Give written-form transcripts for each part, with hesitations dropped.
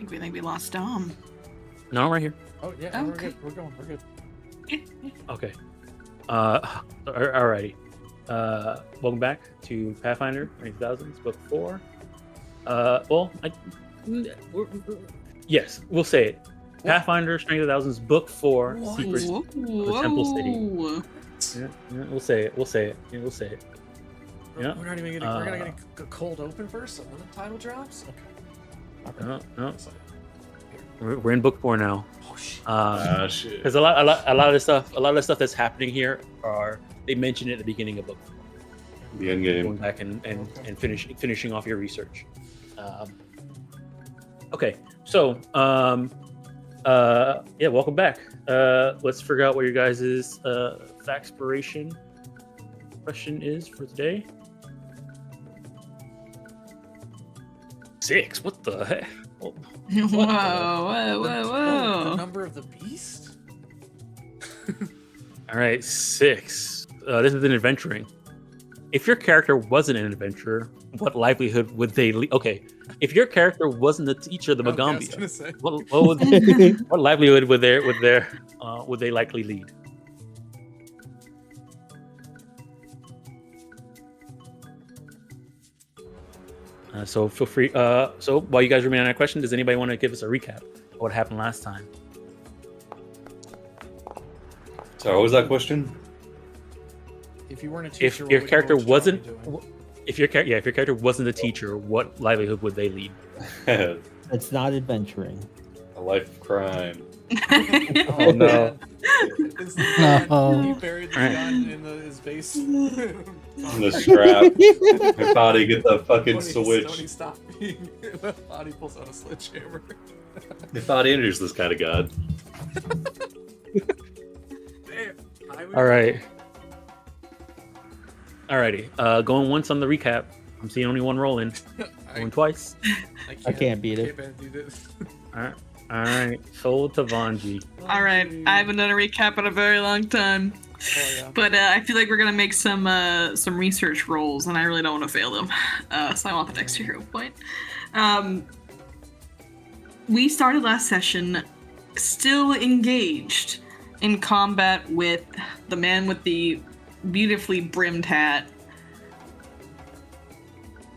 We think we lost Dom. No, I'm right here. Oh yeah, Okay. we're good. We're going. We're good. Okay. Alrighty. Welcome back to Pathfinder 2000s, book 4. Yes, we'll say it. Pathfinder Strength of Thousands, book 4, Secrets of the Temple City. Yeah, we'll say it. We'll say it. Yeah, we'll say it. Yeah. We're not even getting. We're gonna get a cold open first, and then the title drops. Okay. No. We're in book 4 now. Oh shit. Shit. Because a lot of the stuff that's happening here they mentioned it at the beginning of book 4. The end game. Going back and finishing off your research. Okay, so welcome back. Let's figure out what your guys' factspiration question is for today. 6. What the heck? Whoa. The number of the beast. All right, 6. This is an adventuring. If your character wasn't an adventurer, what livelihood would they lead? Okay, if your character wasn't the teacher of the Magaambya, what livelihood would they likely lead? So feel free. So while you guys remain on that question, does anybody want to give us a recap of what happened last time? So what was that question? If you weren't a teacher, If your character wasn't, if your character wasn't the teacher, what livelihood would they lead? It's not adventuring. A life of crime. Oh no! He buried the gun in his base. In the strap. My body get the fucking switch. Tony stop being. My body pulls out a sledgehammer. My body enters this kind of god. Alright. Alrighty. Going once on the recap. I'm seeing only one roll in. Going twice. I can't beat it. Alright. Sold to Vanji. All right, I haven't done a recap in a very long time, but I feel like we're gonna make some research rolls, and I really don't want to fail them, so I want the next hero point. We started last session still engaged in combat with the man with the beautifully brimmed hat,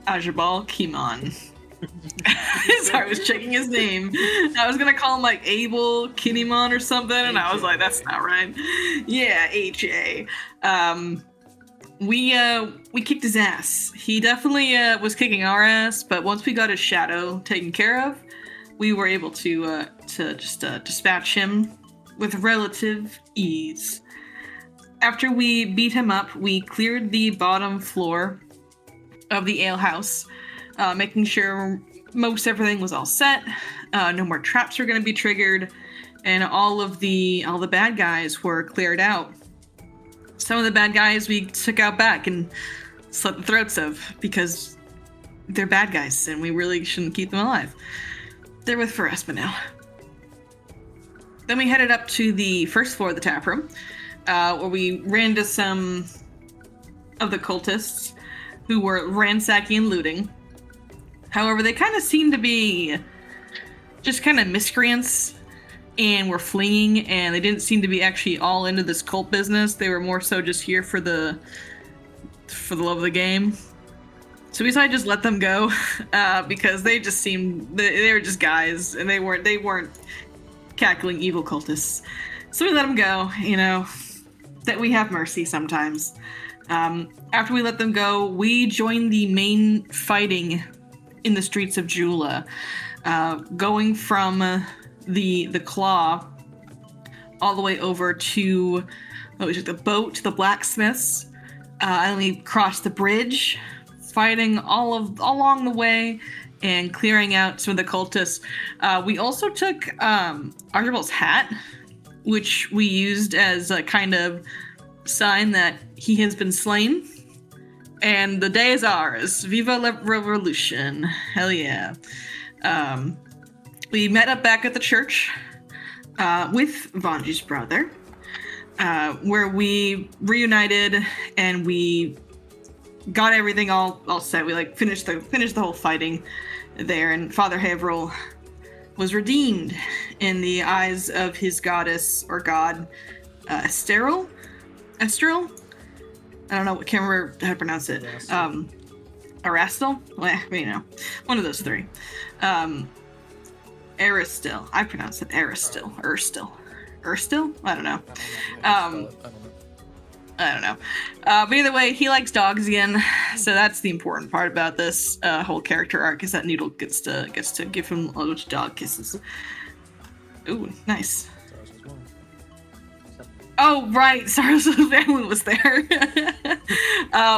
Ajabal Kimon. Sorry, I was checking his name. I was gonna call him like Abel Kinnimon or something, and I was like, that's not right. Yeah, H.A. We kicked his ass. He definitely was kicking our ass, but once we got his shadow taken care of, we were able to just dispatch him with relative ease. After we beat him up, we cleared the bottom floor of the alehouse, making sure most everything was all set. No more traps were going to be triggered, and all the bad guys were cleared out. Some of the bad guys we took out back and slit the throats of because they're bad guys, and we really shouldn't keep them alive. They're with Pharasma now. Then we headed up to the first floor of the tap room, where we ran into some of the cultists who were ransacking and looting. However, they kind of seemed to be just kind of miscreants and were fleeing, and they didn't seem to be actually all into this cult business. They were more so just here for the love of the game. So we decided to just let them go, because they just seemed, they were just guys, and they weren't cackling evil cultists. So we let them go, that we have mercy sometimes. After we let them go, we joined the main fighting in the streets of Jula, going from the Claw all the way over to the boat, to the blacksmiths, and we crossed the bridge, fighting along the way and clearing out some of the cultists. We also took Archibal's hat, which we used as a kind of sign that he has been slain. And the day is ours. Viva la revolution. Hell yeah. We met up back at the church with Vanji's brother, where we reunited and we got everything all set. We finished the whole fighting there, and Father Haverhill was redeemed in the eyes of his goddess or god, Esteril. I don't know. Can't remember how to pronounce it. Erastil? Well, one of those three. Eristil. I pronounce it Eristil. Erstil? I don't know. I don't know. But either way, he likes dogs again, so that's the important part about this whole character arc is that Noodle gets to give him a bunch of dog kisses. Ooh, nice. Oh, right, Saraszul's family was there.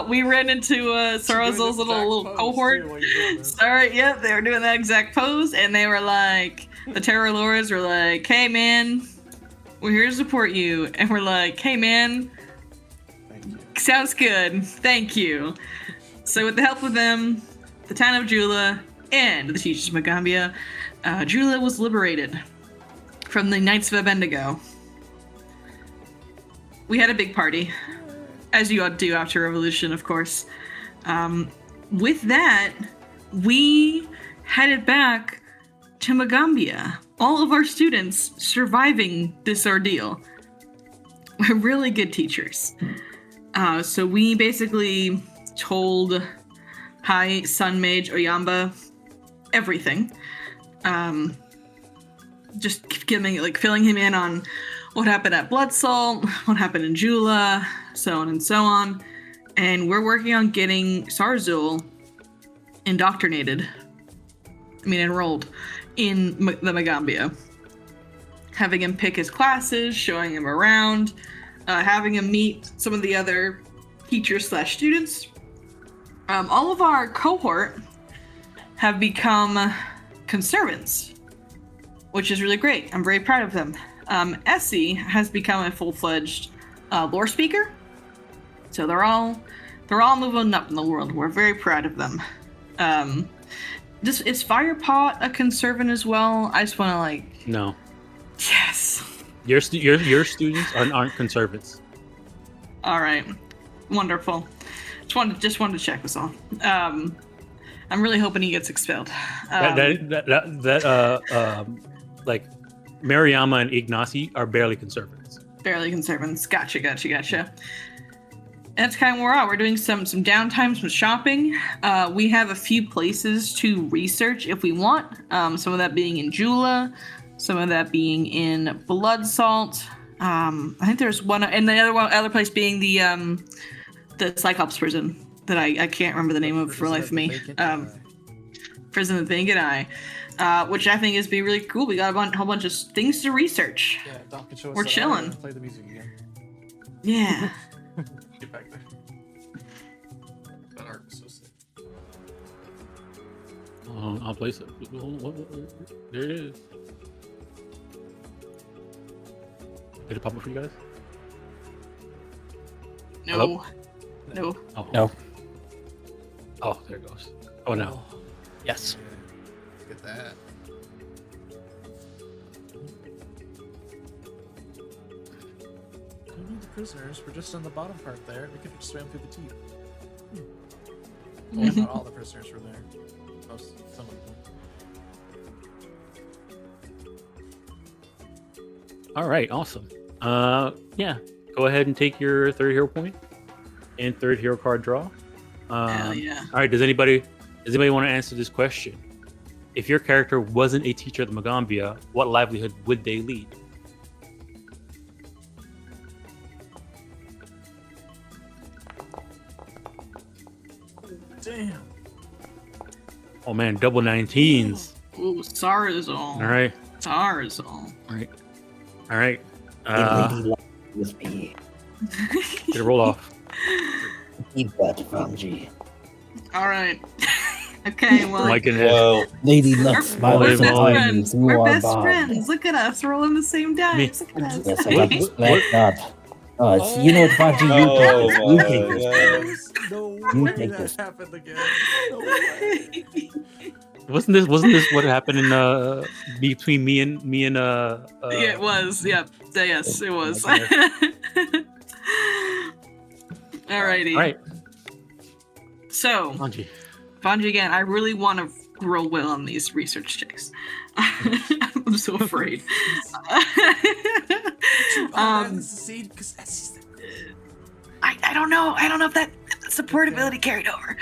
We ran into Saraszul's little cohort. Sorry, yep, they were doing that exact pose, and they were like, the Terror Lords were like, hey man, we're here to support you. And we're like, hey man, sounds good, thank you. So with the help of them, the town of Jula, and the teachers of Magaambya, Jula was liberated from the Knights of Abendigo. We had a big party, as you ought to do after Revolution, of course. With that, we headed back to Magaambya. All of our students surviving this ordeal. We're really good teachers. So we basically told High Sun Mage Oyamba everything. Just filling him in on what happened at Bloodsalt, what happened in Jula, so on and so on. And we're working on getting Saraszul enrolled in the Magaambya. Having him pick his classes, showing him around, having him meet some of the other teachers/students. All of our cohort have become conservants, which is really great. I'm very proud of them. Essie has become a full-fledged lore speaker, so they're all moving up in the world. We're very proud of them. Is Firepot a conservant as well? I just want to No. Yes. Your students aren't conservants. All right, wonderful. Just wanted to check this all. I'm really hoping he gets expelled. Mariama and Ignacy are barely conservants. Barely conservants. Gotcha. That's kind of where we're at. We're doing some downtime, some shopping. We have a few places to research if we want. Some of that being in Jula, some of that being in Bloodsalt. I think there's one, and the other place being the Cyclops prison that I can't remember the name of for life of me. Prison of the Vacant Eye. Which I think is be really cool. We got a whole bunch of things to research. Yeah, Doc can show us. We're chilling. Play the music again. Yeah. Get back there. That art was so sick. I'll place it. There it is. Did it pop up for you guys? No. Hello? No. Oh. No. Oh, there it goes. Oh no. Yes. Look at that. We need the prisoners. We're just on the bottom part there. We could just swam through the teeth. Well, not all the prisoners were there. Some of them. All right, awesome. Yeah, go ahead and take your third hero point and third hero card draw. Hell yeah. All right, does anybody want to answer this question? If your character wasn't a teacher at the Magaambya, what livelihood would they lead? Damn. Oh man, double 19s. Ooh, Saraszul. All right. Saraszul. All right. With me. Get a roll off. Keep that from G. All right. Okay, well, Mike and Head. Lady Lux, we're Violet best Violet. friends. You We're are best bond. friends. Look at us rolling the same dice. Look at us. Yes, I got this blacked up. You know what, 5G, you take this. No You way take that this. happened again. No way. Wasn't this what happened in between me and Yeah, it was. Yep. Yes, it was. Alrighty. All right, So, Manji. Vanji again, I really want to roll well on these research checks. I'm so afraid. I don't know. I don't know if that support ability carried over.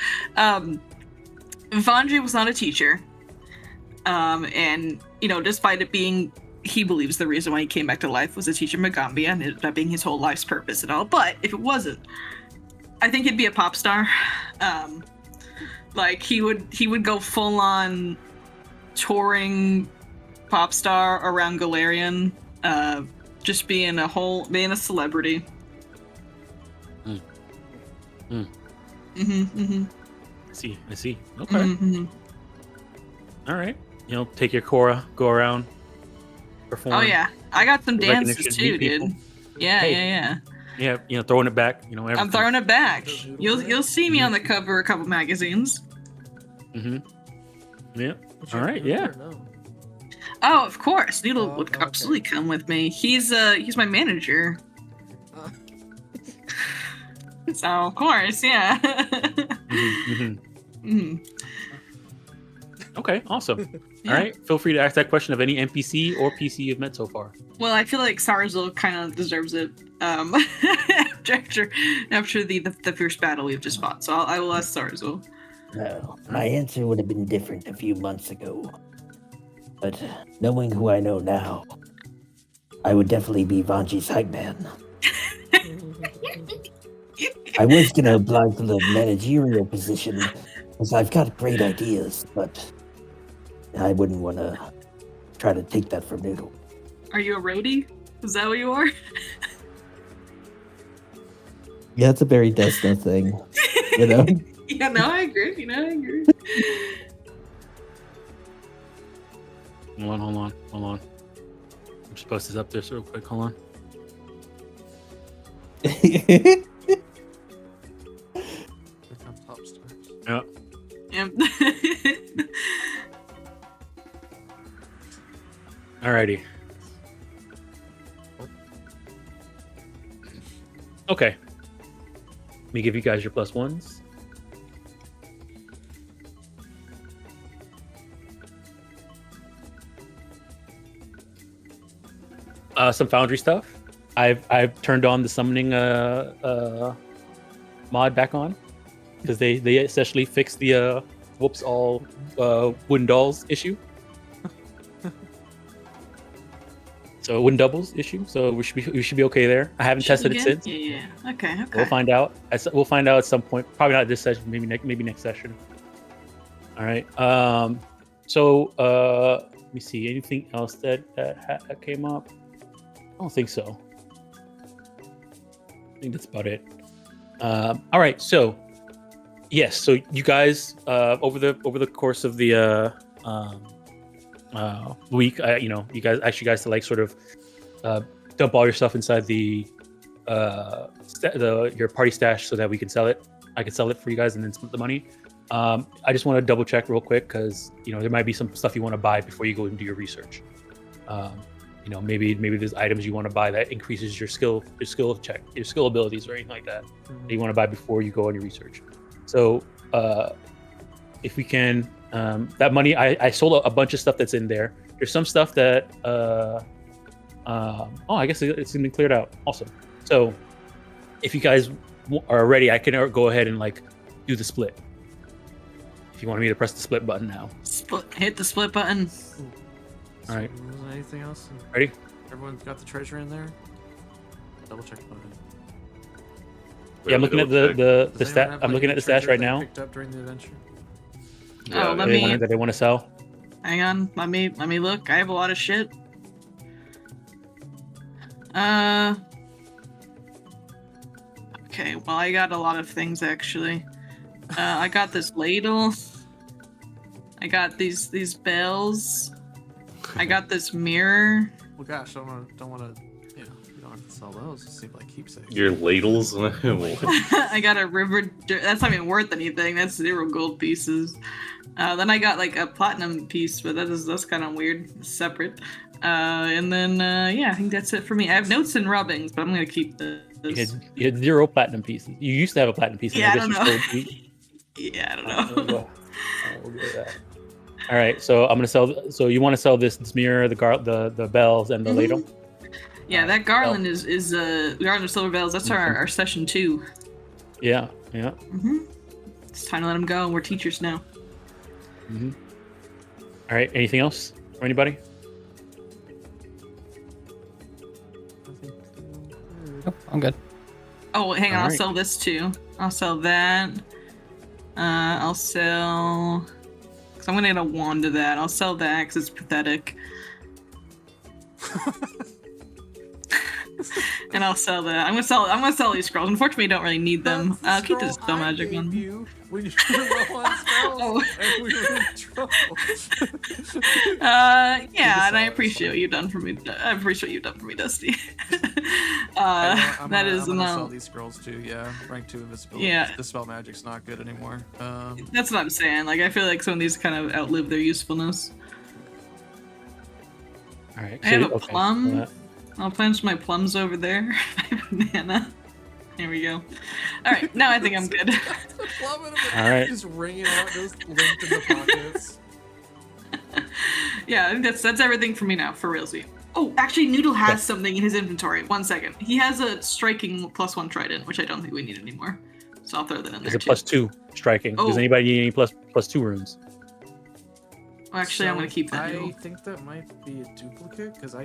Vondry was not a teacher. And, you know, despite it being, he believes the reason why he came back to life was to teach Magaambya, and it that being his whole life's purpose and all. But if it wasn't, I think he'd be a pop star. Like he would go full on touring pop star around Galarian, just being a celebrity. I see. Okay. All right. You know, take your Cora, go around, perform. Oh yeah, I got some dances too, dude. Yeah. Yeah, you know, throwing it back. You know, everything. I'm throwing it back. You'll see me on the cover of a couple magazines. Yeah. All right. Yeah. Oh, of course. Noodle would absolutely come with me. He's my manager. So of course, yeah. Okay, awesome. All right, feel free to ask that question of any NPC or PC you've met so far. Well, I feel like Saraszul kind of deserves it after the fierce battle we've just fought. So I will ask Saraszul. No, my answer would have been different a few months ago. But knowing who I know now, I would definitely be Vanji's hype man. I was going to apply for the managerial position, because I've got great ideas, but I wouldn't want to try to take that from Noodle. Are you a roadie? Is that what you are? Yeah, it's a very Desna thing, you know? Yeah, no, I agree. Hold on. I'm just post this up there real quick. Hold on. Yeah. Yep. Alrighty. Okay. Let me give you guys your +1s. Some Foundry stuff. I've turned on the summoning mod back on because they essentially fixed the whoops all wooden dolls issue. So wooden doubles issue. So we should be okay there. I haven't tested it since. Yeah. Okay. We'll find out. We'll find out at some point. Probably not this session. Maybe next session. All right. So let me see. Anything else that came up? I don't think so. I think that's about it. All right. So yes. So you guys over the course of the week, you guys asked you guys to like sort of dump all your stuff inside the your party stash so that we can sell it. I can sell it for you guys and then split the money. I just want to double check real quick because there might be some stuff you want to buy before you go and do your research. Maybe there's items you want to buy that increases your skill abilities or anything like that that you want to buy before you go on your research. So if we can, that money, I sold a bunch of stuff that's in there. There's some stuff that I guess it's been cleared out. Awesome. So if you guys are ready, I can go ahead and like do the split. If you want me to press the split button now. Hit the split button. All right. Anything else? Ready? Everyone's got the treasure in there? Double check the button. Yeah, I'm looking at the stat. I'm looking at the stash right now. Picked up during the adventure. Yeah, that they want to sell. Hang on, let me look. I have a lot of shit. Okay, well I got a lot of things actually. I got this ladle. I got these bells. I got this mirror. Well, gosh, don't want to. You don't have to sell those. It seems like keepsakes. Your ladles. I got a river. That's not even worth anything. That's 0 gold pieces. Then I got like a platinum piece, but that's kind of weird. It's separate. And then I think that's it for me. I have notes and rubbings, but I'm gonna keep this. You had 0 platinum pieces. You used to have a platinum piece. Yeah, I don't know. Yeah, I don't know. We'll get that. All right, so I'm gonna sell. So you want to sell this mirror, the bells, and the ladle? Yeah, that garland is garland of silver bells. That's our session 2. Yeah. It's time to let them go. We're teachers now. All right. Anything else for anybody? Nope, I'm good. Oh, hang on. All I'll right. sell this too. I'll sell that. I'll sell. Cause I'm gonna get a wand of that. I'll sell that because it's pathetic. And I'll sell that. I'm gonna sell these scrolls. Unfortunately, I don't really need them. I'll keep this spell magic one. When you were low on spells and we were in trouble. Yeah, and I appreciate what you've done for me. I appreciate what you've done for me, Dusty. I'm gonna no. sell these scrolls too. Yeah, rank 2 invisibility. Yeah. The spell magic's not good anymore. That's what I'm saying. Like, I feel like some of these kind of outlive their usefulness. All right. I have a plum. I'll plant my plums over there. Banana. There we go. All right, now I think I'm good. All right. Just wringing out those linked in the pockets. Yeah, I think that's everything for me now, for realsy. Oh, actually, Noodle has something in his inventory. 1 second. He has a striking +1 trident, which I don't think we need anymore. So I'll throw that in there. It's a +2 striking. Oh. Does anybody need any +2 runes? Well, actually, I'm gonna keep that. I think that might be a duplicate because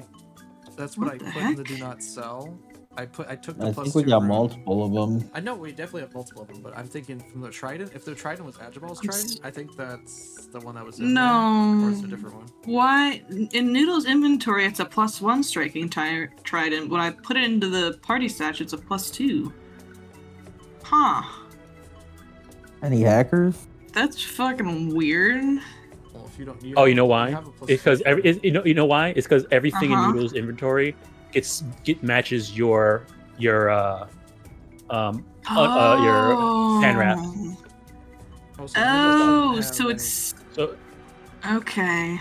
that's what I put in the do not sell. I took the I +2 think we got rune. multiple of them. I know we definitely have multiple of them, but I'm thinking from the trident. If the trident was Agibal's trident, I think that's the one that was in there. Or it's a different one. Why? In Noodle's inventory, it's a +1 striking trident. When I put it into the party stash, it's a +2. Huh. Any hackers? That's fucking weird. Well, if you don't, You know why? Because you know why? It's because everything in Uh-huh. Noodle's inventory matches your hand wrap. Oh, so it's So okay.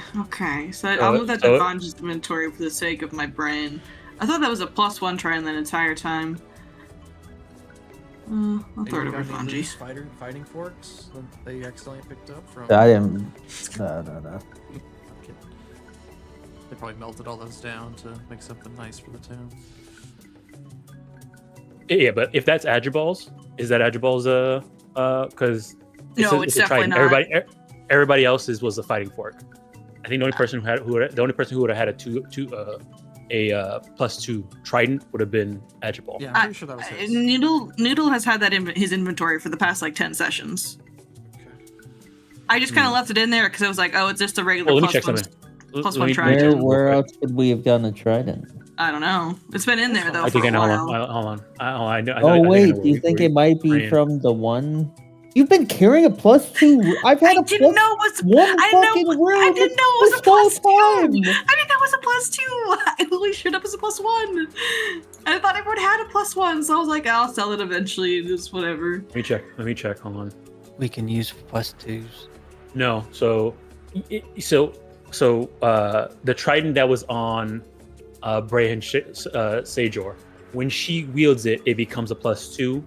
So I'll move that to Vanji's inventory for the sake of my brain. I thought that was a +1 trident the entire time. I'll throw it over to Vanji. Fighting forks that they accidentally picked up from. I didn't. No. They probably melted all those down to make something nice for the town. yeah, but if that's Agibal's, is that Agibal's? Because No, it's definitely not. Everybody else's was a fighting fork. I think the only person who would have had a +2 trident would have been Agibal. Yeah, I'm pretty sure that was his. Noodle has had that in his inventory for the past like 10 sessions. Okay. I just kind of left it in there because I was like, oh, it's just a regular Well, let me check +1 something. +1 trident. Where else could we have done a trident? I don't know. It's been in there though I for think a I while. know. Hold on. I know. Oh wait, do you where think you it might be ran. from the one? You've been carrying a +2. I've had I a didn't know it was. +1 I fucking didn't know room it this was a whole +2. time. I didn't know it was a +2. I always showed up as a +1. I thought everyone had a +1, so I was like, I'll sell it eventually. Just whatever. Let me check. Hold on. We can use +2s. No. So the trident that was on Brayhan Sajor, when she wields it, it becomes a +2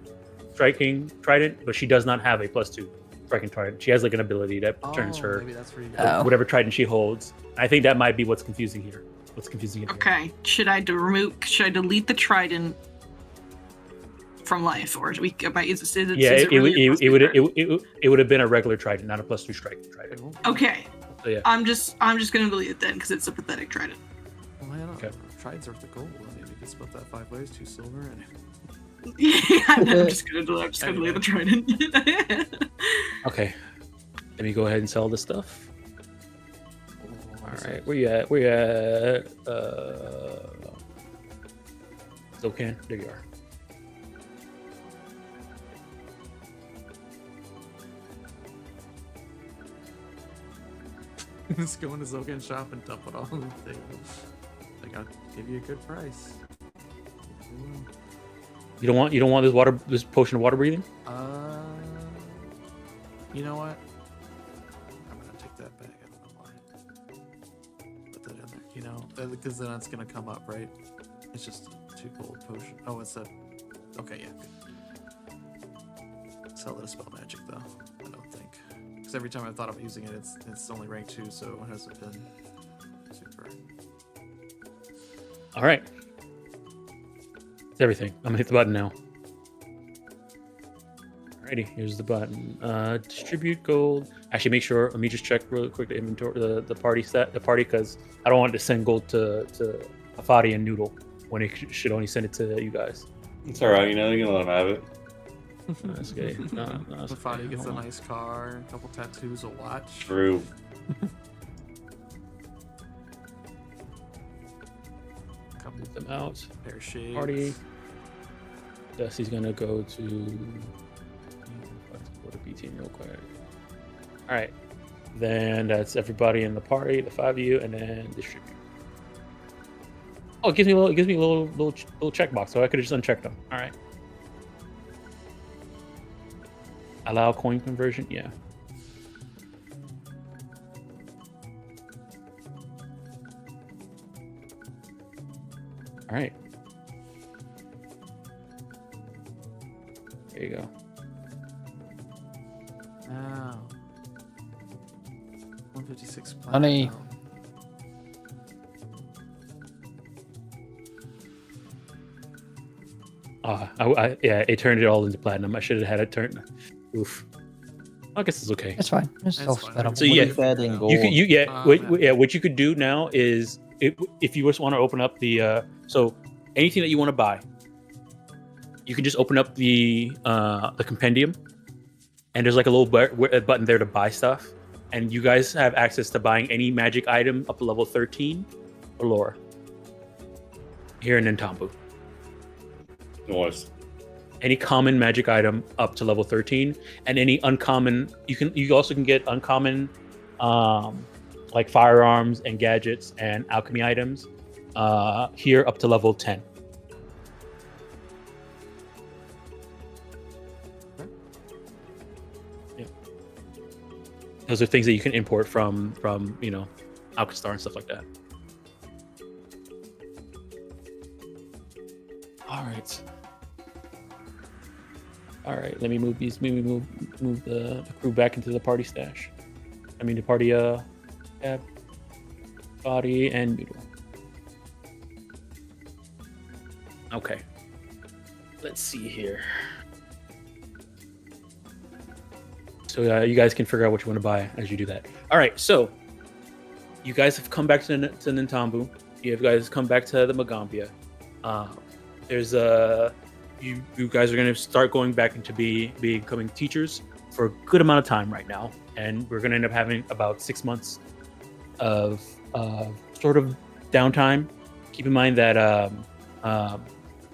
striking trident, but she does not have a +2 striking trident. She has like an ability that turns her Maybe that's where you go. whatever trident she holds. I think that might be what's confusing here. Okay. Should I delete the trident from life, or is it? Yeah, is it really a +2 trident? it would have been a regular trident, not a +2 striking trident. Okay. So yeah. I'm just gonna delete it then because it's a pathetic trident. Well, yeah, Okay. Tridents worth the gold. I mean, we can split that 5 ways, 2 silver, and Yeah, I'm just gonna delete the trident. Okay. Let me go ahead and sell this stuff. All right, where you at? Zokan, there you are. Just go into Zogan shop and dump it all on the table. Like, I'll give you a good price. You don't want this potion of water breathing? You know what? I'm gonna take that back. I don't know why. Put that in there. You know, because then it's gonna come up, right? It's just a 2 gold potion. Oh, it's a. Okay, yeah. Good. Sell it as spell magic though. I don't think. Because every time I thought about using it, it's only rank 2, so it hasn't been super. All right. It's everything. I'm gonna hit the button now. Alrighty, here's the button. Distribute gold. Actually, make sure. Let me just check really quick the inventory, the party set, because I don't want to send gold to Afadi and Noodle when it should only send it to you guys. It's all right. You know, you can let them have it. That's okay. No, that's Afadi okay. gets a Hold on. nice car, a couple tattoos, a watch. True. Couple Get them out. pair of shades. Party. Dusty's gonna go to. Go to BT real quick. All right. Then that's everybody in the party, the 5 of you, and then distribute. Oh, it gives me a little checkbox, so I could have just unchecked them. All right. Allow coin conversion, yeah. All right. There you go. Wow. 156 Honey. platinum. Yeah, it turned it all into platinum. I should have had it turned. Oof. I guess it's okay. It's fine. It's That's self-settable. fine. So yeah, That in gold. you could man. what you could do now is if you just want to open up the so anything that you want to buy, you can just open up the compendium, and there's like a little button there to buy stuff, and you guys have access to buying any magic item up to level 13 or lower here in Nintambu. Nice. Any common magic item up to level 13, and any uncommon you also can get uncommon like firearms and gadgets and alchemy items here up to level 10. Yeah. Those are things that you can import from Alkastar and stuff like that. All right, let me move these. Maybe move the crew back into the party stash. I mean the party tab, body and noodle. Okay. Let's see here. So you guys can figure out what you want to buy as you do that. All right, so you guys have come back to Nintambu. You guys come back to the Magaambya. There's a you guys are going to start going back into becoming teachers for a good amount of time right now, and we're going to end up having about 6 months of sort of downtime. Keep in mind that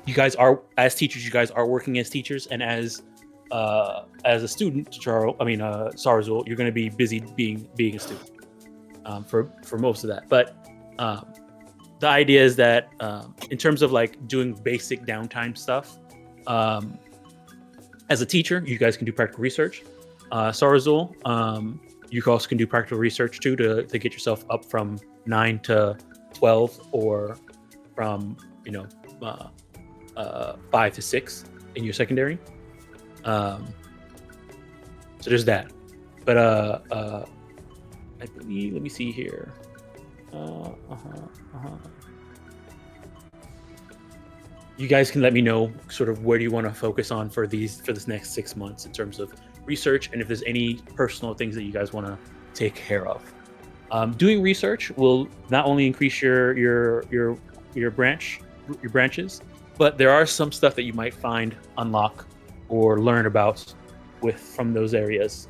you guys are as teachers, you guys are working as teachers, and as a student, Saraszul, you're going to be busy being a student for most of that. But the idea is that in terms of like doing basic downtime stuff, as a teacher, you guys can do practical research. Saraszul, you also can do practical research too to get yourself up from 9 to 12, or from 5 to 6 in your secondary. So there's that. But I believe, let me see here. You guys can let me know sort of where do you want to focus on for this next 6 months in terms of research, and if there's any personal things that you guys want to take care of. Doing research will not only increase your branches, but there are some stuff that you might find, unlock, or learn about from those areas,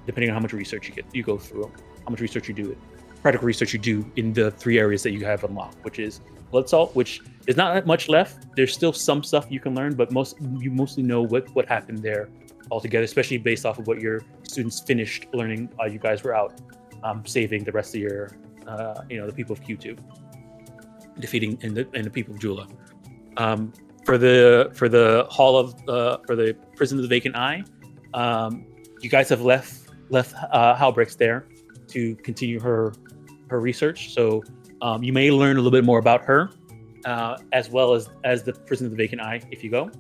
depending on how much research you go through, how much research you do, practical research you do in the 3 areas that you have unlocked, which is Bloodsalt, which is not that much left. There's still some stuff you can learn, but you mostly know what happened there altogether, especially based off of what your students finished learning while you guys were out saving the rest of your, the people of Kiutu, defeating and the people of Jula. For the hall of for the prison of the Vacant Eye, you guys have left Halbrix there to continue her research. So you may learn a little bit more about her, as well as the prison of the Vacant Eye if you go,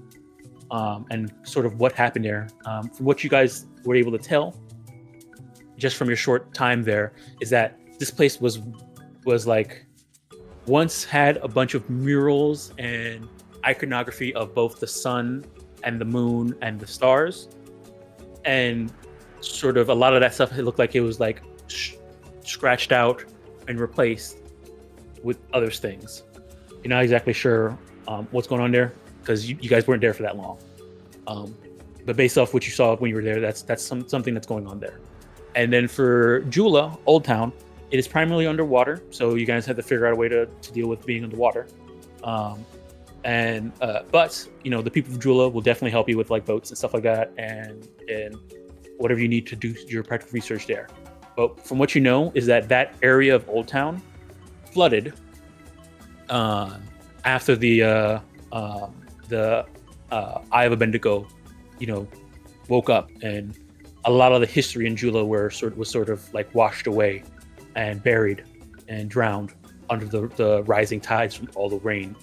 and sort of what happened there. From what you guys were able to tell, just from your short time there, is that this place was like once had a bunch of murals and iconography of both the sun and the moon and the stars, and sort of a lot of that stuff, it looked like it was like scratched out and replaced with other things. You're not exactly sure what's going on there because you guys weren't there for that long. But based off what you saw when you were there, that's something that's going on there. And then for Jula, Old Town, it is primarily underwater, so you guys have to figure out a way to deal with being underwater. But you know, the people of Jula will definitely help you with like boats and stuff like that, and whatever you need to do your practical research there. But from what you know is that area of Old Town flooded after the Eye of Abendigo, you know, woke up, and a lot of the history in Jula was sort of like washed away and buried and drowned under the rising tides from all the rain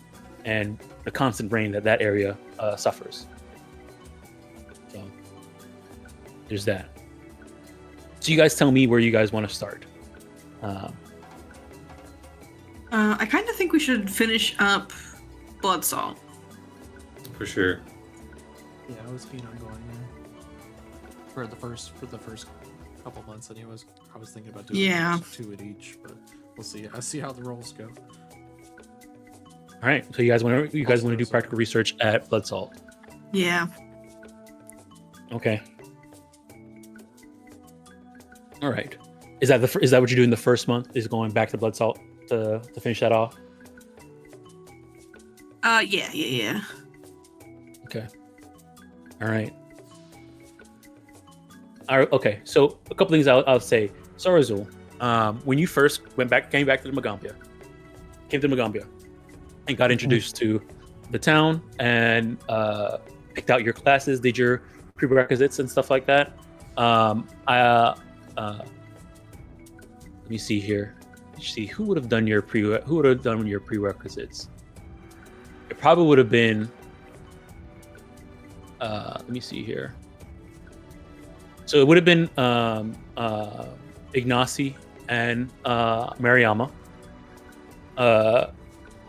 and the constant rain that area suffers. So there's that. So you guys tell me where you guys want to start. I kind of think we should finish up Bloodsalt. For sure. Yeah, I was keen on going there for the first couple months. Anyways, I was thinking about doing 2 at each, but we'll see. I see how the rolls go. All right, so you guys want to do practical research at Bloodsalt? Yeah. Okay. All right. Is that what you're doing the first month? Is going back to Bloodsalt to finish that off? Yeah. Okay. All right. Okay. So a couple things I'll say. Saraszul, when you first came back to the Magaambya, and got introduced to the town and picked out your classes, did your prerequisites and stuff like that. Let me see here. See who would have done your prerequisites. It probably would have been. Let me see here. So it would have been Ignacy and Mariama.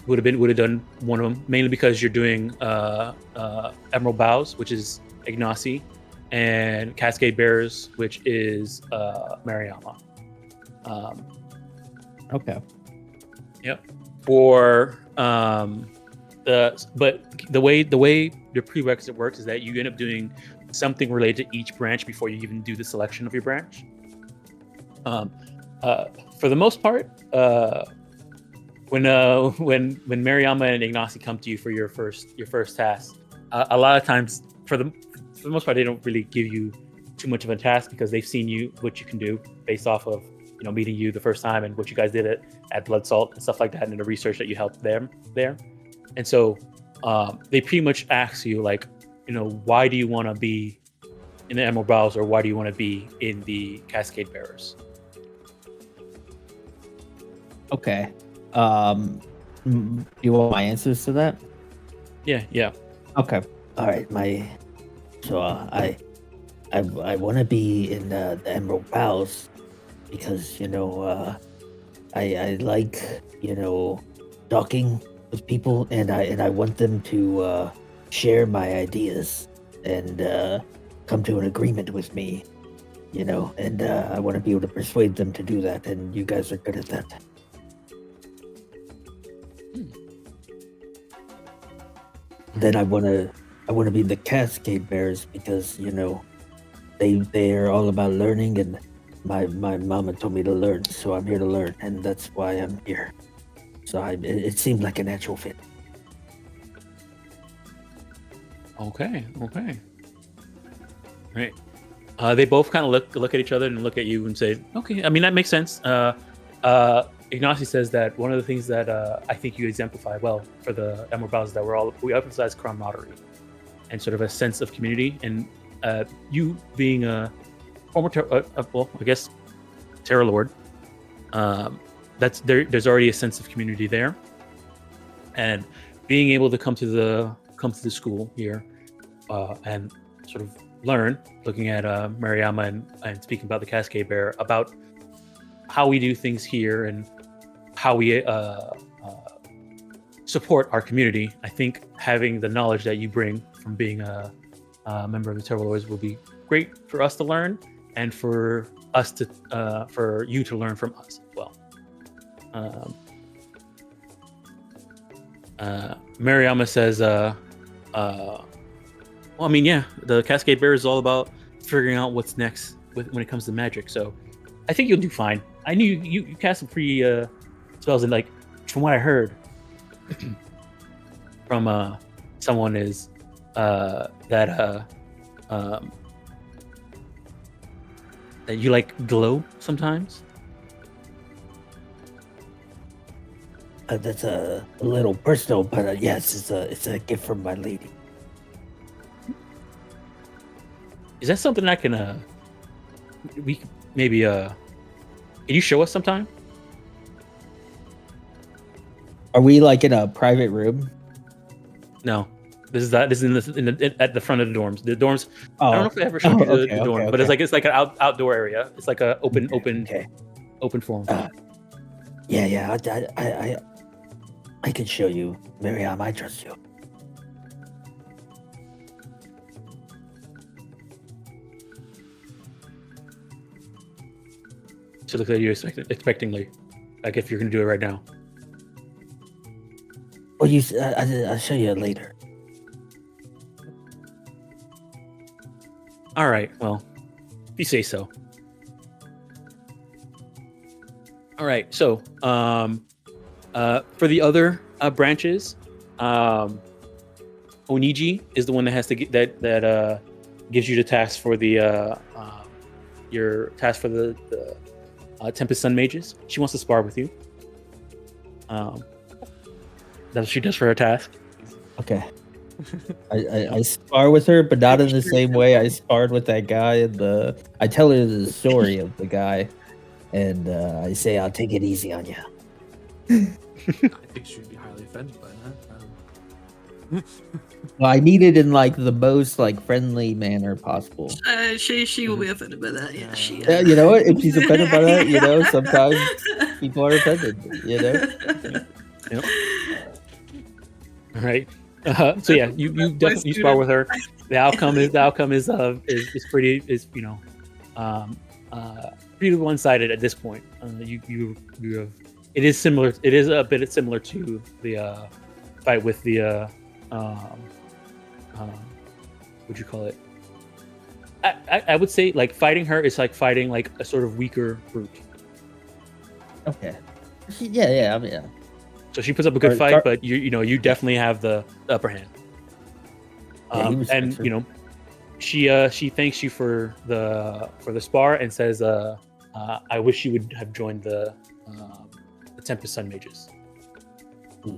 Would have done one of them, mainly because you're doing Emerald Boughs, which is Ignacy, and Cascade Bearers, which is Mariama. Okay. Yep. For but the way the prerequisite works is that you end up doing something related to each branch before you even do the selection of your branch. For the most part, when Mariama and Ignacy come to you for your first task, a lot of times for the most part they don't really give you too much of a task because they've seen what you can do based off of meeting you the first time and what you guys did at Bloodsalt and stuff like that, and the research that you helped them there. And so they pretty much ask you like, why do you want to be in the Emerald Boughs, or why do you want to be in the Cascade Bearers? Okay. You want my answers to that? Yeah. Okay. All right. So I want to be in the Emerald Boughs because I like talking with people, and I want them to share my ideas and come to an agreement with me, and I want to be able to persuade them to do that, and you guys are good at that. Then I want to be the Cascade Bearers because they are all about learning, and my mama told me to learn, so I'm here to learn, and that's why I'm here. So it seemed like a natural fit. Okay. Right. They both kind of look at each other and look at you and say, "Okay." I mean, that makes sense. Ignacy says that one of the things that I think you exemplify well for the Emerald Boughs is that we emphasize camaraderie and sort of a sense of community. And you being a former, Terror Lord, that's there's already a sense of community there, and being able to come to the school here and sort of learn, looking at Mariama and speaking about the Cascade Bear, about how we do things here and how we support our community. I think having the knowledge that you bring from being a member of the Terrible Lords will be great for us to learn, and for us to for you to learn from us as well. Mariama says, well, I mean, yeah, the Cascade Bear is all about figuring out what's next when it comes to magic. So I think you'll do fine. I knew you cast some pretty spells, and like from what I heard from someone is that you like glow sometimes. That's a little personal, but yes, it's a gift from my lady. Is that something I can we maybe can you show us sometime? Are we like in a private room? No, this is at the front of the dorms. The dorms. Oh, I don't know if I ever showed you the dorm, okay, but it's like an outdoor area. It's like a open forum. Yeah, I can show you, Miriam. I trust you. She looks at you expectingly, like if you're gonna do it right now. Well, I'll show you later. All right. Well, if you say so. All right. So, for the other branches, Oniji is the one that has to get that gives you the task for the your task for the Tempest Sun Mages. She wants to spar with you. That's what she does for her task. Okay. I spar with her, but not in the same way I sparred with that guy. And I tell her the story of the guy, and I say I'll take it easy on you. I think she'd be highly offended by that. Well, I need it in like the most like friendly manner possible. She will be offended by that. Yeah, she. Yeah, you know what? If she's offended by that, you know, sometimes people are offended. You know. Yep. All right. So yeah, you definitely spar with her. The outcome is pretty pretty one-sided at this point. You have, it is similar. It is a bit similar to the fight with the what'd you call it? I would say like fighting her is like fighting like a sort of weaker brute. Okay. Yeah. I mean, yeah. So she puts up a good fight, but you definitely have the upper hand. And she thanks you for the spar and says, I wish you would have joined the Tempest Sun Mages.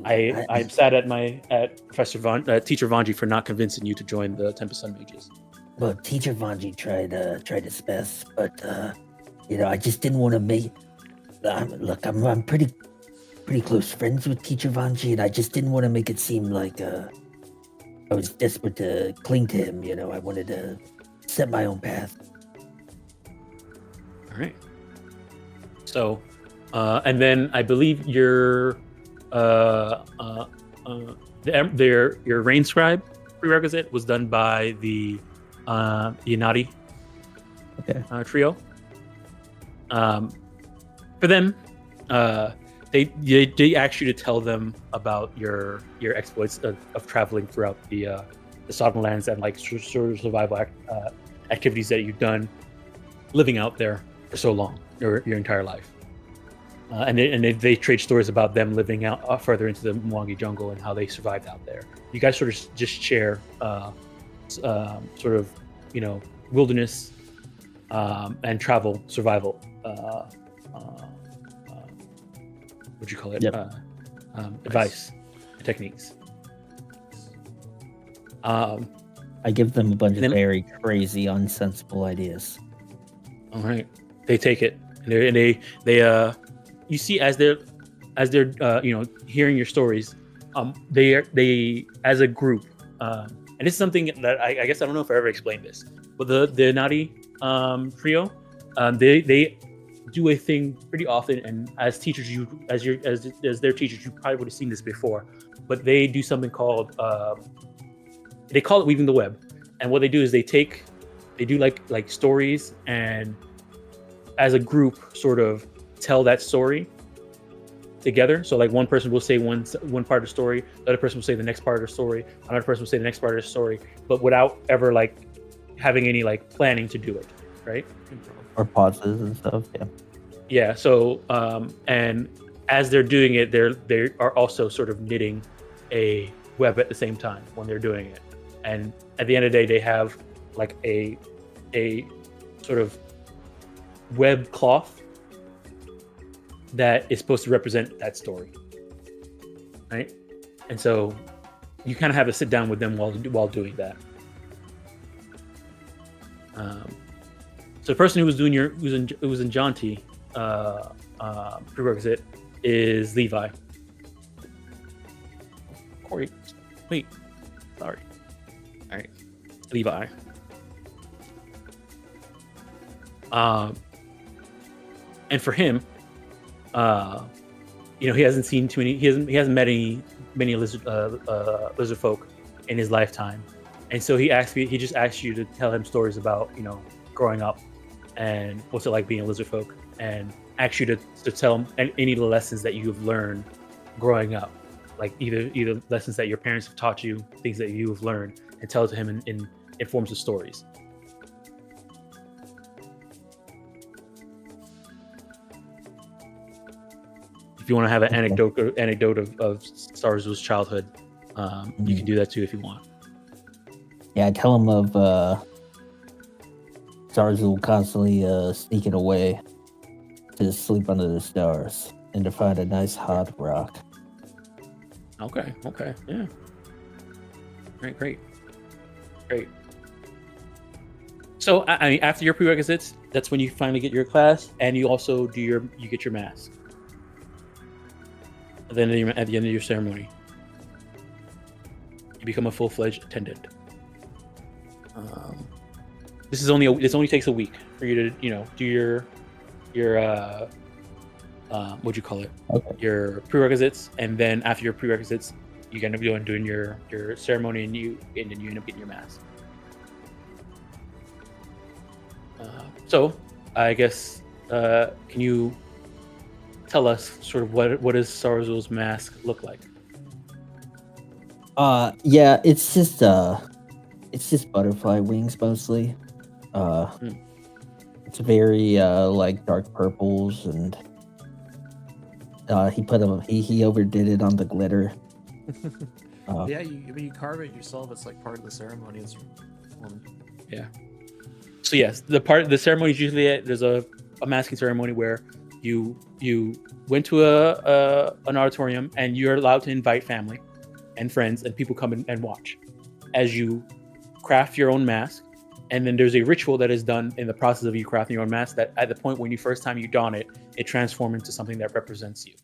I'm sad at Teacher Vanji for not convincing you to join the Tempest Sun Mages. Well, Teacher Vanji tried his best, but I just didn't want to make. Look, I'm pretty close friends with Teacher Vanji, and I just didn't want to make it seem like I was desperate to cling to him. I wanted to set my own path. All right. So, and then I believe your Rain Scribe prerequisite was done by the Yanati trio. For them, they asked you to tell them about your exploits of traveling throughout the Southern Lands and like sort of survival activities that you've done living out there for so long, your entire life. And they trade stories about them living out further into the Mwangi jungle and how they survived out there. You guys sort of just share sort of wilderness and travel survival. What'd you call it? Yep. Advice techniques. I give them a bunch of very crazy, unsensible ideas. All right, they take it, and they you see as they're hearing your stories, they as a group And this is something that I guess I don't know if I ever explained this, but the Nadi trio, they do a thing pretty often, and as teachers, as their teachers, you probably would have seen this before. But they do something called they call it weaving the web, and what they do is they do like stories, and as a group, sort of tell that story together. So like one person will say one part of the story, the other person will say the next part of the story, another person will say the next part of the story, but without ever like having any like planning to do it, right? Or pauses and stuff. Yeah. Yeah. So and as they're doing it, they are also sort of knitting a web at the same time when they're doing it. And at the end of the day, they have like a sort of web cloth that is supposed to represent that story, right? And so you kind of have to sit down with them while doing that. So the person who was doing who was in Jonty prerequisite is Levi. Corey, wait, sorry. All right, Levi. And for him, he hasn't seen too many. He hasn't met many lizard folk in his lifetime, and so he just asked you to tell him stories about growing up and what's it like being a lizard folk, and asked you to tell him any of the lessons that you have learned growing up, like either lessons that your parents have taught you, things that you have learned, and tell it to him in forms of stories. If you want to have an anecdote of Saraszul's childhood, you can do that too if you want. Yeah, I tell him of Saraszul constantly sneaking away to sleep under the stars and to find a nice hot rock. Okay, yeah. Great. So, I mean, after your prerequisites, that's when you finally get your class, and you also you get your mask. At the end of your ceremony, you become a full-fledged attendant. This only takes a week for you to do your what'd you call it? Okay. Your prerequisites, and then after your prerequisites, you end up doing your ceremony, and then you end up getting your mask. So, I guess can you tell us sort of what does Saraszul's mask look like? Yeah, it's just butterfly wings mostly. It's very like dark purples, and he overdid it on the glitter. Yeah, you carve it yourself. It's like part of the ceremony. Yeah. So yes, the ceremony is usually there's a masking ceremony where you went to an auditorium, and you're allowed to invite family and friends, and people come in and watch as you craft your own mask. And then there's a ritual that is done in the process of you crafting your own mask, that at the point when first time you don it, it transforms into something that represents you.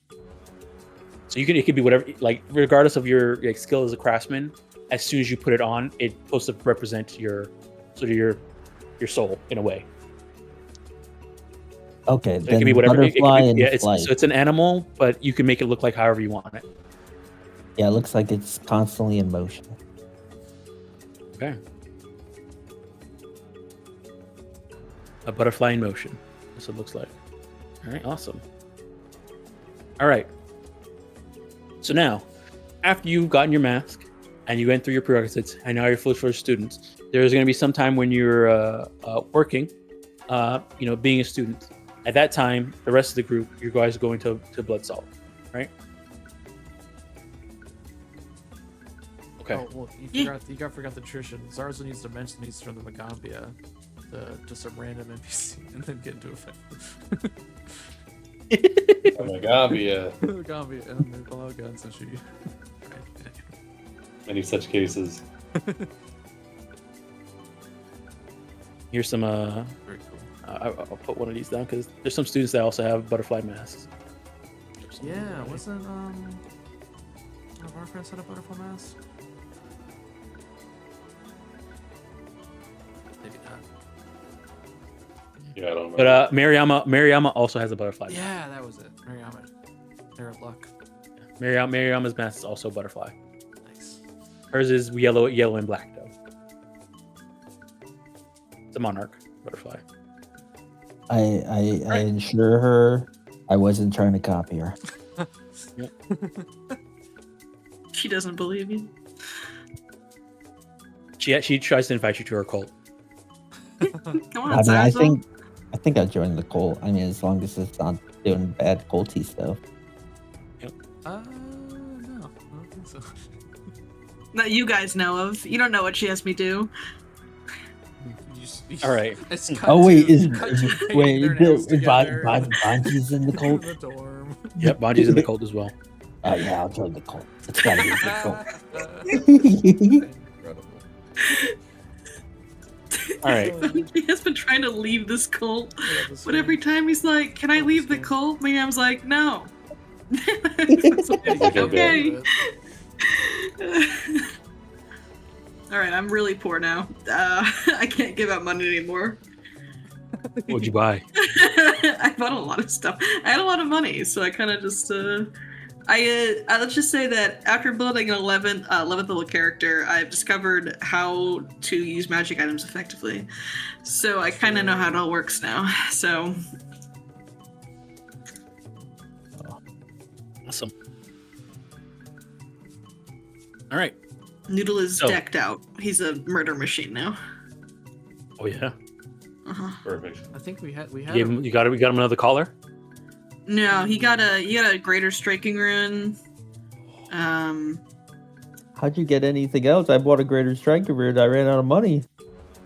So it could be whatever, like regardless of your skill as a craftsman, as soon as you put it on, it's supposed to represent your soul in a way. Okay, so then it can be whatever. Butterfly So it's an animal, but you can make it look like however you want it. Yeah, it looks like it's constantly in motion. Okay. A butterfly in motion. That's what it looks like. All right, awesome. All right. So now, after you've gotten your mask and you went through your prerequisites, and now you're full-fledged students, there's going to be some time when you're working, being a student. At that time, the rest of the group, you guys are going to Bloodsalt, right? Okay. Oh, well, you forgot the tradition. Saraszul needs to mention these from the Magaambya to just a random NPC and then get into a fight. Magaambya. Magaambya, and they pull out guns and shoot you. Many such cases. Here's some. Very cool. I'll put one of these down because there's some students that also have butterfly masks. Yeah, wasn't one of our friends had a butterfly mask? Maybe not. Yeah, I don't But remember. Mariama also has a butterfly. Yeah, that was it. Mariama. Air of luck. Mariama's mask is also butterfly. Nice. Hers is yellow and black though. It's a monarch butterfly. I ensure her I wasn't trying to copy her. She doesn't believe you. She tries to invite you to her cult. Come on, I mean, Saraszul. I think I'll join the cult. I mean, as long as it's not doing bad culty stuff. No, I don't think so. That you guys know of. You don't know what she has me do. All right. Oh wait, together. Bonji's in the cult? The dorm. Yep, Bonji's in the cult as well. Oh yeah, I'll join the cult. It's gotta be a good cult. Incredible. All right. He has been trying to leave this cult, but every time he's like, "Can I leave the cult?" Miriam's like, "No." Okay. All right, I'm really poor now. I can't give out money anymore. What'd you buy? I bought a lot of stuff. I had a lot of money, so I kind of just let's just say that after building an 11th level character, I've discovered how to use magic items effectively. So I kind of know how it all works now. So Awesome. All right. Noodle is So- decked out. He's a murder machine now. Oh yeah. Uh-huh. Perfect. I think we had You gave him, we got him another collar. No, he got a greater striking rune. How'd you get anything else? I bought a greater striker rune. I ran out of money.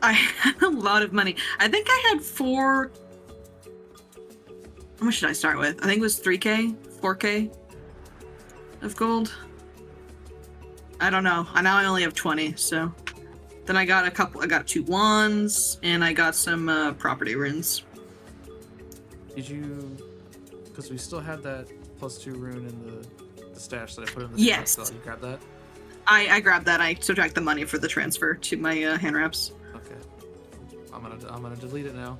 I had a lot of money. I think I had 4. How much did I start with? I think it was 3K, 4K of gold. I don't know. Now I only have 20. So then I got 2 wands and I got some property runes. Did you? Because we still had that +2 rune in the stash that I put in the Yes. stash, so you grabbed that. I grabbed that. I subtract the money for the transfer to my hand wraps. Okay. I'm gonna delete it now.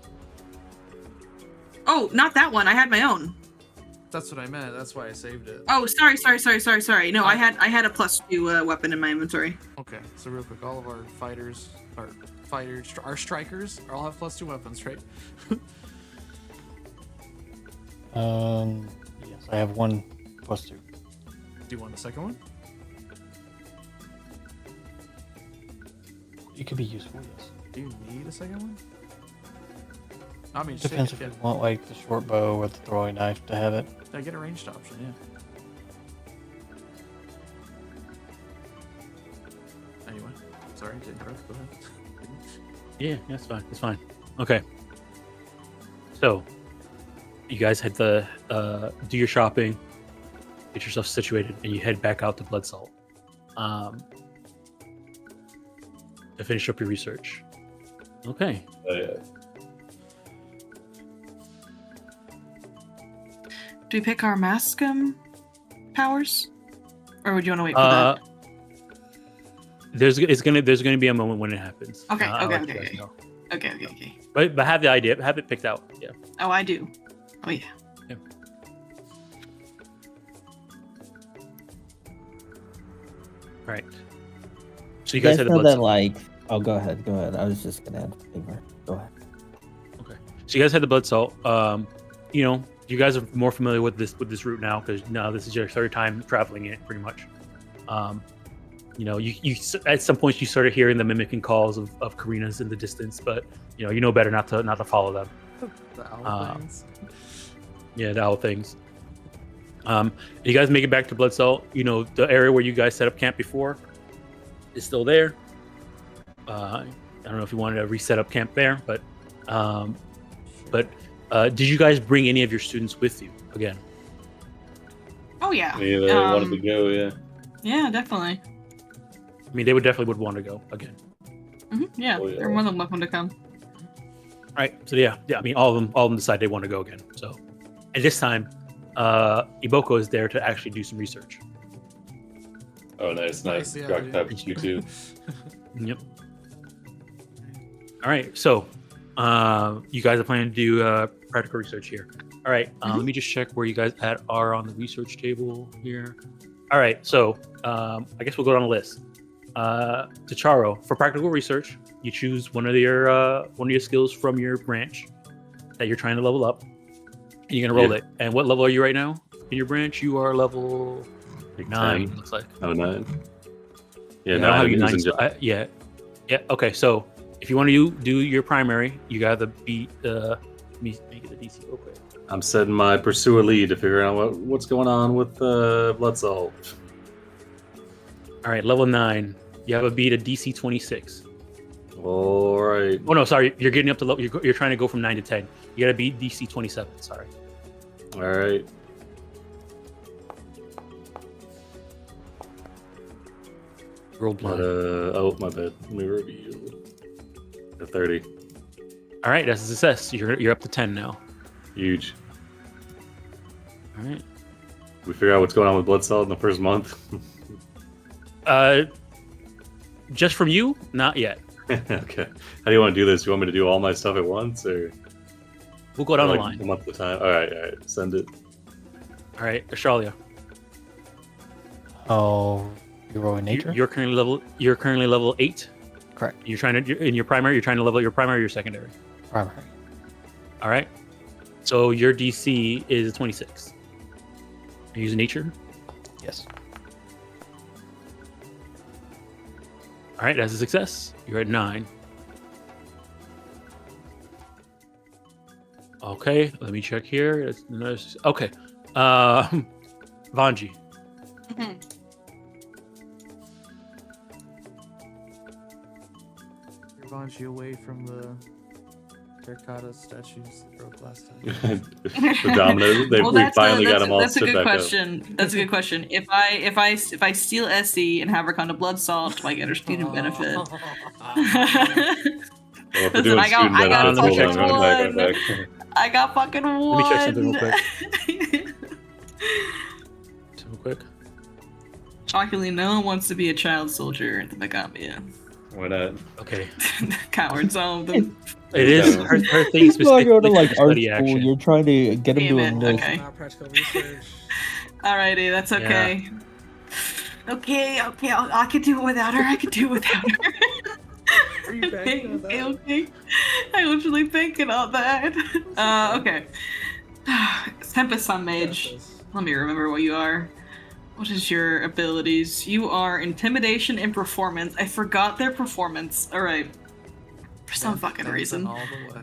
Oh, not that one. I had my own. That's what I meant. That's why I saved it. Oh, sorry. No, I had a +2 weapon in my inventory. Okay. So real quick, all of our our strikers all have +2 weapons, right? Yes, I have 1 +2. Do you want a second one? It could be useful, yes. Do you need a second one? I mean, Depends if you want like the short bow or the throwing knife to have it. I get a ranged option, yeah. Anyway, sorry to interrupt. Go ahead. Yeah, that's fine. It's fine. Okay. So, you guys had to do your shopping, get yourself situated, and you head back out to Bloodsalt to finish up your research. Okay. Oh, yeah. Do we pick our mask powers, or would you want to wait for that? There's gonna be a moment when it happens. Okay, I'll okay, let you okay, guys okay. know. Okay. But have the idea, have it picked out. Yeah. Oh, I do. Oh yeah. Right. So you You guys guys had the know blood. that like. Oh, go ahead. I was just gonna add a favor. Go ahead. Okay. So you guys had the blood salt. You know, you guys are more familiar with this route now because now this is your third time traveling it, pretty much. You know, you at some point you started hearing the mimicking calls of Karinas in the distance, but you know better not to follow them. The owl things. Yeah, the owl things. You guys make it back to Bloodsalt. You know, the area where you guys set up camp before is still there. I don't know if you wanted to reset up camp there, but did you guys bring any of your students with you again? Oh yeah. Yeah, they wanted to go, yeah. Yeah, definitely. I mean, they would want to go again. Yeah, Oh, yeah. they're more than welcome to come. Right. So yeah. I mean, all of them decide they want to go again. So, and this time, Iboko is there to actually do some research. Oh, nice. Nice, yeah, Rock dude. type Kiutu. Yep. All right, so you guys are planning to do practical research here. All right, let me just check where you guys are on the research table here. All right, so I guess we'll go down the list. Tacharo, for practical research, you choose one of your skills from your branch that you're trying to level up, and you're gonna roll it. And what level are you right now in your branch? You are level 9. Looks like. Oh, 9. Yeah, I 9. don't have you 9. Yeah. Okay, so if you want to do your primary, you gotta beat. Let me make it a DC real quick. I'm setting my pursuer lead to figure out what's going on with Bloodsalt. All right, level 9. You have a beat a DC 26. All right. Oh no, sorry. You're getting up to level. You're trying to go from 9 to 10. You gotta beat DC 27. Sorry. All right. Roll blind. Oh, my bad. Let me review. A 30. All right, that's a success. You're up to 10 now. Huge. All right. We figure out what's going on with Bloodsalt in the first month. Just from you? Not yet. Okay. How do you want to do this? Do you want me to do all my stuff at once, or We'll go down the like line. a month at a time? All right. Send it. All right, Australia. Oh, you're rolling nature? You're currently level 8. Correct. In your primary. You're trying to level your primary or your secondary. Primary. All right. So your DC is 26. Are you using nature? Yes. All right, that's a success. You're at 9. Okay, let me check here. Okay. Vanji. You're Vanji away from the terracotta statues that broke last time. The dominoes. We finally got them all That's a stood good back question. That's a good question. If I steal Essie and have her come to Bloodsalt, do I get her student benefit? Well, if we're Listen, doing I got student benefits, hold fucking on, run one. back. I got fucking one. Let me check something real quick. Shockingly, no one wants to be a child soldier at the Magaambya. Why not? Okay. Cowards, all of them. It is her thing It's like specifically going to like art study school. action. You're trying to get him to Damn it, enlist. okay. Not practical research. Alrighty, that's okay. Okay, I could do it without her. I could do it without her. Are you banking on that? Okay. I was really thinking all that. Okay. Tempest Sun Mage. Let me remember what you are. What is your abilities? You are Intimidation and Performance. I forgot their performance. Alright. For some fucking reason. All the way.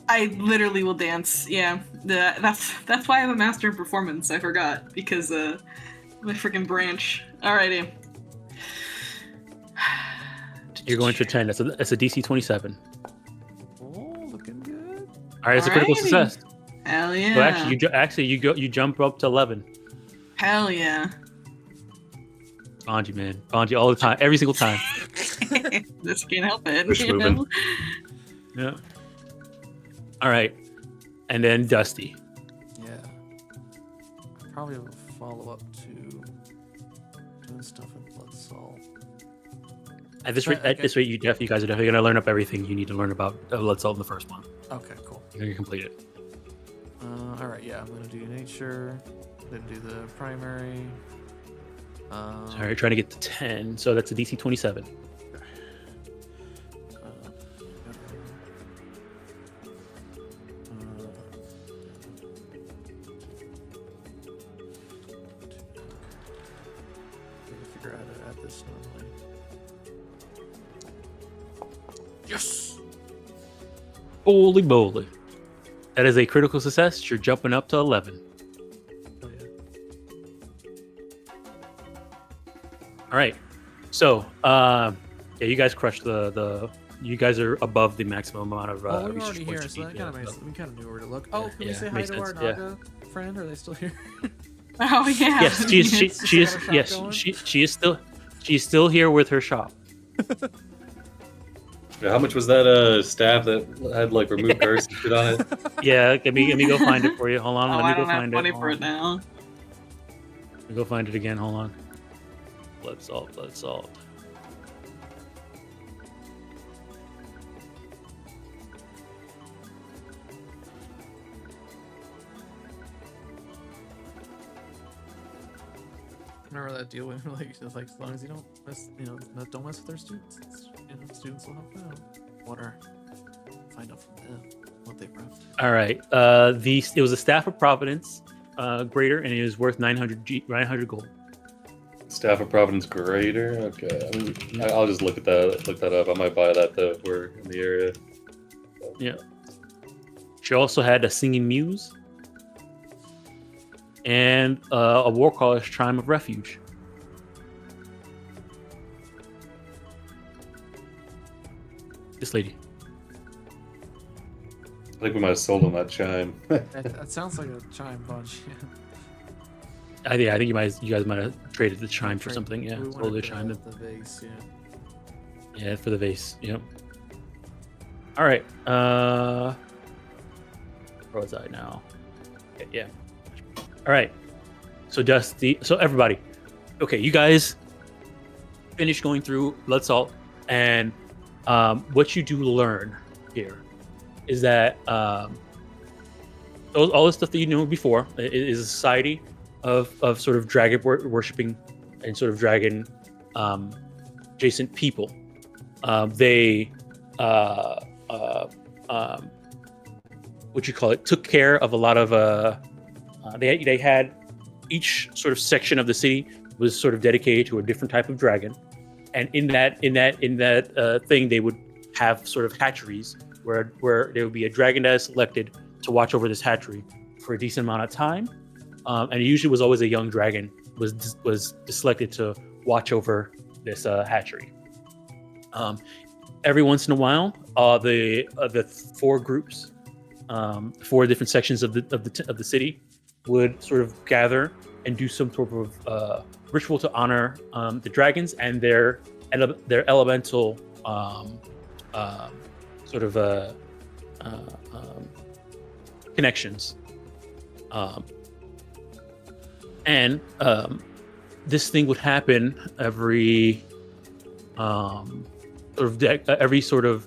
I literally will dance. Yeah. That's why I have a Master in Performance. I forgot. Because my freaking branch. Alrighty. You're going to 10. That's a DC 27. Oh, looking good. All right, it's a critical Alrighty. success. Hell yeah. So actually, you jump up to 11. Hell yeah. Bonji, man. Bonji all the time. Every single time. Just can't help it. Push you moving. know? Yeah. All right. And then Dusty. Yeah. Probably have a follow up to doing stuff in Bloodsalt. At this rate, you guys are definitely going to learn up everything you need to learn about Bloodsalt in the first month. Okay, cool. You're going to complete it. All right, yeah, I'm gonna do nature, then do the primary. Sorry, trying to get to 10. So that's a DC 27. Figure out how to add this normally. Yes. Holy moly. That is a critical success. You're jumping up to 11. Oh, yeah. All right. So, yeah, you guys crushed the. You guys are above the maximum amount of Well, we're research already here, points so you that need, kind of yeah, makes so- we kind of knew where to look. Oh, can we Yeah, say hi makes to our sense, yeah. Naga friend? Are they still here? Oh yeah. Yes, she is. got a Yes, shop going? she's still here with her shop. How much was that staff that had like removed curse and shit on it? Yeah, let me go find it for you. Hold on, Oh, let I me go don't have find money it. for it now. Let me go find it again. Hold on. Bloodsalt. Remember that deal when like as long as you don't mess, don't mess with their students. Students will help out. Water. Find out from them what they brought. All right. It was a Staff of Providence, greater, and it was worth 900 gold. Staff of Providence Greater. Okay, I'll just look that up. I might buy that though. If we're in the area. Yeah. She also had a Singing Muse and a Warcaller's Chime of Refuge. This lady. I think we might have sold him that chime. That sounds like a chime bunch. I think you guys might have traded the chime for something. Yeah, sold the chime. The vase, yeah. Yeah, for the vase. Yep. All right. Where was I now? Okay, yeah. All right. So everybody. Okay, you guys finished going through Bloodsalt, and what you do learn here is that all the stuff that you knew before is a society of sort of dragon worshipping and sort of dragon adjacent people. They what you call it, took care of a lot of they had each sort of section of the city was sort of dedicated to a different type of dragon, and in that thing they would have sort of hatcheries where there would be a dragon that is selected to watch over this hatchery for a decent amount of time, and it usually was always a young dragon was selected to watch over this hatchery. Every once in a while, the four groups, four different sections of the city, would sort of gather and do some sort of ritual to honor the dragons and their elemental sort of connections. And this thing would happen every sort of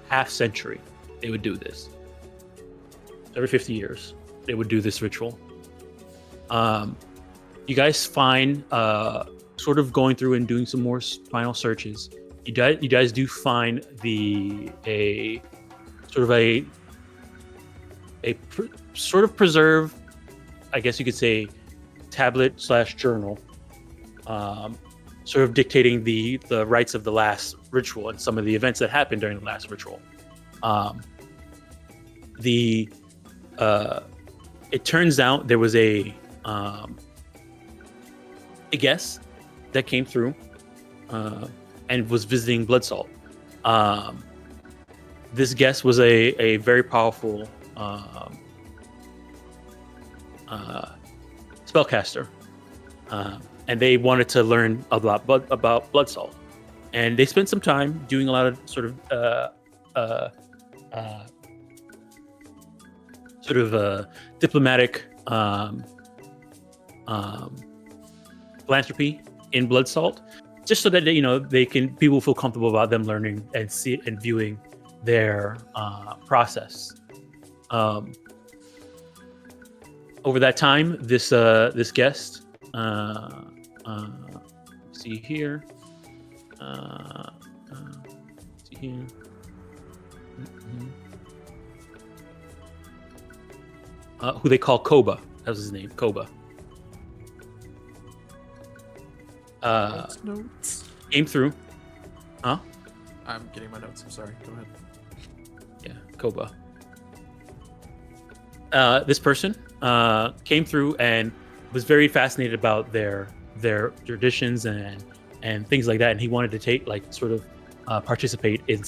half century. They would do this. Every 50 years, they would do this ritual. You guys find, sort of going through and doing some more final searches. You guys do find a sort of preserved, I guess you could say, tablet/journal, sort of dictating the rites of the last ritual and some of the events that happened during the last ritual. It turns out there was a guest that came through and was visiting Bloodsalt. This guest was a very powerful spellcaster, and they wanted to learn a lot about Bloodsalt, and they spent some time doing a lot of sort of diplomatic philanthropy in Bloodsalt, just so that people feel comfortable about them learning and see and viewing their process. Over that time, this guest, see here, see here. Who they call Koba. That was his name, Koba. Notes. Came through. Huh? I'm getting my notes. I'm sorry. Go ahead. Yeah, Koba. This person came through and was very fascinated about their traditions and things like that, and he wanted to participate in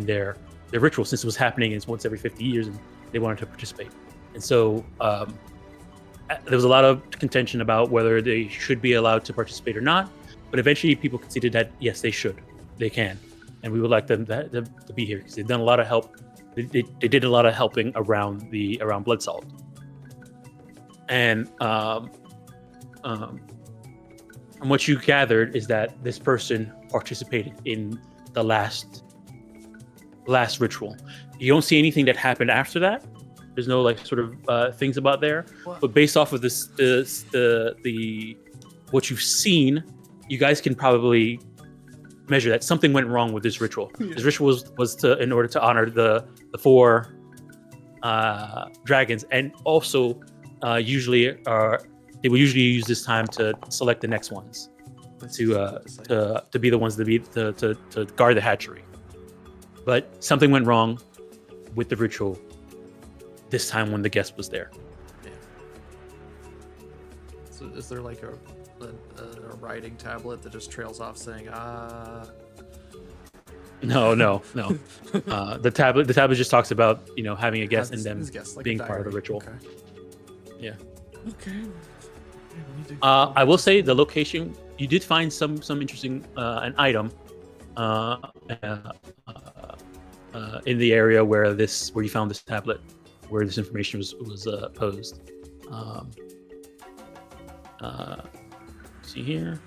their ritual, since it was happening once every 50 years, and they wanted to participate. And so there was a lot of contention about whether they should be allowed to participate or not. But eventually, people conceded that yes, they should, they can, and we would like them to be here because they've done a lot of help. They did a lot of helping around Bloodsalt. And from what you gathered is that this person participated in the last ritual. You don't see anything that happened after that. There's no like sort of things about there. What? But based off of the what you've seen, you guys can probably measure that something went wrong with this ritual. Yeah. This ritual was to in order to honor the 4 dragons, and also usually they will usually use this time to select the next ones to be the ones to guard the hatchery. But something went wrong with the ritual this time when the guest was there. Yeah. So is there like a writing tablet that just trails off saying No. The tablet just talks about having a guest and them like being part of the ritual. Okay. Yeah. Okay. I will say the location. You did find some interesting an item in the area where you found this tablet, where this information was posed. See here.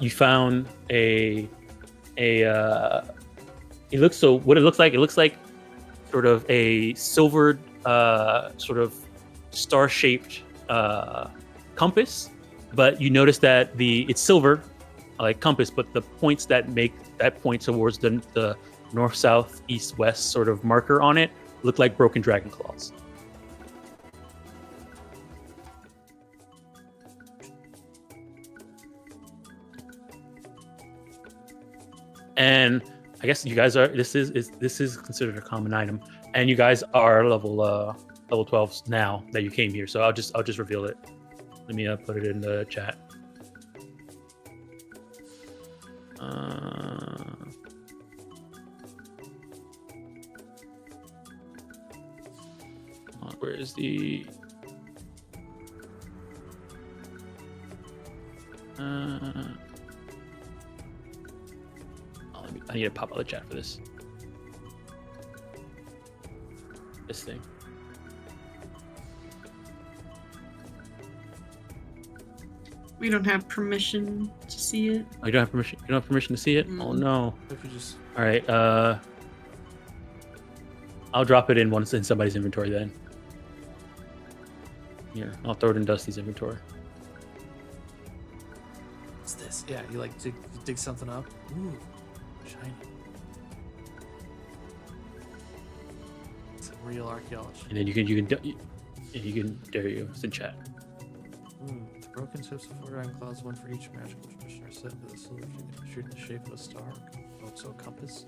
You found it looks like sort of a silvered sort of star-shaped compass, but you notice that it's silver like compass, but the points that point towards the north, south, east, west sort of marker on it look like broken dragon claws. And I guess you guys are. This is considered a common item, and you guys are level 12s now that you came here. So I'll just reveal it. Let me put it in the chat. Where is the? I need to pop out the chat for this. This thing. We don't have permission to see it. Oh, you don't have permission. You don't have permission to see it. Oh no. If you just All right. I'll drop it in once in somebody's inventory then. Here, I'll throw it in Dusty's inventory. what's this? Yeah, you like dig something up. Ooh, shiny. It's a real archaeology. And then you can there you go. It's in chat. Ooh, the broken tips of 4 dragon claws, one for each magical tradition are set to the silver shoot in the shape of a star. Oh, so a compass.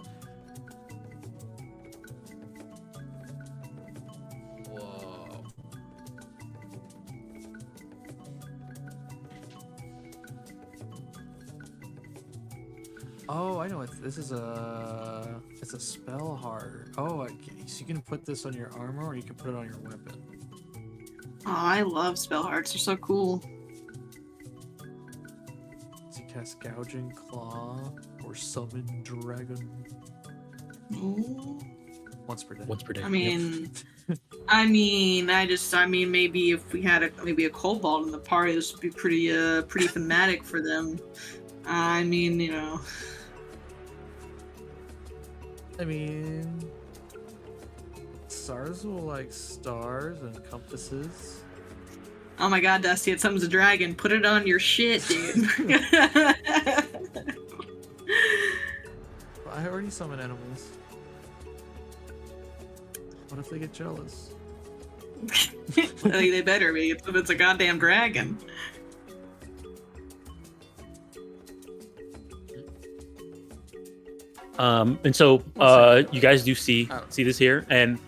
Whoa. Oh, I know what this is. It's a spell heart. Oh, so you can put this on your armor, or you can put it on your weapon. Oh, I love spell hearts. They're so cool. So you cast gouging claw or summon dragon Ooh. once per day. Once per day. I mean, maybe if we had maybe a kobold in the party, this would be pretty thematic for them. I mean, I mean, Saraszul likes stars and compasses. Oh my god, Dusty, it summons a dragon. Put it on your shit, dude. I already summon animals. What if they get jealous? They better be. It's a goddamn dragon. And so you guys do see this here, and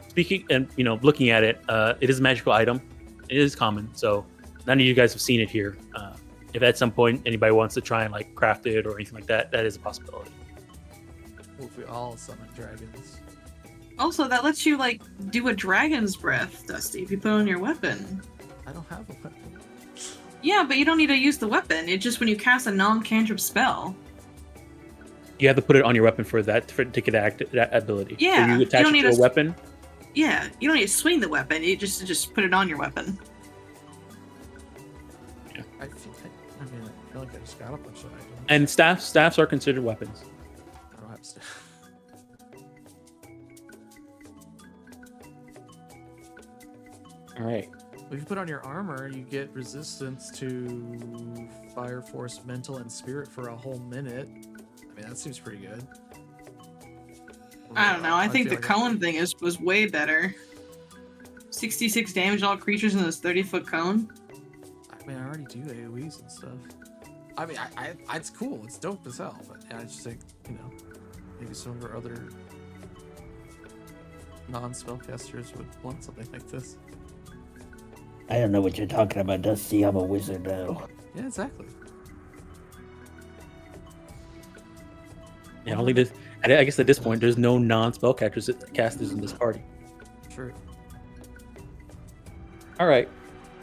speaking and looking at it, it is a magical item. It is common, so none of you guys have seen it here. If at some point anybody wants to try and like craft it or anything like that, that is a possibility. Well, if we all summon dragons. Also, that lets you like do a dragon's breath, Dusty, if you put it on your weapon. I don't have a weapon. Yeah, but you don't need to use the weapon. It's just when you cast a non-cantrip spell. You have to put it on your weapon to get that ability. Yeah, So you attach don't it need to a weapon. Yeah, you don't need to swing the weapon. You just put it on your weapon. I feel like I just got a bunch of items. And staffs are considered weapons. I don't have stuff. All right. If you put on your armor, you get resistance to fire, force, mental, and spirit for a whole minute. I mean, that seems pretty good. I don't know. I think feel the like cone thing was way better. 66 damage to all creatures in this 30-foot cone. I mean, I already do AoEs and stuff. I mean, I it's cool. It's dope as hell. But I just think, maybe some of our other non-spellcasters would want something like this. I don't know what you're talking about, Dusty. I'm a wizard now. Yeah, exactly. Yeah, only this. I guess at this point, there's no non-spellcasters in this party. True. All right.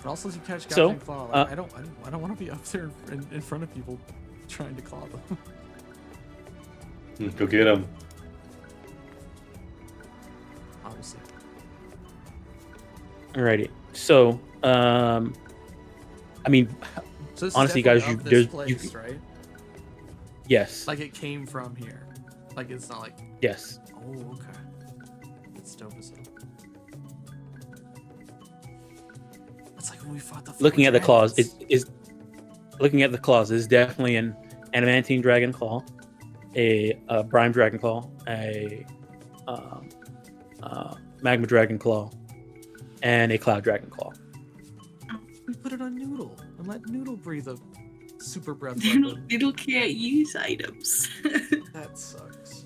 But also, if you catch So, gouging claw, like, I don't want to be up there in front of people trying to claw them. Go get him. Obviously. Alrighty. So, I mean, So this honestly, is guys, definitely there's of this place, right? yes, Like it came from here. Like it's not like. yes. Oh, okay. It's dope as hell. It's like when we fought the. Looking at the claws, dragons. is looking at the claws is definitely an adamantine dragon claw, a brine dragon claw, a magma dragon claw, and a cloud dragon claw. We put it on Noodle and let Noodle breathe a super breath Noodle, weapon. Noodle can't use items. That sucks.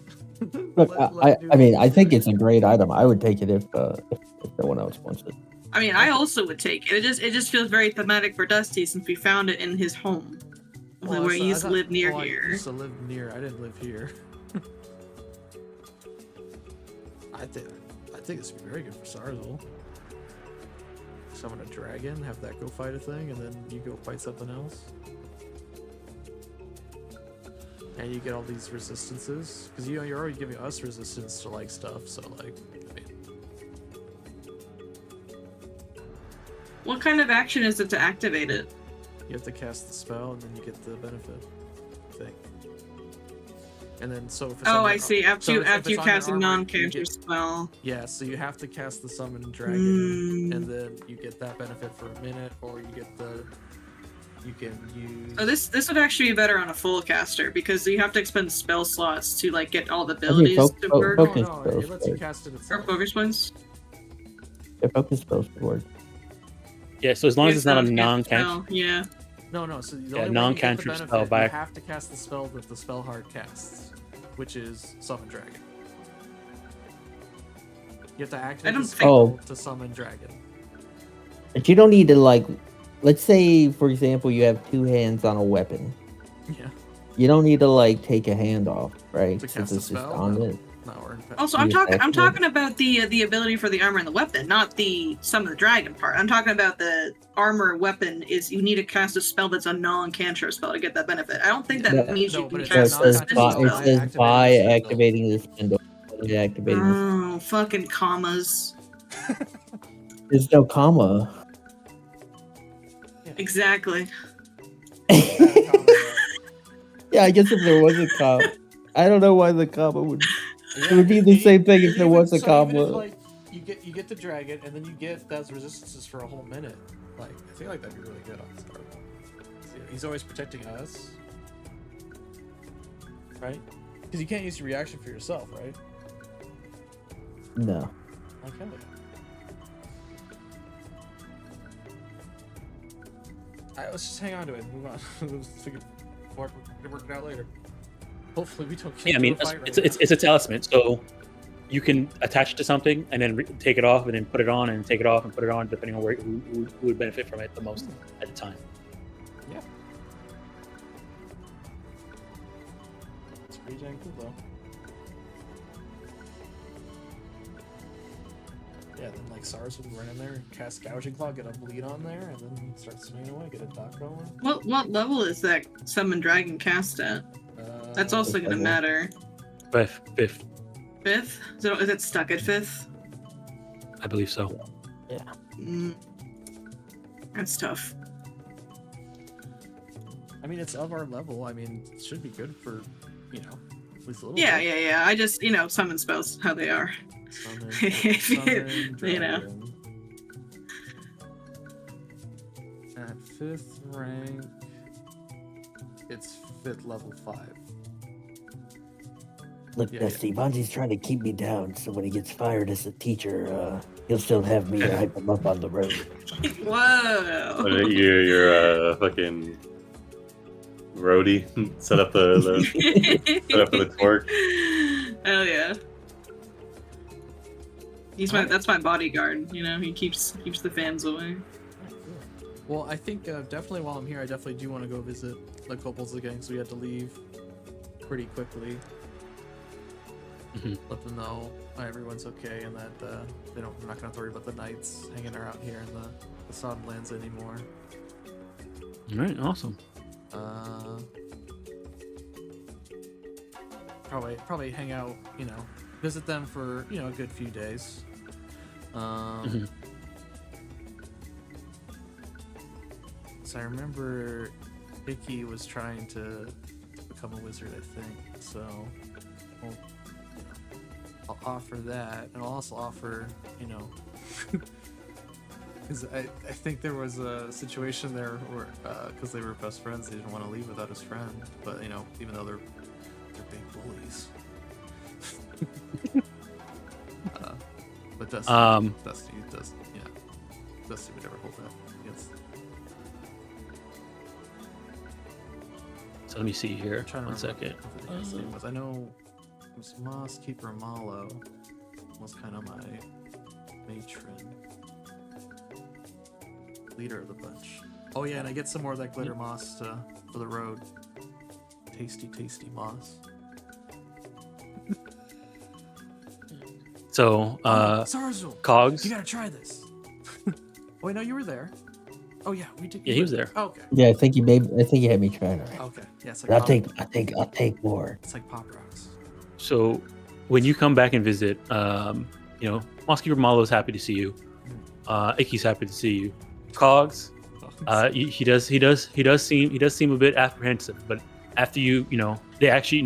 Look, Let I mean, Noodle I think do it's a great item. I would take it if no one else wants it. I mean, I also would take it. It just feels very thematic for Dusty since we found it in his home, Well, where so he used to I thought- live near well, I here. used to live near. I didn't live here. I think this would be very good for Saraszul. Summon a dragon, have that go fight a thing, and then you go fight something else. And you get all these resistances because you're already giving us resistance to like stuff. So like, I mean, What kind of action is it to activate it? you have to cast the spell, and then you get the benefit. I think. And then so if it's Oh, on I your- see. so After if you it's on cast a your armor, you non-cancer get- spell. Yeah, so you have to cast the summon dragon, Mm. and then you get that benefit for a minute, or you get the. You can use. Oh, this would actually be better on a full caster because you have to expend spell slots to like get all the think abilities to work. No, focus no, spells it lets you work. cast it Or itself. focus points. If focus spells would work. Yeah. So as long as it's not a non-cancer non-cancer. spell, yeah. No. So the Yeah, only way you get the non-cantrip benefit, spell by- you have to cast the spell that the spell heart casts, which is summon dragon. You have to activate don't the think- spell to summon dragon. But you don't need to like. Let's say, for example, you have two hands on a weapon. Yeah. You don't need to like take a hand off, right? To Since cast a it's just spell? on No. it. No, or in fact. Also, You I'm activate- talking about the ability for the armor and the weapon, not the summon the dragon part. I'm talking about the armor weapon is you need to cast a spell that's a non-cantrip spell to get that benefit. I don't think that Yeah. means No, you but can it's So it cast not says, special not by, it spell. says activating by the spell. activating this spindle. Activating this. Oh, fucking commas. There's no comma. Exactly. Yeah, I guess if there was a comma, I don't know why the comma would. It would be the same thing if there was a Even if, comma. like, you get the dragon, and then you get those resistances for a whole minute. Like, I feel like that'd be really good on Star. He's always protecting us, right? Because you can't use your reaction for yourself, right? No. Like hell yeah. Alright, let's just hang on to it and move on. Let's figure work it out later. Hopefully we don't. Yeah, I mean, it's a talisman, so you can attach it to something and then take it off and then put it on and take it off and put it on, depending on who would benefit from it the most at the time. Yeah. It's pretty dang cool though. Yeah, then like Saraszul would run in there, cast Gouging Claw, get a bleed on there, and then start swinging away, get a dot going. What level is that summon dragon cast at? That's also gonna matter. Fifth. Fifth? Is it stuck at fifth? I believe so. That's tough. I mean, it's of our level. I mean, it should be good for, at least a little Yeah, bit. yeah. I just, summon spells how they are. Summon, You know. dragon. At 5th rank, it's 5th level 5. Look, Yeah, Dusty, Bonzi's trying to keep me down, so when he gets fired as a teacher, he'll still have me to hype him up on the road. But Whoa. you're fucking roadie. Set up the set up for the torque. Hell yeah. That's my bodyguard, he keeps the fans away. Well, I think definitely while I'm here, I definitely do want to go visit the kobolds again, so we had to leave pretty quickly. Let them know everyone's okay and that we're not going to have to worry about the knights hanging around here in the Sodden lands anymore. All right, awesome. Probably hang out, visit them for a good few days. So I remember Icky was trying to become a wizard, I think. So I'll offer that, and I'll also offer, because I think there was a situation there where, because they were best friends, they didn't want to leave without his friend. But even though they're big bullies. But Dusty would never hold that against. So let me see here. I'm trying to One second. remember what the name was. I know it was Moss Keeper Malo was kind of my matron, leader of the bunch. Oh yeah, and I get some more of that glitter moss for the road. Tasty moss. So, Saraszul, Cogs. you gotta try this. Oh, wait, no, you were there. Oh yeah, we did. Yeah, he was there. Oh, okay. Yeah, I think he had me trying it. Okay. Yeah, it's like I'll pop- take more. It's like Pop Rocks. So, when you come back and visit, Moskeeper Malo is happy to see you. Icky's happy to see you. Cogs, he does seem a bit apprehensive, but after they actually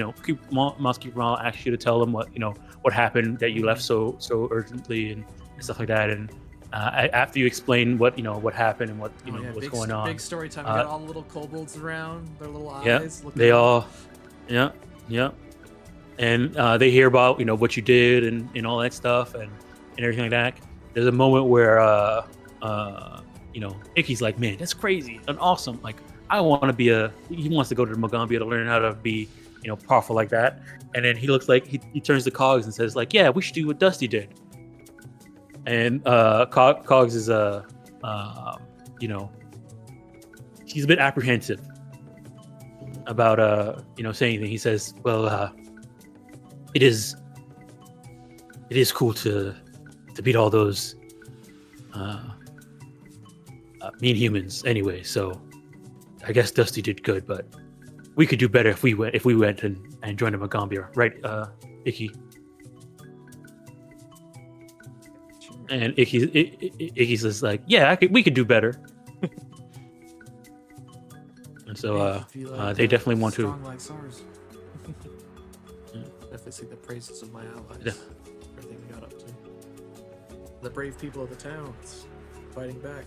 Moskeeper Malo asks you to tell them what happened, that you left so urgently and stuff like that, and after you explain what happened and what's going on. Big story time. We got all the little kobolds around, their little eyes. Yeah, they all, yeah, and they hear about what you did and all that stuff and everything like that. There's a moment where Icky's like, man, that's crazy and awesome. Like, I want to be he wants to go to Magaambya to learn how to be powerful like that. And then he looks like he turns to Cogs and says like, yeah, we should do what Dusty did. And Cogs is he's a bit apprehensive about saying anything. He says, well, it is cool to beat all those mean humans anyway, so I guess Dusty did good, but we could do better if we went and joined a Magaambya, right, Icky? And Icky says like, yeah, we could do better. And so they definitely want to. Like SARS. Definitely see the praises of my allies. Yeah. Everything we got up to. The brave people of the towns fighting back.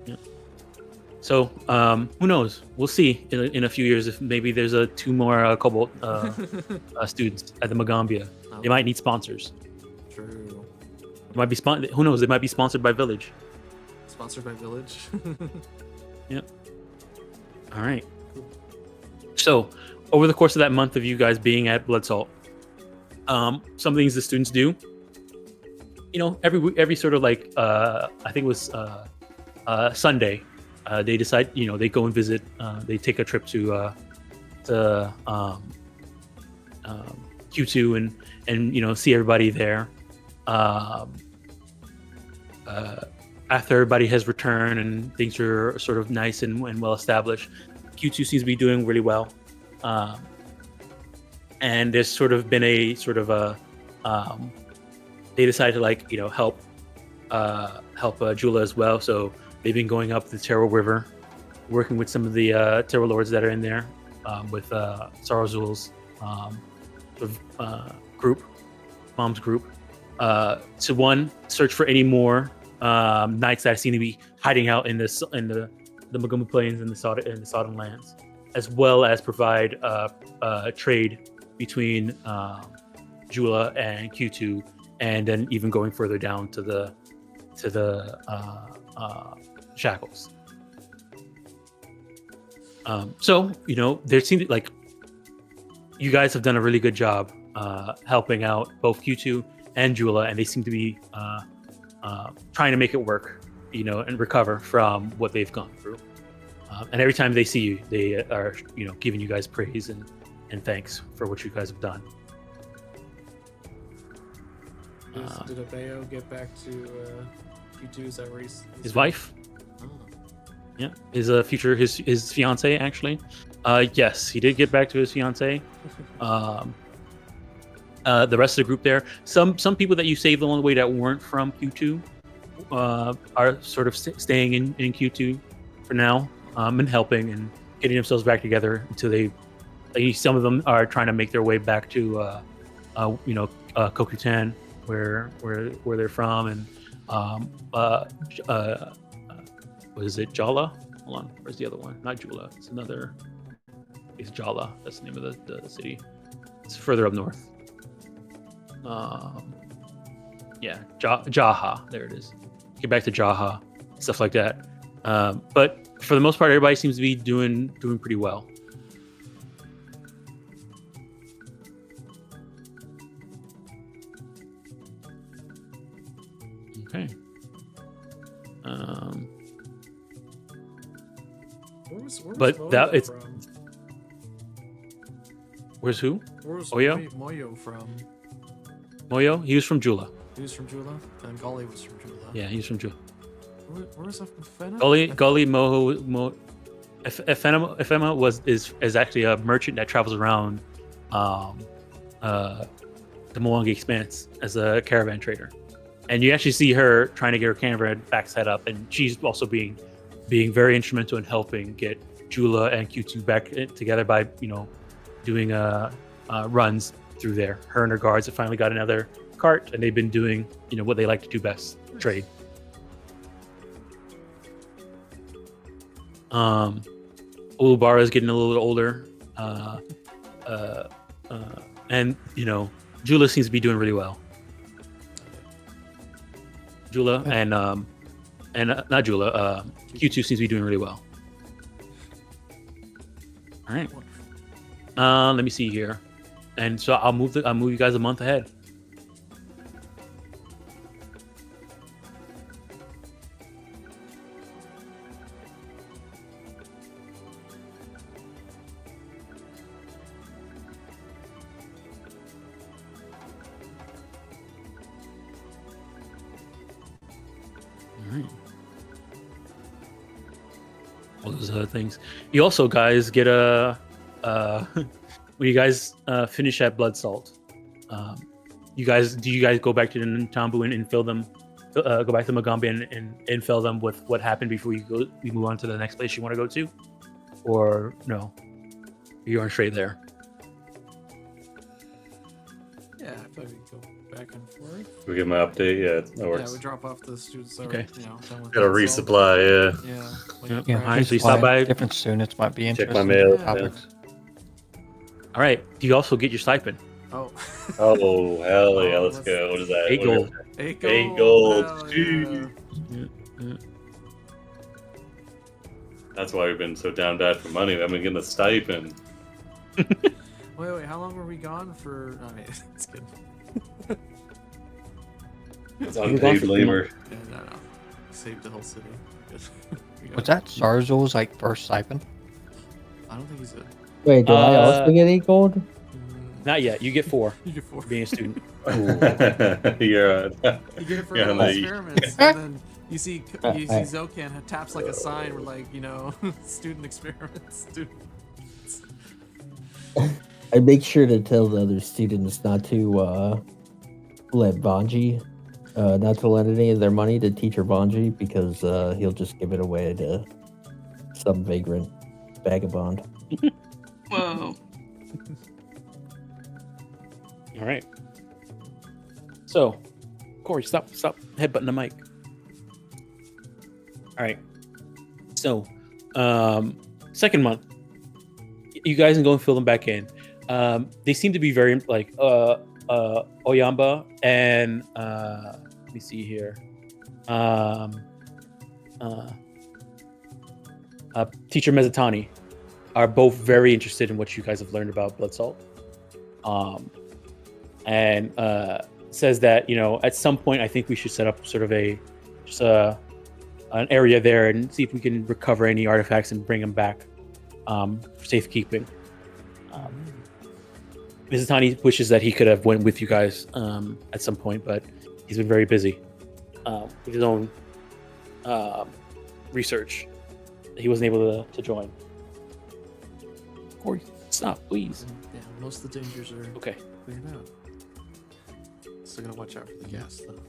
Yeah. So who knows? We'll see in a few years if maybe there's 2 more Cobalt students at the Magaambya. They might need sponsors. True. It might be who knows? They might be sponsored by Village. Sponsored by Village. Yep. All right. So, over the course of that month of you guys being at Bloodsalt, some things the students do. Every sort of like I think it was Sunday, they decide they go and visit. They take a trip to Kiutu and see everybody there. After everybody has returned and things are sort of nice and well established, Q2 seems to be doing really well. And there's sort of been a sort of a they decided to help Jula as well. So they've been going up the Terror River, working with some of the Terror Lords that are in there, with Saraszul's group, mom's group, to one, search for any more knights that seem to be hiding out in the Magaambya Plains and the Sodden lands, as well as provide trade between Jula and Kiutu, and then even going further down to the shackles. So there seems like you guys have done a really good job helping out both Kiutu and Jula, and they seem to be trying to make it work, and recover from what they've gone through. And every time they see you, they are giving you guys praise and thanks for what you guys have done. Did Abeo get back to Q2? Is that where he's His wife? Oh. Yeah, his fiance actually. Yes, he did get back to his fiance. The rest of the group there, some people that you saved along the way that weren't from Q2, are sort of staying in Q2 for now, and helping and getting themselves back together until some of them are trying to make their way back to Kokutan, where they're from, and what is it, Jala? Hold on, where's the other one? Not Jula. It's Jala. That's the name of the city. It's further up north. Jaha. There it is. Get back to Jaha, stuff like that. But for the most part, everybody seems to be doing pretty well. Okay. But that it's. From? Where's who? Where's Oyo? Moyo from? Moyo? He was from Jula. He was from Jula? And Golly was from Jula. Yeah, he was from Jula. Where's Fena? Golly Moho Efema is actually a merchant that travels around the Mwangi Expanse as a caravan trader. And you actually see her trying to get her caravan back set up, and she's also being very instrumental in helping get Jula and Q2 back together by doing runs through there. Her and her guards have finally got another cart, and they've been doing what they like to do best, trade. Ulubara is getting a little bit older, and Jula seems to be doing really well. Jula and not Jula, Q2 seems to be doing really well. All right. Let me see here, and so I'll move you guys a month ahead. All those other things. You also guys get when you guys finish at Bloodsalt, do you guys go back to the Ntambu and fill them, go back to Magaambya and fill them with what happened before we move on to the next place you want to go to, or no? You're going straight there. Yeah, I thought we'd go back and forth. We give them an update. Yeah, that works. Yeah, we drop off the students. Okay. Done with Got a Bloodsalt. resupply. Yeah. Yeah. Yeah. Like, Alright, so you stop by. Different students might be interested. Check my mail. In topics. All right. Do you also get your stipend? Oh. Oh hell yeah! Let's go. What is that? 8 gold. 8 gold. 8 gold. Hell Jeez. yeah. That's why we've been so down bad for money. We haven't been getting the stipend. Wait, how long were we gone for? I mean, it's good. It's unpaid labor. Yeah, no. Saved the whole city. Was that Saraszul's first stipend? I don't think he's a. Wait, do I also get 8 gold? Not yet. You get 4 You get 4. for being a student. You're You get it for Yeah, all no, the you- experiments, and then you see Zokan taps like a sign with student experiments. Student. I make sure to tell the other students not to let Vanji, not to lend any of their money to teacher Vanji because he'll just give it away to some vagrant vagabond. Whoa. All right. So, Corey, stop headbutting the mic. All right. So, second month, you guys can go and fill them back in. They seem to be very like Oyamba and let me see here. Teacher Mezatani are both very interested in what you guys have learned about Bloodsalt. And says that, you know, at some point I think we should set up sort of an area there and see if we can recover any artifacts and bring them back for safekeeping. Mizutani wishes that he could have went with you guys at some point, but he's been very busy with his own research. He wasn't able to join. Corey, stop, please. Yeah, most of the dangers are Okay. cleared out. Still gotta watch out for the gas, though.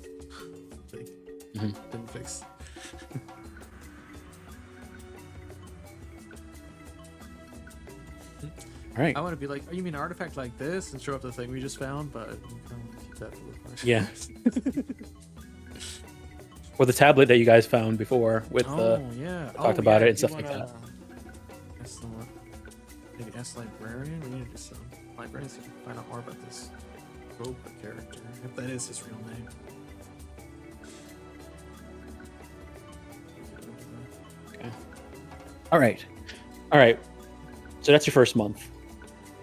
Didn't fix. All right. I want to be like, oh, you mean an artifact like this, and show up the thing we just found, but you can keep that for the question. Yeah. Or the tablet that you guys found before with yeah. talked about it and stuff like that. Ask the what? Maybe ask librarian. We need to do some librarians to find out more about this rogue character, if that is his real name. Okay. All right. So that's your first month.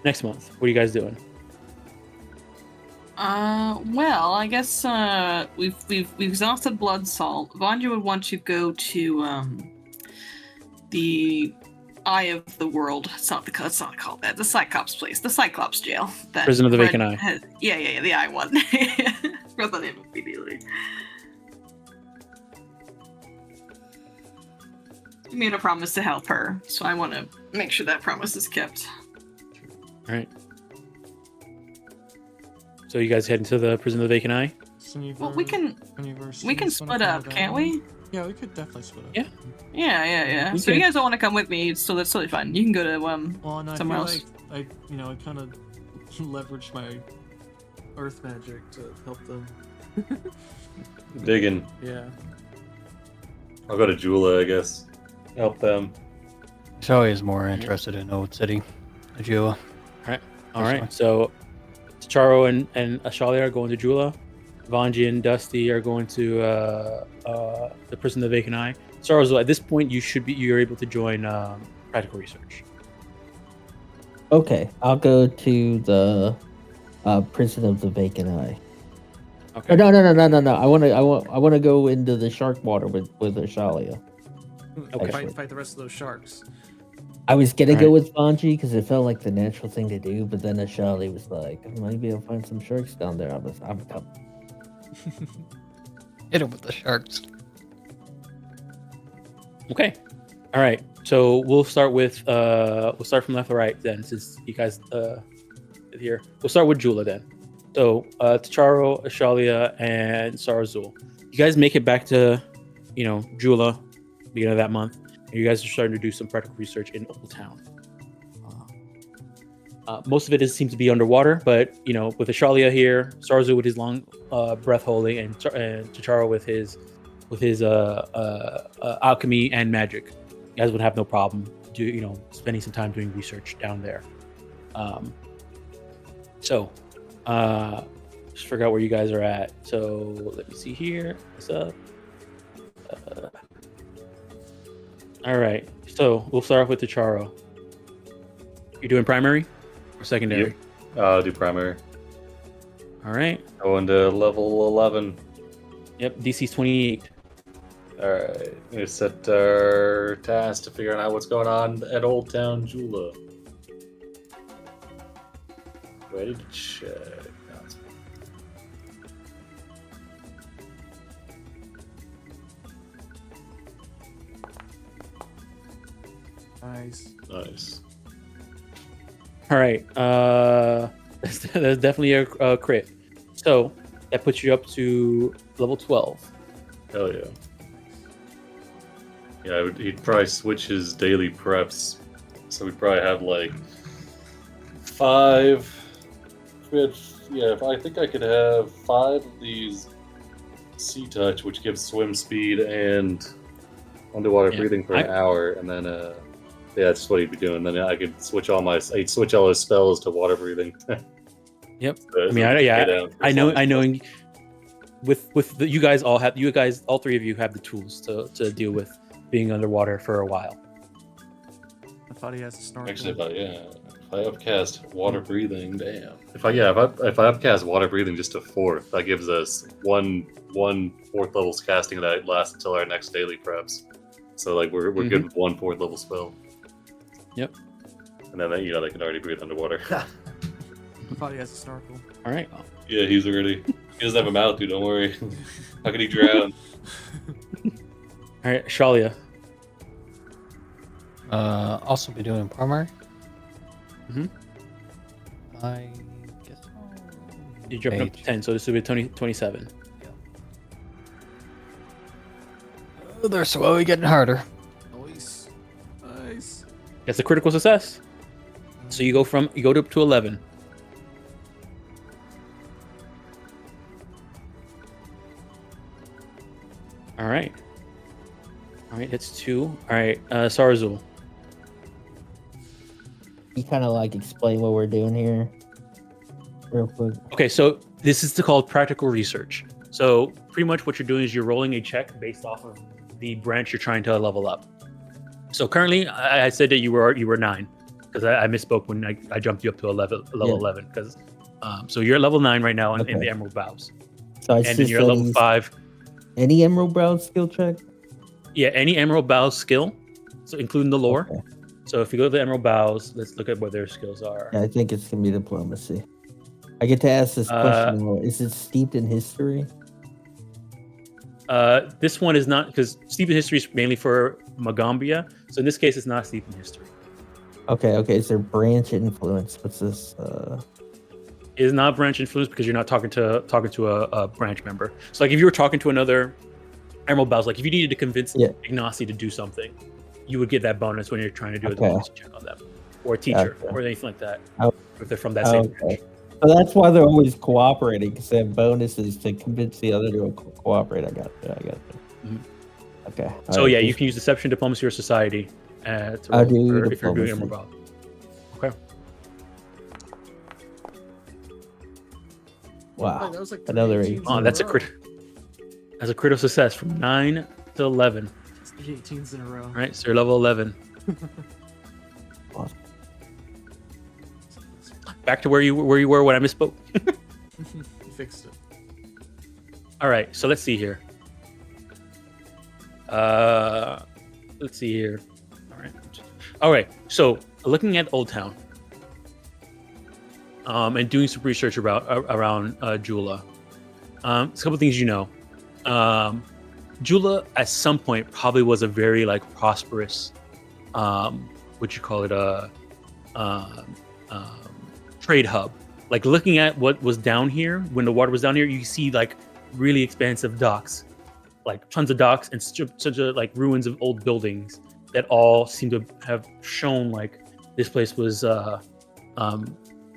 Next month, what are you guys doing? Well, I guess we've exhausted Bloodsalt. Vanya would want to go to the Eye of the World. It's not called that. The Cyclops place. The Cyclops jail. That Prison of the Vacant Eye. Yeah, the Eye one. Forgot the name immediately. We made a promise to help her, so I want to make sure that promise is kept. All right. So you guys head into the Prison of the Vacant Eye? Well, we can split up, can't we? Yeah, we could definitely split up. Yeah. Yeah. So you guys don't want to come with me, so that's totally fine. You can go to Well, no, somewhere I else. feel like I kind of leveraged my earth magic to help them. Digging. Yeah. I'll go to Jula, I guess. Help them. Shelly is more interested in Old City, Jula. All right. So Charo and Ashalia are going to Jula. Vanji and Dusty are going to the Prison of the Vacant Eye. Saraszul, at this point, you're able to join practical research. Okay, I'll go to the Prison of the Vacant Eye. Okay. Oh, no. I want to go into the shark water with Ashalia. Okay. Fight the rest of those sharks. I was gonna All go right. with Vanji because it felt like the natural thing to do, but then Ashalia was like, maybe I'll find some sharks down there. I'm coming. Hit him with the sharks. Okay. All right. So we'll start with we'll start from left to right then, since you guys here. We'll start with Jula then. So Tacharo, Ashalia, and Saraszul. You guys make it back to, Jula, beginning of that month. And you guys are starting to do some practical research in Old Town. Most of it seems to be underwater, but with Ashalia here, Saraszul with his long breath holding, and Tacharo with his alchemy and magic, you guys would have no problem spending some time doing research down there. So just figure out where you guys are at. So let me see here. What's up? All right. So we'll start off with Tacharo. You're doing primary or secondary? Yep. I'll do primary. All right. Going to level 11. Yep. DC's 28. All right. I'm gonna set our task to figure out what's going on at Old Town Jula. Ready to check. No, it's- Nice. All right. That's definitely a crit. So That puts you up to level 12. Hell yeah. Yeah, he'd probably switch his daily preps. So we'd probably have like 5. I think I could have 5 of these Sea Touch, which gives swim speed and underwater breathing for an hour, and then that's what he'd be doing. Then I could switch all his spells to water breathing. Yep. So I mean, I know. With you guys, all 3 of you have the tools to deal with being underwater for a while. I thought he has a snorkel. Actually, if I upcast water breathing, damn. If I upcast water breathing just to 4th, that gives us one 4th level casting that lasts until our next daily preps. So like we're good with 1 4th level spell. Yep. And then they can already breathe underwater. I thought he has a snorkel. All right. Yeah, he's already. He doesn't have a mouth, dude. Don't worry. How can he drown? All right, Shalia. Also be doing primary. Mm-hmm. I guess. You jumped up to 10, so this will be 27. Oh, they're slowly getting harder. Nice. That's a critical success. So you go up to 11. All right. That's 2. All right, Saraszul. You kind of like explain what we're doing here, real quick. Okay, so this is called practical research. So pretty much what you're doing is you're rolling a check based off of the branch you're trying to level up. So currently, I said that you were 9 because I misspoke when I jumped you up to level 11 because so you're at level 9 right now in the Emerald Bows. So and then you're at level 5. Any Emerald Bows skill check? Yeah, any Emerald Bows skill, so including the lore. Okay. So if you go to the Emerald Bows, let's look at what their skills are. Yeah, I think it's gonna be diplomacy. I get to ask this question: is it steeped in history? This one is not, because steeped in history is mainly for Magaambya. So in this case, it's not steeped in history. Okay. Is there branch influence? What's this? It is not branch influence because you're not talking to a branch member. So like if you were talking to another Emerald Bows, like if you needed to convince Ignacy to do something, you would get that bonus when you're trying to do a diplomacy check on them, or a teacher, or anything like that. If they're from that same branch. So that's why they're always cooperating, because they have bonuses to convince the other to cooperate. I got you. Mm-hmm. Okay. So you can use deception, diplomacy, or society to roll if you're doing Emerald Bow. Okay. Wow. That was like Another 8. Oh, that's a crit. That's a critical success from 9 to 11. 18s in a row. All right, so you're level 11. Awesome. Back to where you were when I misspoke. You fixed it. All right, so let's see here. All right. So looking at Old Town, and doing some research around Jula. A couple things you know. Jula at some point probably was a very prosperous, trade hub. Like looking at what was down here when the water was down here, you see really expansive docks, like tons of docks and such ruins of old buildings that all seem to have shown this place was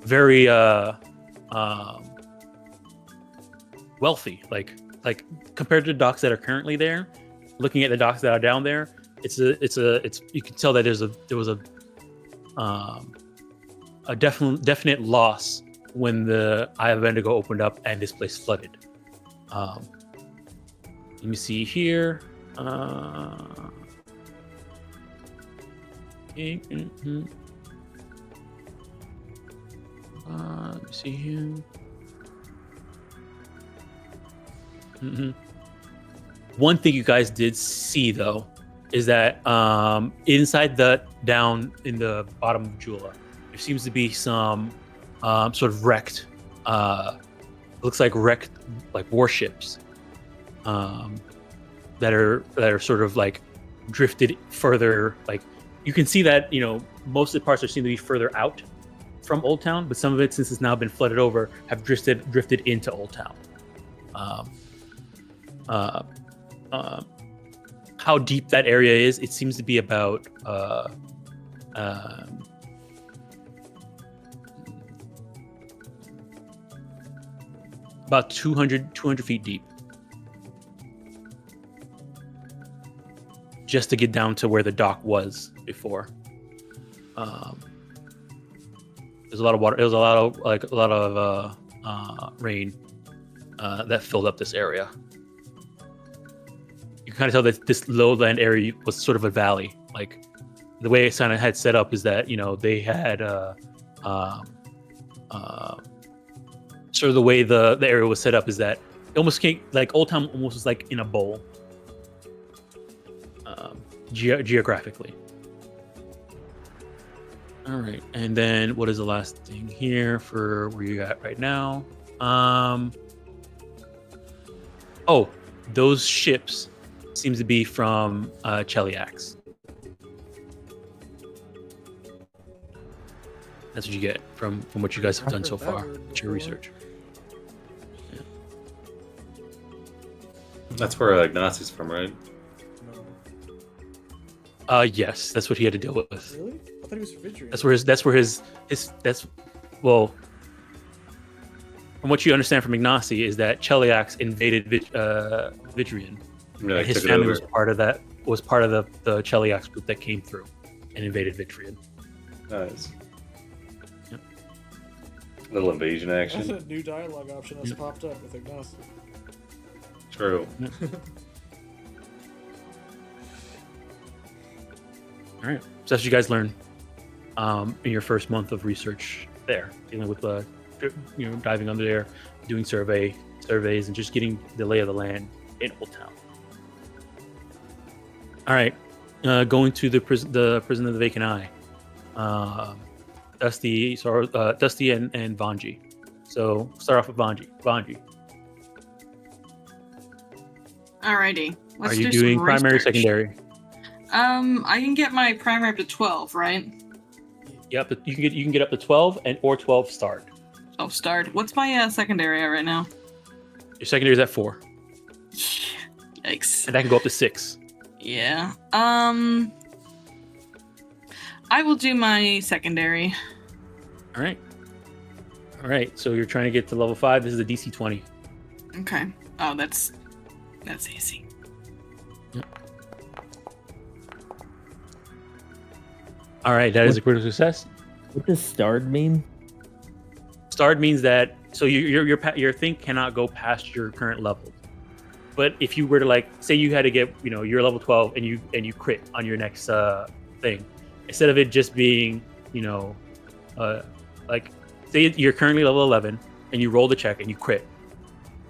very wealthy. Like compared to the docks that are currently there, looking at the docks that are down there, it's you can tell that there was a definite loss when the Eye of Abendigo opened up and this place flooded. Let me see here. Let me see here. One thing you guys did see though is that inside down in the bottom of Jula, there seems to be some sort of wrecked, looks like wrecked warships that are sort of drifted further. You can see that most of the parts seem to be further out from Old Town, but some of it, since it's now been flooded over, have drifted into Old Town. how deep that area is. It seems to be about about 200 feet deep, just to get down to where the dock was before. There's a lot of water. There was a lot of rain that filled up this area. You can kind of tell that this lowland area was sort of a valley. Like the way it kind of had set up is that they had sort of the way the area was set up is that it almost came like Old Town almost was like in a bowl, geographically. All right, and then what is the last thing here for where you're at right now? Oh, those ships seems to be from Cheliax. That's what you get from what you guys have done so far. It's your research. Yeah. That's where Ignacio's from, right? Yes, that's what he had to deal with. Really? I thought he was from Vidrian. Well, from what you understand from Ignacy is that Cheliax invaded Vidrian. Yeah, and his family was part of that. Was part of the Cheliax group that came through and invaded Vidrian. Nice. Yep. Little invasion action. That's a new dialogue option that's popped up with Ignacy. True. Yep. All right. So that's what you guys learn in your first month of research there, dealing with diving under there, doing surveys, and just getting the lay of the land in Old Town. All right, going to the prison of the Vacant Eye. Dusty and Vanji. So start off with Vanji. Alrighty. Are you doing primary, secondary? I can get my primary up to 12, right? Yep, you can get up to 12 or 12 starred. 12 starred. What's my secondary at right now? Your secondary is at 4. Yikes. And that can go up to 6. Yeah. I will do my secondary. All right. So you're trying to get to level 5. This is a DC 20. Okay. Oh, that's easy. Yep. All right, that is a critical success. What does starred mean? Starred means that your thing cannot go past your current level. But if you were to say you had to get you're level 12 and you crit on your next thing, instead of it just being say you're currently level 11 and you roll the check and you crit.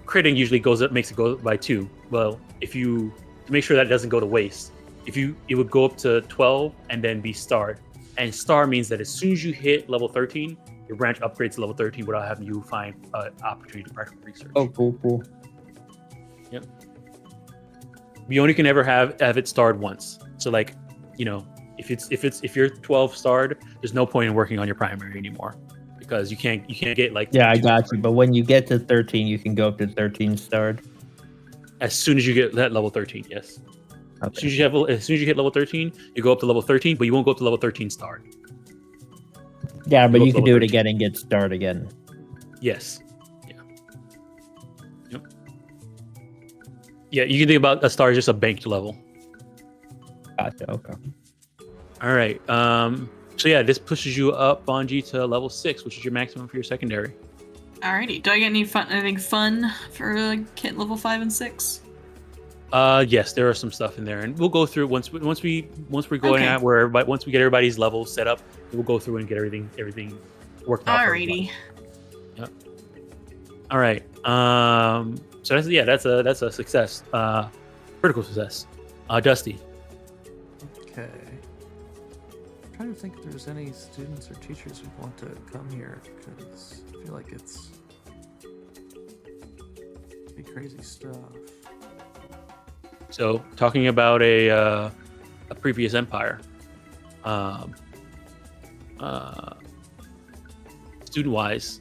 Critting usually makes it go by 2. Well, to make sure that doesn't go to waste, it would go up to 12 and then be starred. And star means that as soon as you hit level 13, your branch upgrades to level 13 without having you find an opportunity to practical research. Oh, cool. Yep. You only can ever have it starred once. So if you're 12 starred, there's no point in working on your primary anymore because you can't get Yeah, I got you. But when you get to 13, you can go up to 13 starred. As soon as you get that level 13, yes. Okay. As soon as you hit level 13, you go up to level 13, but you won't go up to level 13 starred. Yeah, but you can do it 13. again and get starred again. Yes. Yeah. Yep. Yeah, you can think about a star as just a banked level. Gotcha. Okay. All right. So yeah, this pushes you up, Bonji, to level 6, which is your maximum for your secondary. Alrighty. Do I get anything fun for hitting level 5 and 6? Yes, there are some stuff in there, and we'll go through once we're going at where everybody. Once we get everybody's levels set up, we'll go through and get everything worked out. Alrighty. Yep. All right. So that's a success. Critical success. Dusty. Okay. I'm trying to think if there's any students or teachers who want to come here because I feel like it's be crazy stuff. So, talking about a previous empire, student-wise,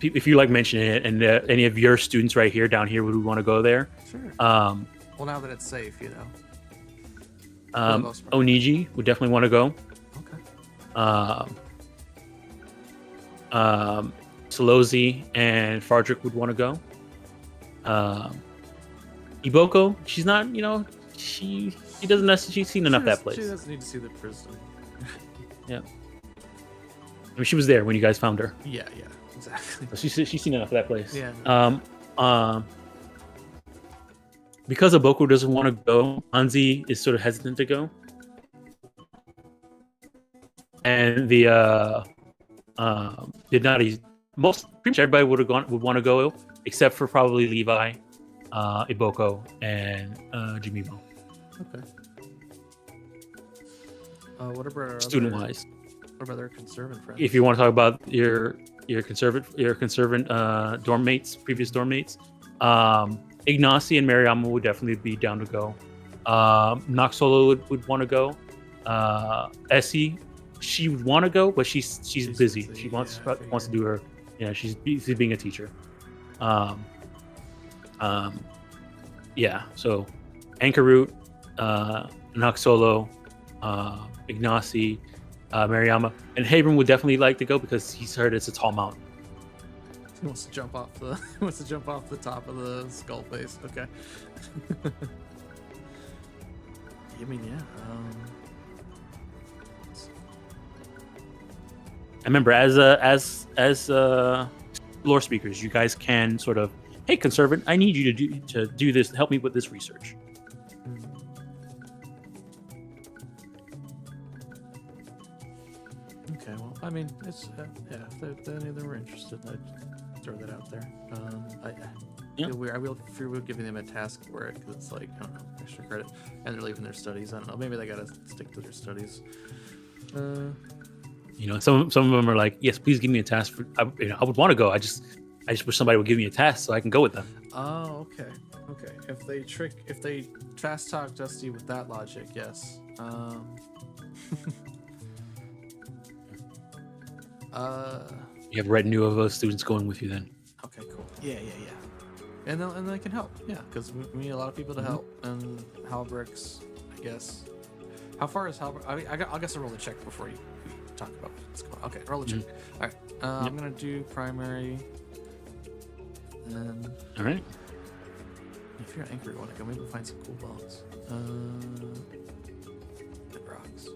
if you like mentioning it, and any of your students right here, down here, would want to go there. Sure. Well, now that it's safe, you know. Oniji would definitely want to go. Okay. Solozi and Fardrick would want to go. Iboko, she's not, she doesn't necessarily, she's seen enough that place. She doesn't need to see the prison. Yeah. I mean, she was there when you guys found her. Yeah, exactly. So she's seen enough of that place. Yeah. Because Iboko doesn't want to go, Hanzi is sort of hesitant to go. And the pretty much everybody would want to go, except for probably Levi, Iboko, and Jimimo. Okay. What about student-wise? What about their conservant friends? If you want to talk about your conservant dorm mates, previous dorm mates, Ignacy and Mariama would definitely be down to go. Noxolo would want to go. Essie, she would want to go, but she's busy. She wants to do her. Yeah, she's being a teacher. Yeah. So, Ankarut, Noxolo, Ignacy, Mariama, and Habron would definitely like to go because he's heard it's a tall mountain. He wants to jump off the top of the skull face. Okay. I mean, yeah. I remember as lore speakers, you guys can sort of, hey, conservant, I need you to do this. Help me with this research. Okay, well, I mean, it's if any of them were interested, I'd throw that out there. I will giving them a task for it because it's like, I don't know, extra credit, and they're leaving their studies. I don't know, maybe they gotta stick to their studies. Some of them are like, yes, please give me a task. I would want to go. I just wish somebody would give me a task so I can go with them. Oh, okay. If they fast talk Dusty with that logic, yes. You have retinue of students going with you then. Okay, cool. Yeah. And they can help. Yeah, because we need a lot of people to help. And Halbricks, I guess. How far is Halbricks? I mean, I guess I'll roll a check before you talk about what's going on. Okay, roll a check. All right. I'm gonna do primary. And all right. If you're angry, you want to go? Maybe we'll find some cool bones. Rocks.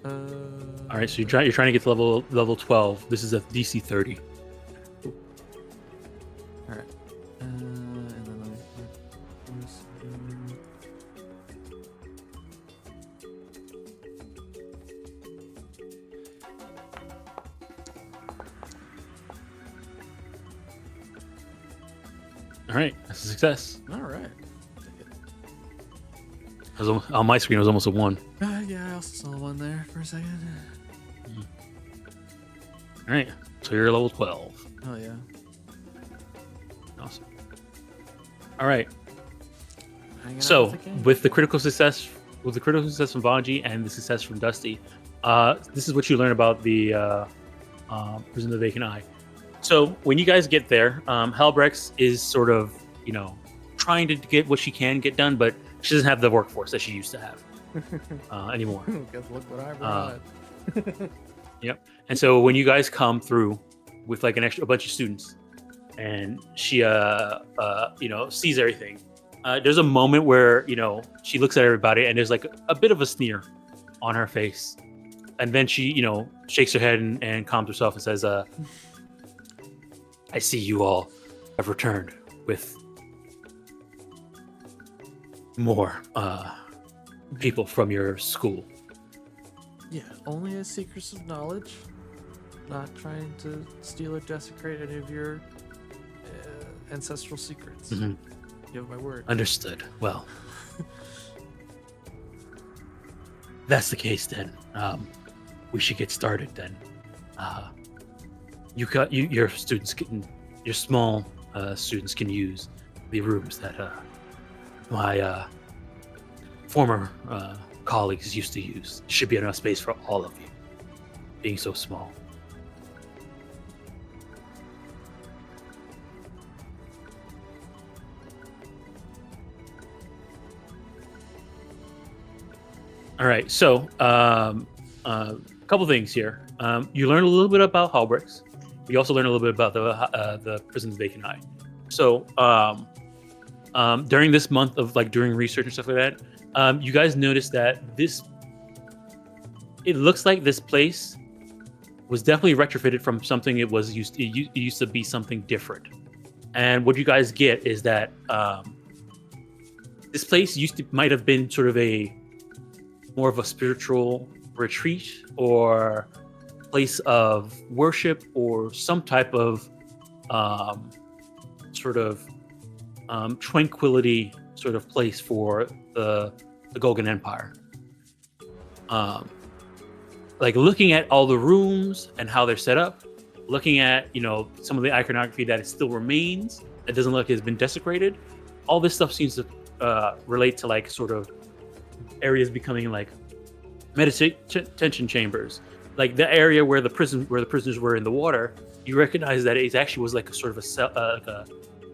All right. So you're trying to get to level 12. This is a DC 30. All right. And then all right, that's a success. All right. On my screen, it was almost a 1. Yeah, I also saw one there for a second. All right, so you're level 12. Oh yeah. Awesome. All right. So with the critical success from Vanji and the success from Dusty, this is what you learn about the Prison of the Vacant Eye. So when you guys get there, Halbrex is sort of, trying to get what she can get done, but she doesn't have the workforce that she used to have anymore. Because look what I brought. Yep. And so when you guys come through with like a bunch of students, and she sees everything, there's a moment where she looks at everybody, and there's like a bit of a sneer on her face, and then she shakes her head and calms herself and says, I see you all have returned with more people from your school. Yeah, only as seekers of knowledge, not trying to steal or desecrate any of your ancestral secrets. Mm-hmm. You have my word. Understood. Well, that's the case then. We should get started then. Your students your small students can use the rooms that my former colleagues used to use. Should be enough space for all of you, being so small. All right, so a couple things here. You learn a little bit about Halbricks. You also learn a little bit about the prison's Vacant Eye. So during this month of like doing research and stuff like that, you guys notice that it looks like this place was definitely retrofitted from something it used to be something different. And what you guys get is that this place might have been sort of more of a spiritual retreat or place of worship or some type of sort of tranquility sort of place for the Golgan Empire. Like looking at all the rooms and how they're set up, looking at some of the iconography that still remains, that doesn't look like it's been desecrated. All this stuff seems to relate to like sort of areas becoming like meditation chambers, like the area where the prisoners were in the water. You recognize that it actually was like a sort of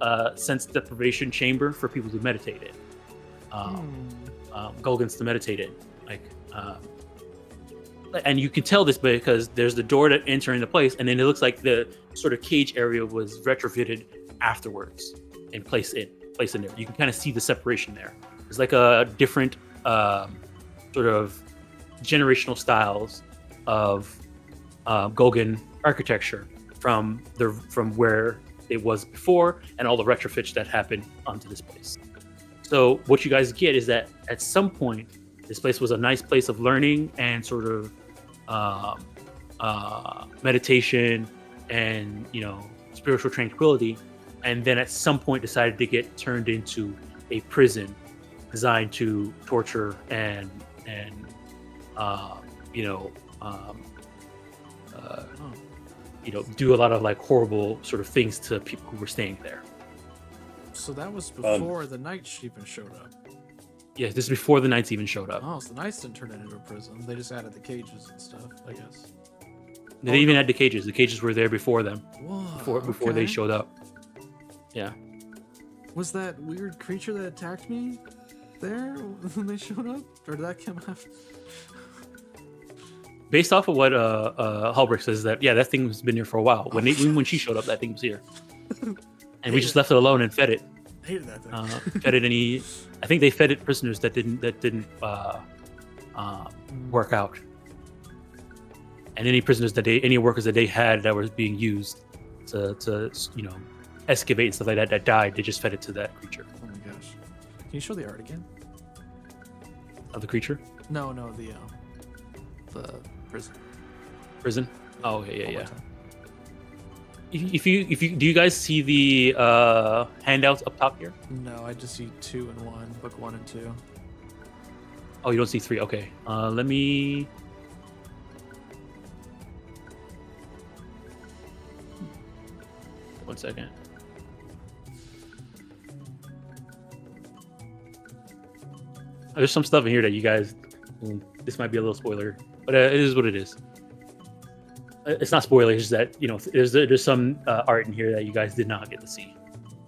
a sense deprivation chamber for people to meditate in. Golgans to meditate in, and you can tell this because there's the door that enter into place, and then it looks like the sort of cage area was retrofitted afterwards and placed in there. You can kind of see the separation there. There's like a different sort of generational styles of Golgan architecture from where it was before, and all the retrofits that happened onto this place. So what you guys get is that at some point, this place was a nice place of learning and sort of meditation and spiritual tranquility, and then at some point decided to get turned into a prison designed to torture and do a lot of like horrible sort of things to people who were staying there. So that was before the Knights even showed up. Yes, this is before the Knights even showed up. Oh, so the Knights didn't turn it into a prison. They just added the cages and stuff, I guess. They even had the cages. The cages were there before them. Whoa, before they showed up. Yeah. Was that weird creature that attacked me there when they showed up? Or did that come after? Based off of what Halbrick says, that that thing has been here for a while. When she showed up, that thing was here, and we just left it alone and fed it. Hated that thing. Fed it any. I think they fed it prisoners that didn't work out, and any workers that they had that were being used to excavate and stuff like that died. They just fed it to that creature. Oh my gosh! Can you show the art again? Of the creature? No, the prison. Prison? Oh yeah. If you do you guys see the handouts up top here? No, I just see 2 and 1, book 1 and 2. Oh, you don't see 3. Okay. Let me. One second. There's some stuff in here that you guys. This might be a little spoiler, but it is what it is. It's not spoiler. It's just that there's some art in here that you guys did not get to see.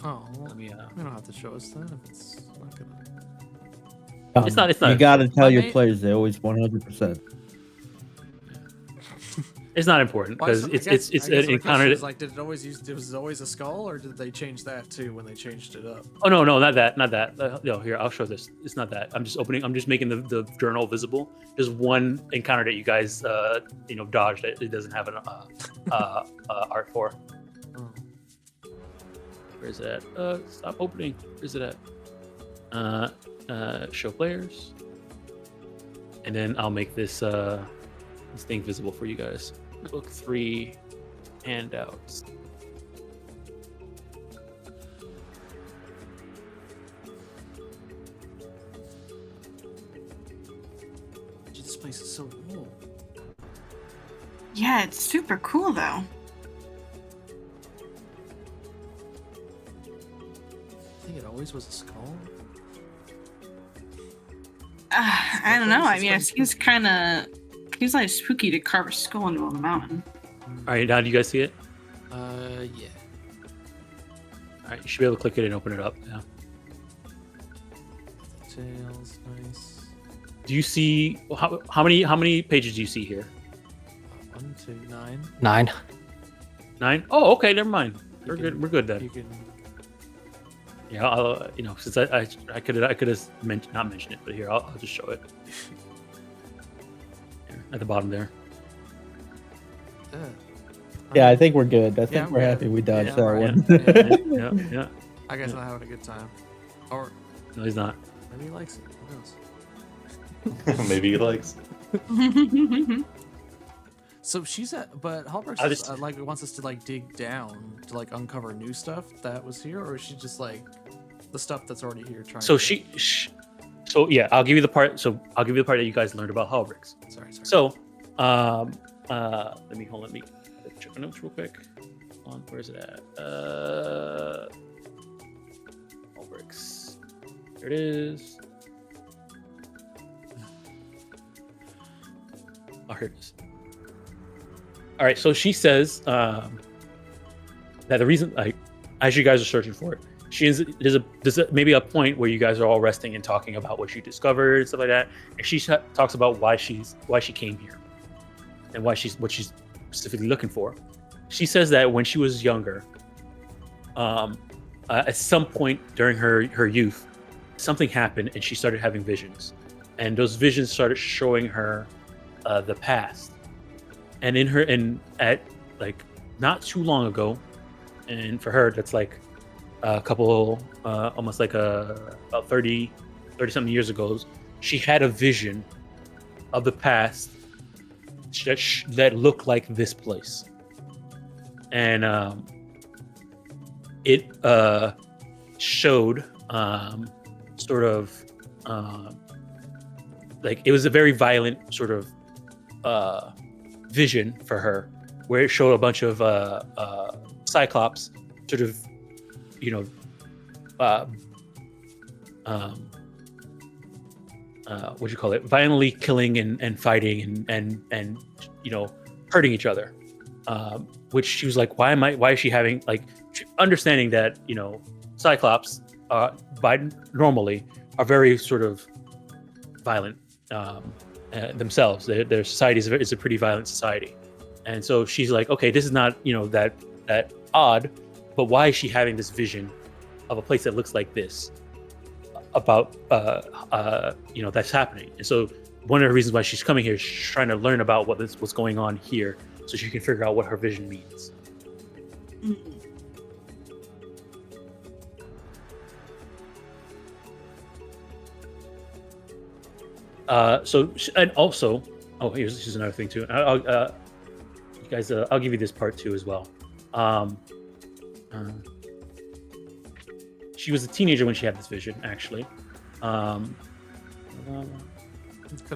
Oh, well, Let me, you don't have to show us that if it's not gonna. It's not. You gotta tell your mate- players they're always 100%. It's not important because it's an encounter. Like, did it always was it always a skull, or did they change that too when they changed it up? Oh no, not that. No, here I'll show this. It's not that. I'm just making the journal visible. There's one encounter that you guys dodged that it doesn't have an art for. Oh. Where is it at? Stop opening. Where is it at? Show players, and then I'll make this thing visible for you guys. Book 3 handouts. This place is so cool. Yeah, it's super cool though. I think it always was a skull. I don't know. I mean, it seems like spooky to carve a skull into a mountain. All right, now do you guys see it? Yeah. All right, you should be able to click it and open it up. Yeah. Tails, nice. Do you see how many pages do you see here? 1, 2, 9. 9. 9? Oh, okay, never mind. We're You good. can- We're good then. You can. Yeah, I'll, since I could have not mentioned it, but here I'll just show it. Here, at the bottom there. Yeah, I think we're good. I think Yeah, we're okay. happy we dodged Yeah, that right. one. Yeah. I guess not having a good time, or No, he's not. maybe he likes it. Who knows? Maybe he likes. So she's at, but Halberg I'll just- like wants us to like dig down to like uncover new stuff that was here, or is she just like the stuff that's already here trying? So to... so yeah, I'll give you the part. So I'll give you the part that you guys learned about Halbricks. Sorry. So, let me check my notes real quick. Hold on, where is it at? Halbricks. There it is. Oh, here it is. All right, so she says that the reason, like, as you guys are searching for it, there's maybe a point where you guys are all resting and talking about what she discovered and stuff like that, and she talks about why she came here and what she's specifically looking for. She says that when she was younger, at some point during her youth, something happened and she started having visions, and those visions started showing her the past. And at like not too long ago, and for her that's like a couple, almost like about 30 something years ago, she had a vision of the past that looked like this place, and it showed sort of like it was a very violent sort of vision for her, where it showed a bunch of cyclops sort of, what do you call it, violently killing and fighting and hurting each other, which she was like, why is she having, like, understanding that cyclops normally are very sort of violent themselves. Their society is a pretty violent society, and so she's like, okay, this is not that odd, but why is she having this vision of a place that looks like this about that's happening? And so one of the reasons why she's coming here is she's trying to learn about what's going on here, so she can figure out what her vision means. And also, here's another thing too. You guys, I'll give you this part too as well. She was a teenager when she had this vision, actually. Could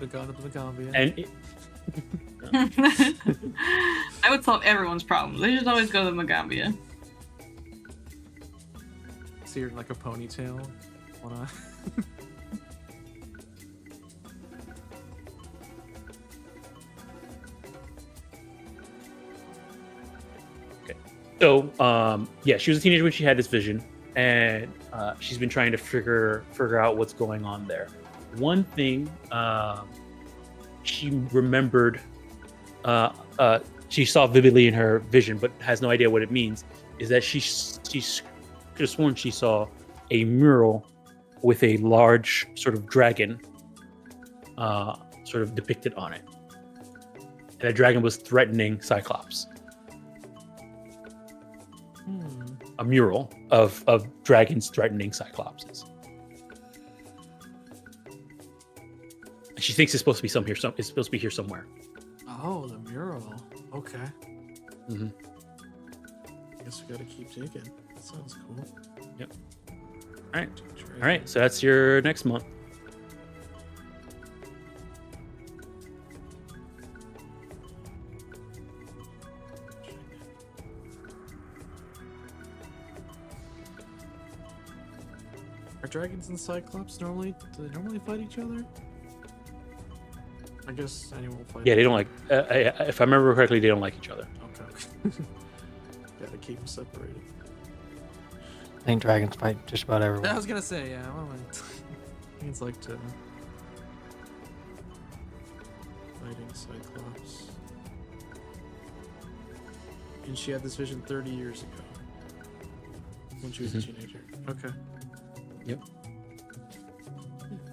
have gone to the Magaambya. And I would solve everyone's problems. They just always go to Magaambya. See her in like a ponytail. Wanna... So, yeah, she was a teenager when she had this vision, and she's been trying to figure out what's going on there. One thing she remembered, she saw vividly in her vision, but has no idea what it means, is that she could have sworn she saw a mural with a large sort of dragon sort of depicted on it. And that dragon was threatening Cyclops. A mural of dragons threatening Cyclopses. And she thinks it's supposed to be it's supposed to be here somewhere. Oh, the mural. Okay. Mm-hmm. I guess we gotta keep digging. That sounds cool. Yep. All right. So that's your next month. Are dragons and cyclops do they normally fight each other? I guess anyone will fight. Yeah, they don't like. If I remember correctly, they don't like each other. Okay. Gotta keep them separated. I think dragons fight just about everyone. I was gonna say, yeah. Well, it's like to. Fighting Cyclops. And she had this vision 30 years ago. When she was a teenager. Okay. Yep.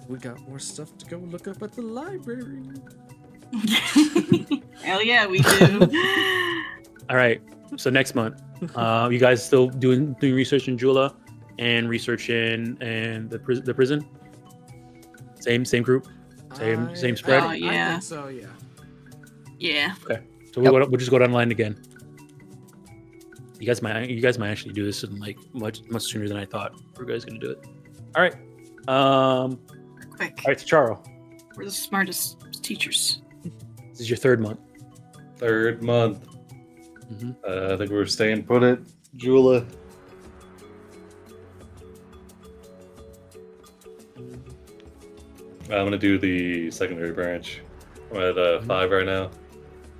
We got more stuff to go look up at the library. Hell yeah, we do. All right. So next month, you guys still doing research in Jula and research in the prison? Same group? Same spread? I think so, yeah. Yeah. Okay. So we'll just go down the line again. You guys might actually do this in like much sooner than I thought you guys gonna do it. All right. Quick. All right, so Charo. We're the smartest teachers. This is your third month. Third month. Mm-hmm. I think we're staying put at Jula. I'm gonna do the secondary branch. I'm at 5 right now.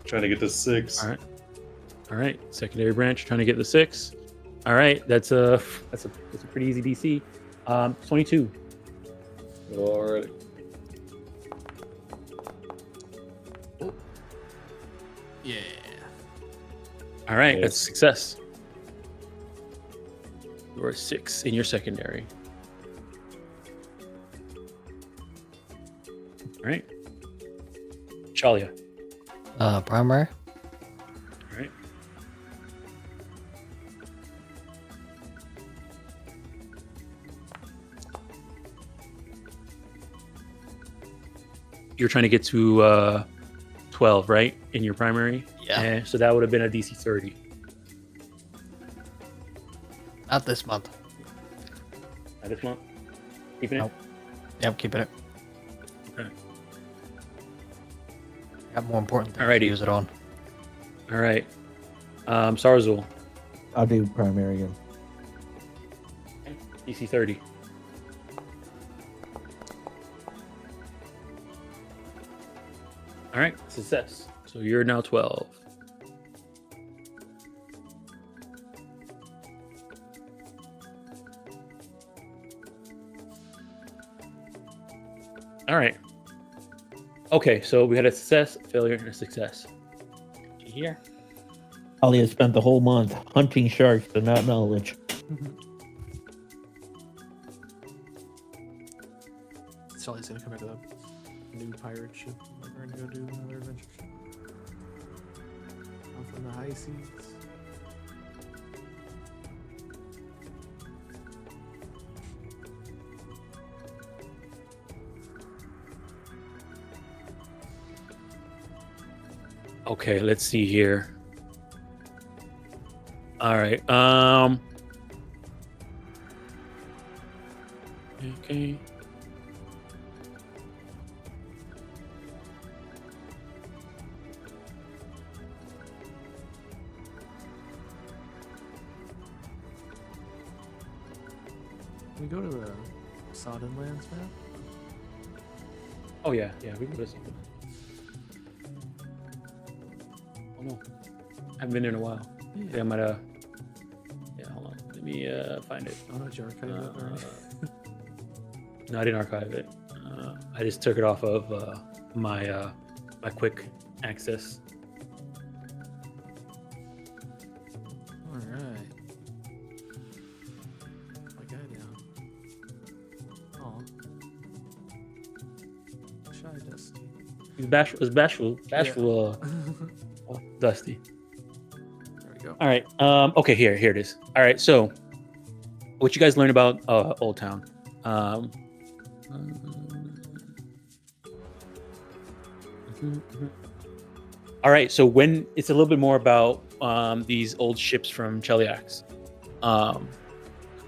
Trying to get to 6. All right. Secondary branch, trying to get the 6. All right. That's a pretty easy DC. 22. Alright. Yeah. All right. Yes. That's success. You're 6 in your secondary. All right. Chalia. Primary. All right. You're trying to get to 12, right? In your primary? Yeah. And so that would have been a DC 30. Not this month. Not this month? Keeping it? Nope. Yep, keeping it. Okay. Got more important things Alrighty. to use it on. All right. Saraszul, I'll do primary again. DC 30. All right, success. So you're now 12. All right. Okay, so we had a success, a failure, and a success. You here? Ali has spent the whole month hunting sharks, but not knowledge. Sully's gonna come into the new pirate ship. We're gonna go do another adventure ship. Off in the high seas. Okay, let's see here. All right. Okay. Can we go to the Sodden Lands map? Oh yeah, we can go to something. Oh no, I haven't been there in a while. I think I might yeah, hold on. Let me find it. Oh no, did you archive it already? No, I didn't archive it. I just took it off of my my quick access. Alright. My guy down. Oh. Shy Dusty. He's bashful. Dusty. There we go. All right. Okay, here it is. All right. So, what you guys learned about Old Town? All right. So when it's a little bit more about these old ships from Cheliax.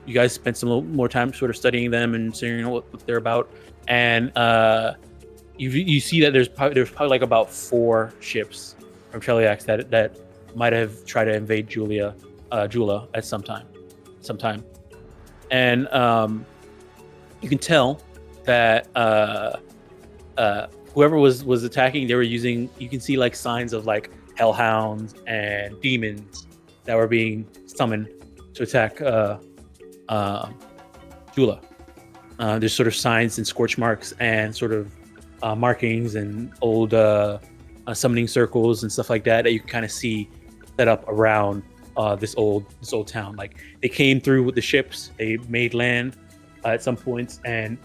You guys spent some little more time sort of studying them and seeing what they're about, and you see that there's probably like about 4 ships from Cheliax that might have tried to invade Jula at some time, and you can tell that whoever was attacking, they were using. You can see like signs of like hellhounds and demons that were being summoned to attack Jula. There's sort of signs and scorch marks and sort of markings and old summoning circles and stuff like that you can kind of see set up around this old town. Like they came through with the ships, they made land at some points, and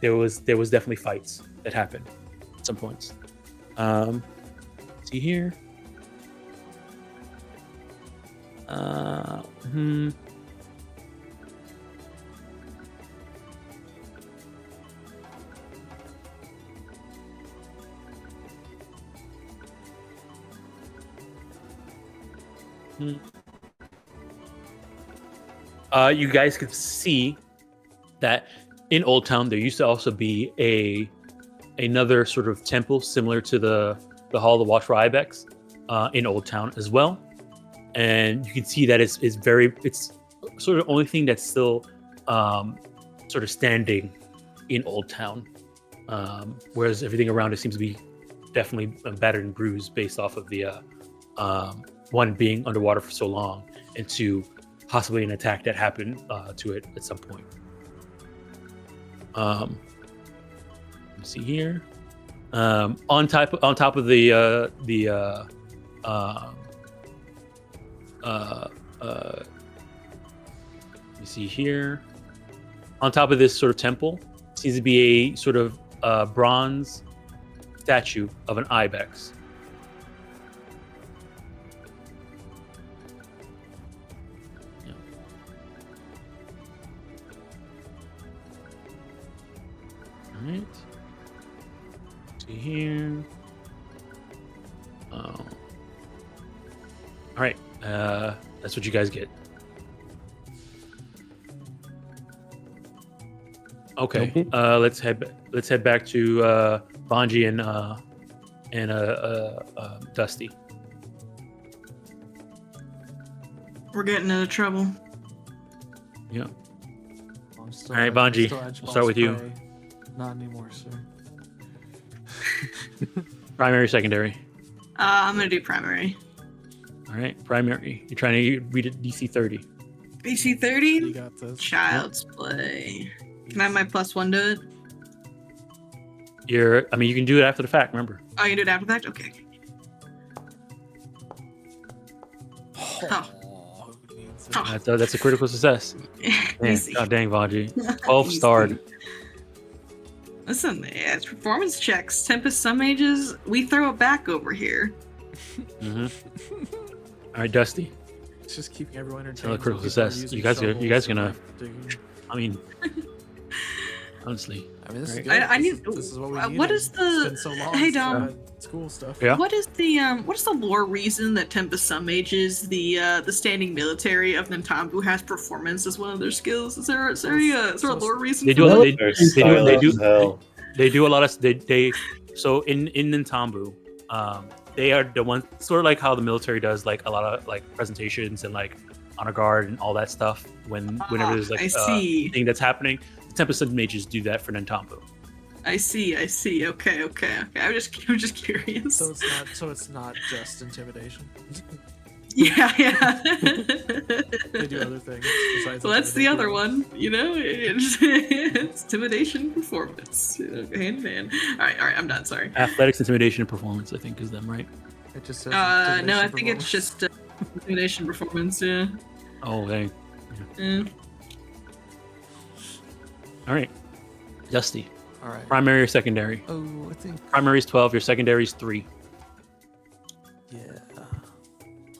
there was definitely fights that happened at some points. See here. You guys could see that in Old Town there used to also be another sort of temple similar to the Hall of the Watchful Ibex in Old Town as well, and you can see that it's sort of the only thing that's still sort of standing in Old Town, whereas everything around it seems to be definitely battered and bruised based off of the one being underwater for so long, and two, possibly an attack that happened to it at some point. Let me see here. On top of the let me see here. On top of this sort of temple seems to be a sort of bronze statue of an ibex. Right. See here. Oh. All right. That's what you guys get. Okay. Let's head back to Bonji and Dusty. We're getting into trouble. Yeah. All right, Bonji. We'll start with you. Not anymore, sir. Primary, secondary. I'm gonna do primary. All right, primary. You're trying to read it DC 30. DC 30? You got this. Child's play. Can I have my +1 to it? You can do it after the fact, remember. Oh, you can do it after that? Okay. Oh. That's a critical success. Man, Easy. God dang, Bonji. 12 starred. Listen, it's performance checks. Tempest Sun Mages, we throw it back over here. Mm-hmm. All right, Dusty. It's just keeping everyone entertained. Another critical success. You guys gonna. I mean, honestly. I mean, this is Right. good. I need. This is what we need. What is the? It's been so long Hey since I Dom. had school stuff. Yeah. What is the lore reason that Tempest Sun Mages, the standing military of Nantambu, has performance as one of their skills? Is there a lore reason? They for that? They do a lot of so in Nantambu, they are the ones sort of like how the military does like a lot of like presentations and like honor guard and all that stuff whenever there's like a thing that's happening. The Tempest Sun Mages do that for Nantambu. I see. Okay. I'm just curious. So it's not just intimidation. Yeah. They do other things besides. Well, that's the other one. It's intimidation, performance, hand in hand. All right. I'm done. Sorry. Athletics, intimidation, and performance. I think is them, right? It just says. No, I think it's just intimidation, performance. Yeah. Oh, dang. Yeah. Mm. All right, Dusty. All right. Primary or secondary? Oh, I think. Primary is 12. Your secondary is 3. Yeah.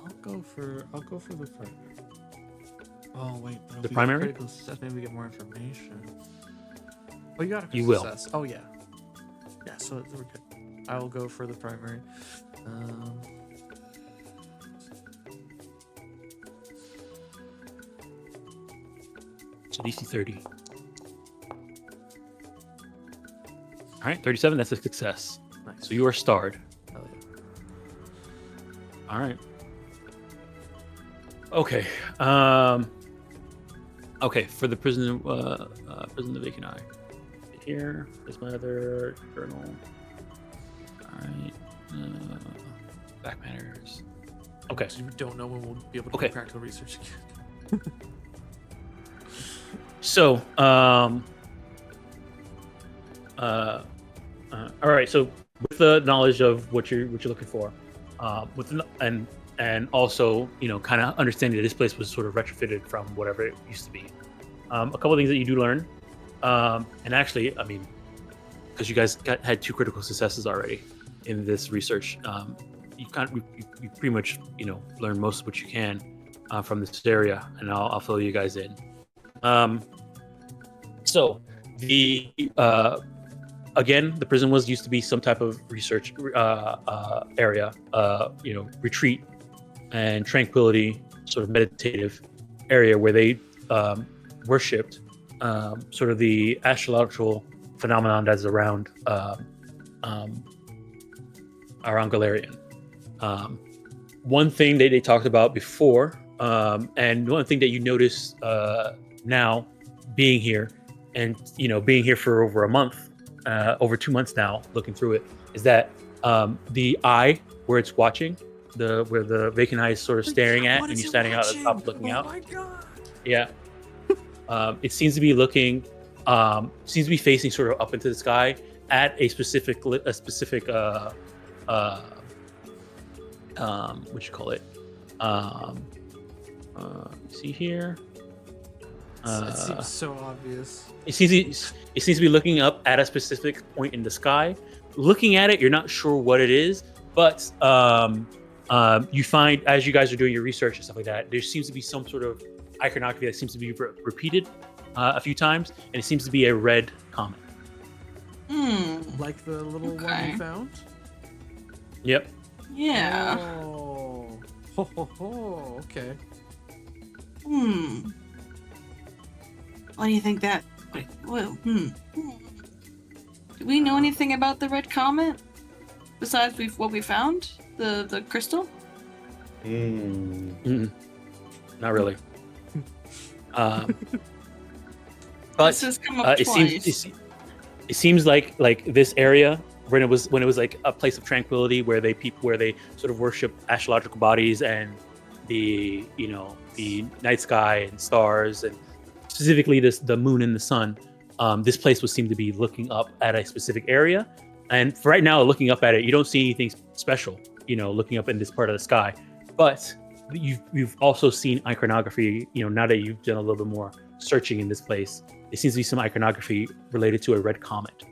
I'll go for the primary. Oh wait. The primary? Success, maybe we get more information. Oh, you got a You success. Oh yeah. Yeah. So we're good. I will go for the primary. So DC 30. All right, 37. That's a success. Nice. So you are starred. Hell yeah. All right. Okay. Okay. For the prison of Vacant Eye. Here is my other journal. All right. Back matters. Okay. So you don't know when we'll be able to do practical research again. So, all right. So with the knowledge of what you're looking for, and also kind of understanding that this place was sort of retrofitted from whatever it used to be. A couple of things that you do learn, and actually, I mean, because you guys had 2 critical successes already in this research, you pretty much learn most of what you can from this area, and I'll fill you guys in. So the again, the prison used to be some type of research area, retreat and tranquility, sort of meditative area where they worshipped sort of the astrological phenomenon that's around Galarian. One thing that they talked about before, and one thing that you notice now being here, and being here for over a month, over 2 months now, looking through it, is that the eye where it's watching, where the vacant eye is sort of staring at, and you're standing out at the top looking out. My God. Yeah. It seems to be looking, seems to be facing sort of up into the sky at a specific what you call it? See here. It seems so obvious. It seems to be looking up at a specific point in the sky. Looking at it, you're not sure what it is, but you find, as you guys are doing your research and stuff like that, there seems to be some sort of iconography that seems to be repeated a few times, and it seems to be a red comet. Like the little one you found? Yep. Yeah. Oh. Okay. What do you think that? Do we know anything about the red comet besides what we found? The crystal? Not really. But This has come up twice. it seems like this area when it was like a place of tranquility where they sort of worship astrological bodies and the night sky and stars, and specifically the moon and the sun. This place would seem to be looking up at a specific area, and for right now, looking up at it, you don't see anything special. Looking up in this part of the sky, but you've also seen iconography. Now that you've done a little bit more searching in this place, there seems to be some iconography related to a red comet.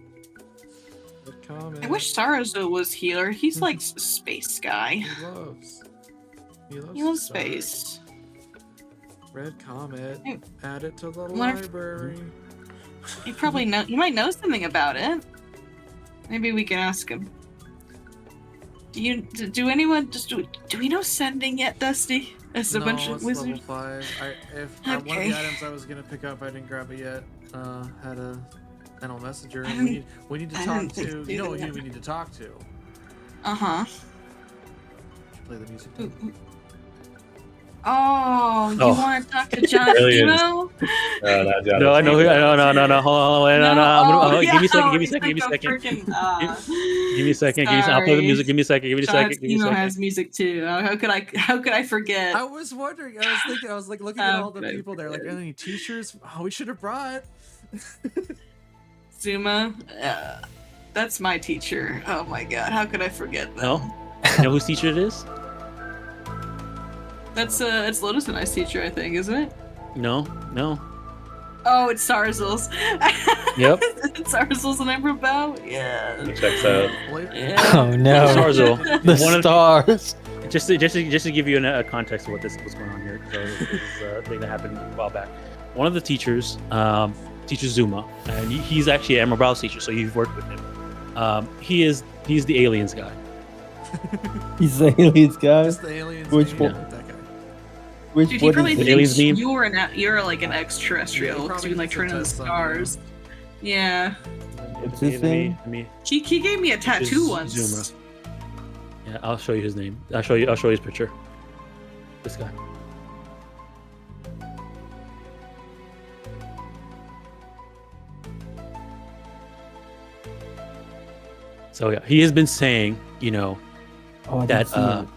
Red comet. I wish Saraszul was here. He's like a space guy. He loves He loves stars. space. Red comet. Hey. Add it to the Wonder if- library. He probably know. He might know something about it. Maybe we can ask him. Do anyone do we know sending yet, Dusty? As a bunch of it's wizards. level 5. One of Okay. the items I was gonna pick up, I didn't grab it yet. Had a animal messenger. I We need to I talk didn't think to. to You know do who that. we need to talk to. Play the music. Oh, you Oh. want to talk to John Brilliant. Emo? No, I know. No. Hold on. Give me a second. Give me a second. I'll play the music. Give me a second. Emo has music too. How could I forget? I was wondering. I was like looking at all the people there. Like, are there any teachers? Oh, we should have brought. Zuma? That's my teacher. Oh my god, how could I forget that? No. You know whose teacher it is? That's it's Lotus and I's teacher, I think, isn't it? No. Oh, it's Saraszul's. Yep. It's Saraszul's and Emerald Bow? Yeah. Checks out. Yeah. Oh no. Saraszul. The One of- stars. Just to give you a context of what's going on here. So this is a thing that happened a while back. One of the teachers, teaches Zuma, and he's actually an Emerald Bow's teacher, so you've worked with him. He's the aliens guy. He's the aliens guy. Just the aliens. Which name, one? like that guy. Which Dude, he one probably is The it? aliens thinks meme? you're like an Yeah, extraterrestrial, he because probably you can like thinks turn into the it's us, stars. Yeah. What's his name? He gave me a tattoo once. Zuma. Yeah, I'll show you his name. I'll show you his picture. This guy. So yeah, he has been saying, Oh, I that didn't see it.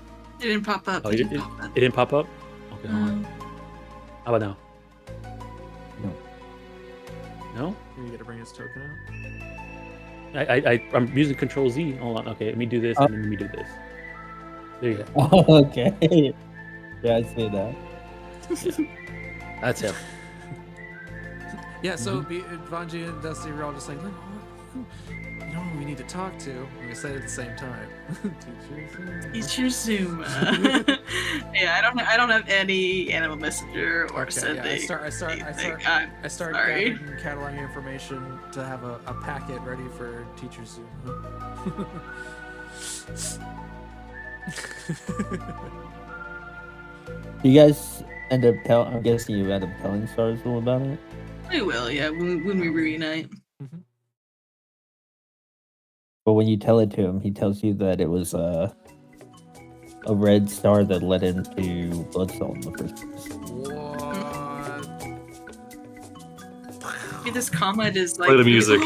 It didn't pop up. Oh, It it didn't pop up. didn't pop up. Okay, hold on. Um, How about now? No. No? You gotta bring his token out. I'm using Control Z. Hold on. Okay, let me do this and then let me do this. There you go. Oh, okay. Yeah, I see that. That's him. Yeah, so Vanji and Dusty were all just like, you know who we need to talk to? And we said it at the same time. Teacher Zoom. Yeah, I don't have any animal messenger or sending. Yeah, I start cataloging information to have a packet ready for Teacher Zoom. You guys end up I'm guessing you end up telling Saraszul about it? We will, yeah, when we reunite. But when you tell it to him, he tells you that it was a red star that led into Bloodsalt in the first place. What? Maybe this comment is like Play the music.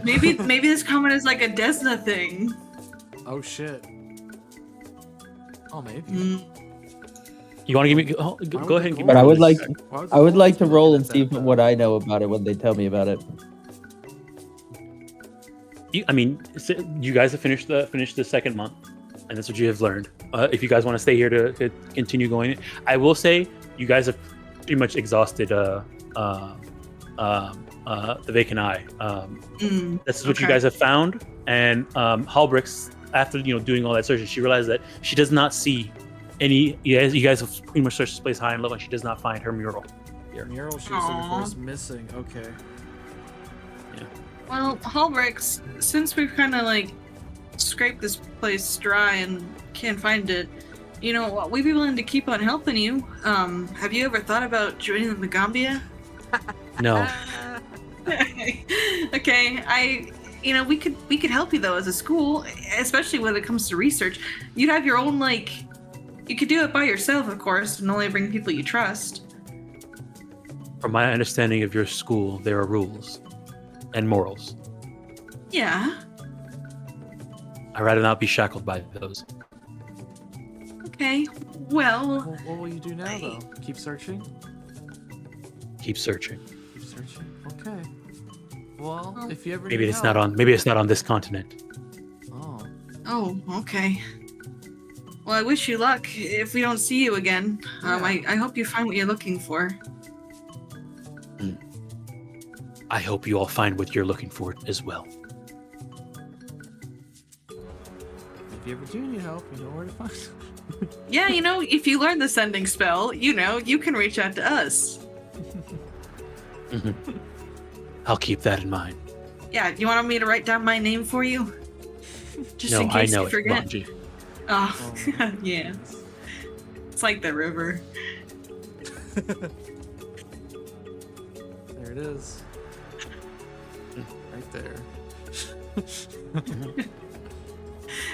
maybe this comment is like a Desna thing. Oh shit. Oh, maybe. You want to give me? Oh, go ahead and give me. But I would like to roll and at see that, what I know about it when they tell me about it. You guys have finished the second month, and that's what you have learned. If you guys want to stay here to continue going, I will say you guys have pretty much exhausted the Vacant Eye. That's what you guys have found, and Halbrix, after doing all that searching, she realized that she does not see any. You guys have pretty much searched this place high and low, and she does not find her mural here. Mural she was looking for is missing. Okay. Well, Halbrix, since we've kind of like scraped this place dry and can't find it, we'd be willing to keep on helping you. Have you ever thought about joining the Magaambya? No. Okay, we could help you though as a school, especially when it comes to research. You'd have your own you could do it by yourself, of course, and only bring people you trust. From my understanding of your school, there are rules and morals. Yeah. I'd rather not be shackled by those. Okay, well... What will you do now, though? Keep searching? Keep searching. Keep searching. Okay. Well, if you ever maybe need it's help... not on this continent. Oh, okay. Well, I wish you luck if we don't see you again. I hope you find what you're looking for. I hope you all find what you're looking for as well. If you ever do need help, you know where to find us. Yeah, if you learn the sending spell, you can reach out to us. I'll keep that in mind. Yeah, you want me to write down my name for you? Just no, in case I know you forget. Mwangi. Oh, yeah. It's like the river. There it is. Right there.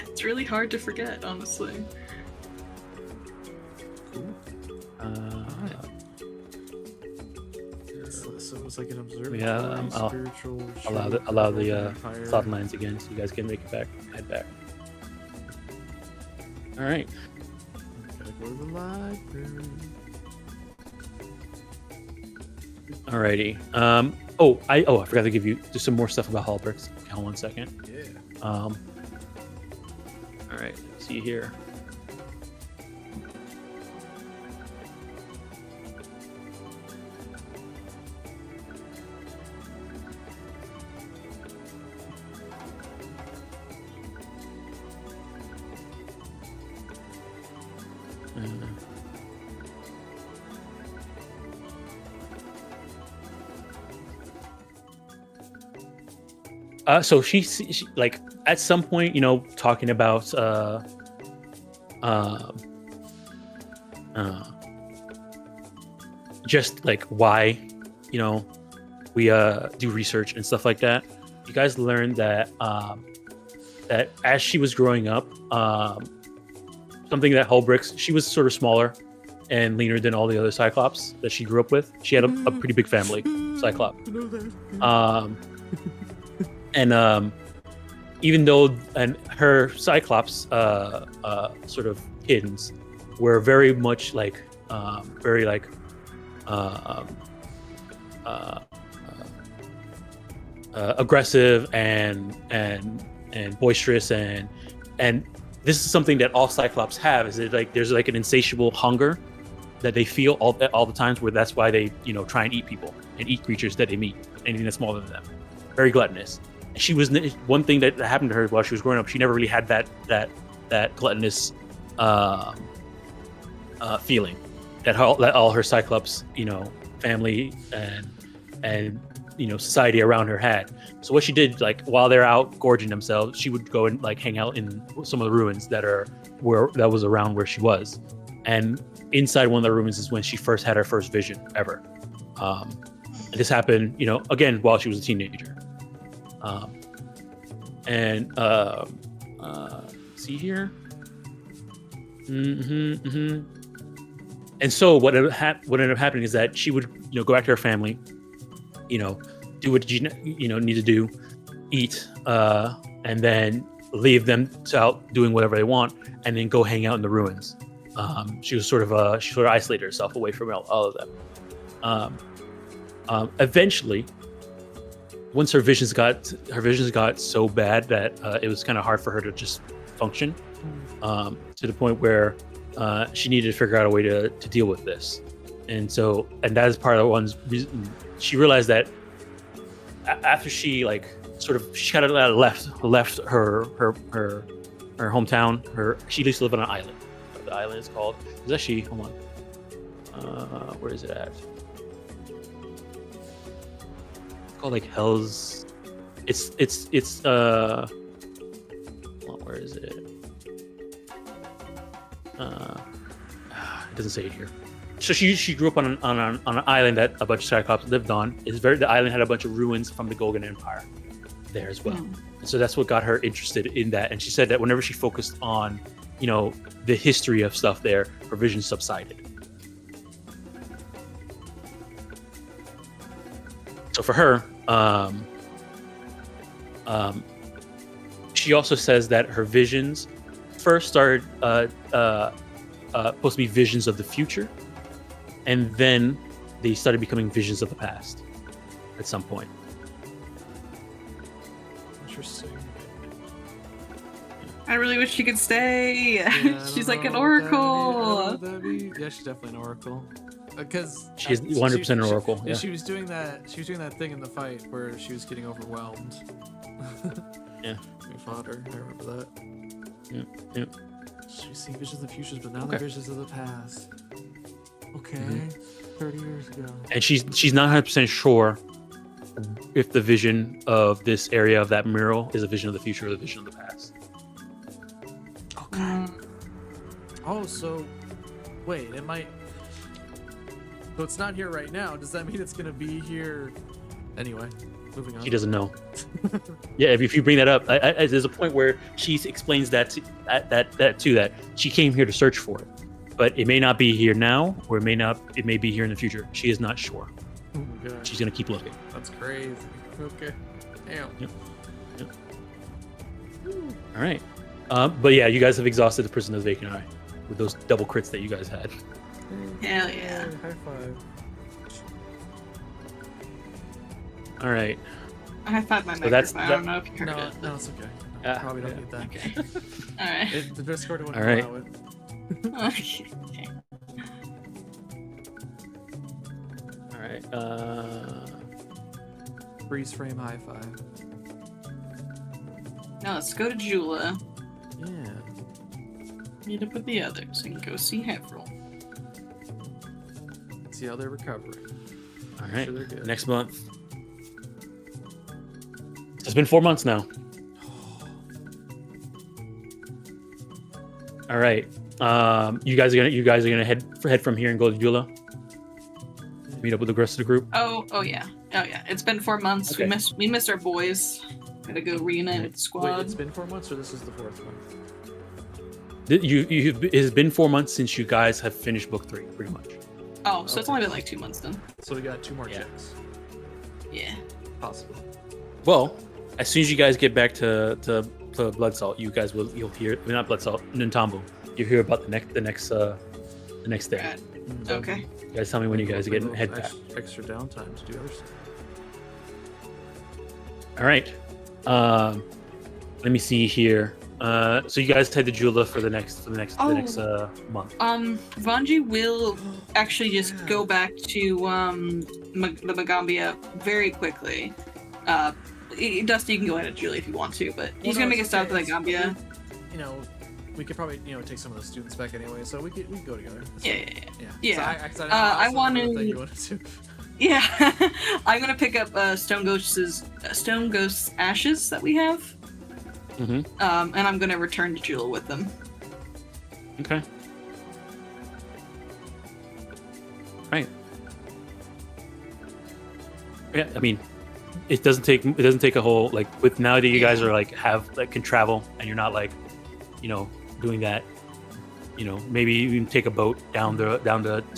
It's really hard to forget, honestly. So it's like an observatory. Yeah, spiritual. allow the thought lines again, so you guys can make it back. Head back. All right. Gotta go to the library. Alrighty. I forgot to give you just some more stuff about Halbrix. Hold on 1 second. Yeah. All right. Let's see here. So she like at some point, talking about just like why, we do research and stuff like that. You guys learned that that as she was growing up, something that Halbrix, she was sort of smaller and leaner than all the other Cyclops that she grew up with. She had a pretty big family, Cyclops. And even though her Cyclops sort of kids were very much like aggressive and boisterous, and this is something that all Cyclops have. Is it like there's like an insatiable hunger that they feel all the times, where that's why they try and eat people and eat creatures that they meet, anything that's smaller than them. Very gluttonous. And she was one thing that happened to her while she was growing up. She never really had that gluttonous feeling that all her Cyclops family and society around her had. So what she did, like while they're out gorging themselves, she would go and like hang out in some of the ruins that was around where she was. And inside one of the ruins is when she first had her first vision ever. And this happened, again while she was a teenager. See here. And so what ended up happening is that she would go back to her family, do what you need to do, eat, and then leave them out doing whatever they want, and then go hang out in the ruins. She sort of isolated herself away from all of them. Eventually, once her visions got so bad that it was kind of hard for her to just function, to the point where she needed to figure out a way to deal with this. And that is part of the one's reason. She realized that after she kind of left her hometown. She used to live on an island. What the island is called? It's actually, hold on. Where is it at? It's called like Hell's. It's where is it? It doesn't say it here. So she grew up on an island that a bunch of Cyclops lived on. The island had a bunch of ruins from the Golgan Empire there as well. And so that's what got her interested in that. And she said that whenever she focused on, the history of stuff there, her vision subsided. So for her, she also says that her visions first started supposed to be visions of the future, and then they started becoming visions of the past at some point. Interesting. I really wish she could stay. Yeah, She's like an oracle. Yeah, she's definitely an oracle. Because She is 100% an oracle. Yeah. She was doing that thing in the fight where she was getting overwhelmed. Yeah. We fought her. I remember that. Yeah. She was seeing visions of the futures, but now they're visions of the past. Okay. 30 years ago. And she's not 100% sure if the vision of this area of that mural is a vision of the future or the vision of the past. Okay. Oh, so wait, it might. So it's not here right now. Does that mean it's gonna be here? Anyway, moving on. She doesn't know. Yeah, if you bring that up, there's a point where she explains that she came here to search for it, but it may not be here now, or it may be here in the future. She is not sure. Oh my god. She's gonna keep looking. That's crazy. Okay. Damn. Yep. All right. But yeah, you guys have exhausted the Prison of the Vacant Eye with those double crits that you guys had. Hell yeah. High five. All right. I high-fived my microphone. that's- I don't know if you heard No, it. no, it's okay. Ah, Probably don't yeah, need that. Okay. Alright. The Discord wouldn't All right. allow it. Okay. All right. Freeze frame high five. Now let's go to Jula. Yeah. Meet up with the others and go see Hevril. See how they're recovering. All Make right. sure they're good. Next month. It's been 4 months now. All right. You guys are gonna head from here and go to Jula. Meet up with the rest of the group. Oh yeah. It's been 4 months. Okay. We miss our boys. Gotta go reunite with the squad. Wait, it's been 4 months, or this is the 4th month? It has been 4 months since you guys have finished book 3, pretty much. Oh, so it's only been like 2 months then. So we got 2 more Yeah. checks. Yeah. Possible. Well, as soon as you guys get back to Bloodsalt, you'll hear, not Bloodsalt, Nintambo. You'll hear about the next thing. Right. Okay. You guys tell me when you guys are getting head back. Extra downtime to do other stuff. All right. Let me see here. So you guys head to Jula for the next month. Vanji will actually just go back to the Magaambya very quickly. Dusty, you can go ahead to Julie if you want to, but he's gonna make a stop at the Magaambya. You know, we could probably take some of the students back anyway, so we could go together. Yeah. So I want to. Yeah, I'm gonna pick up Stone Ghost's ashes that we have. Mm-hmm. And I'm gonna return to Jula with them. Okay. Right. Yeah, I mean, it doesn't take a whole, like, with now that you guys are can travel and you're not doing that. Maybe you can take a boat down the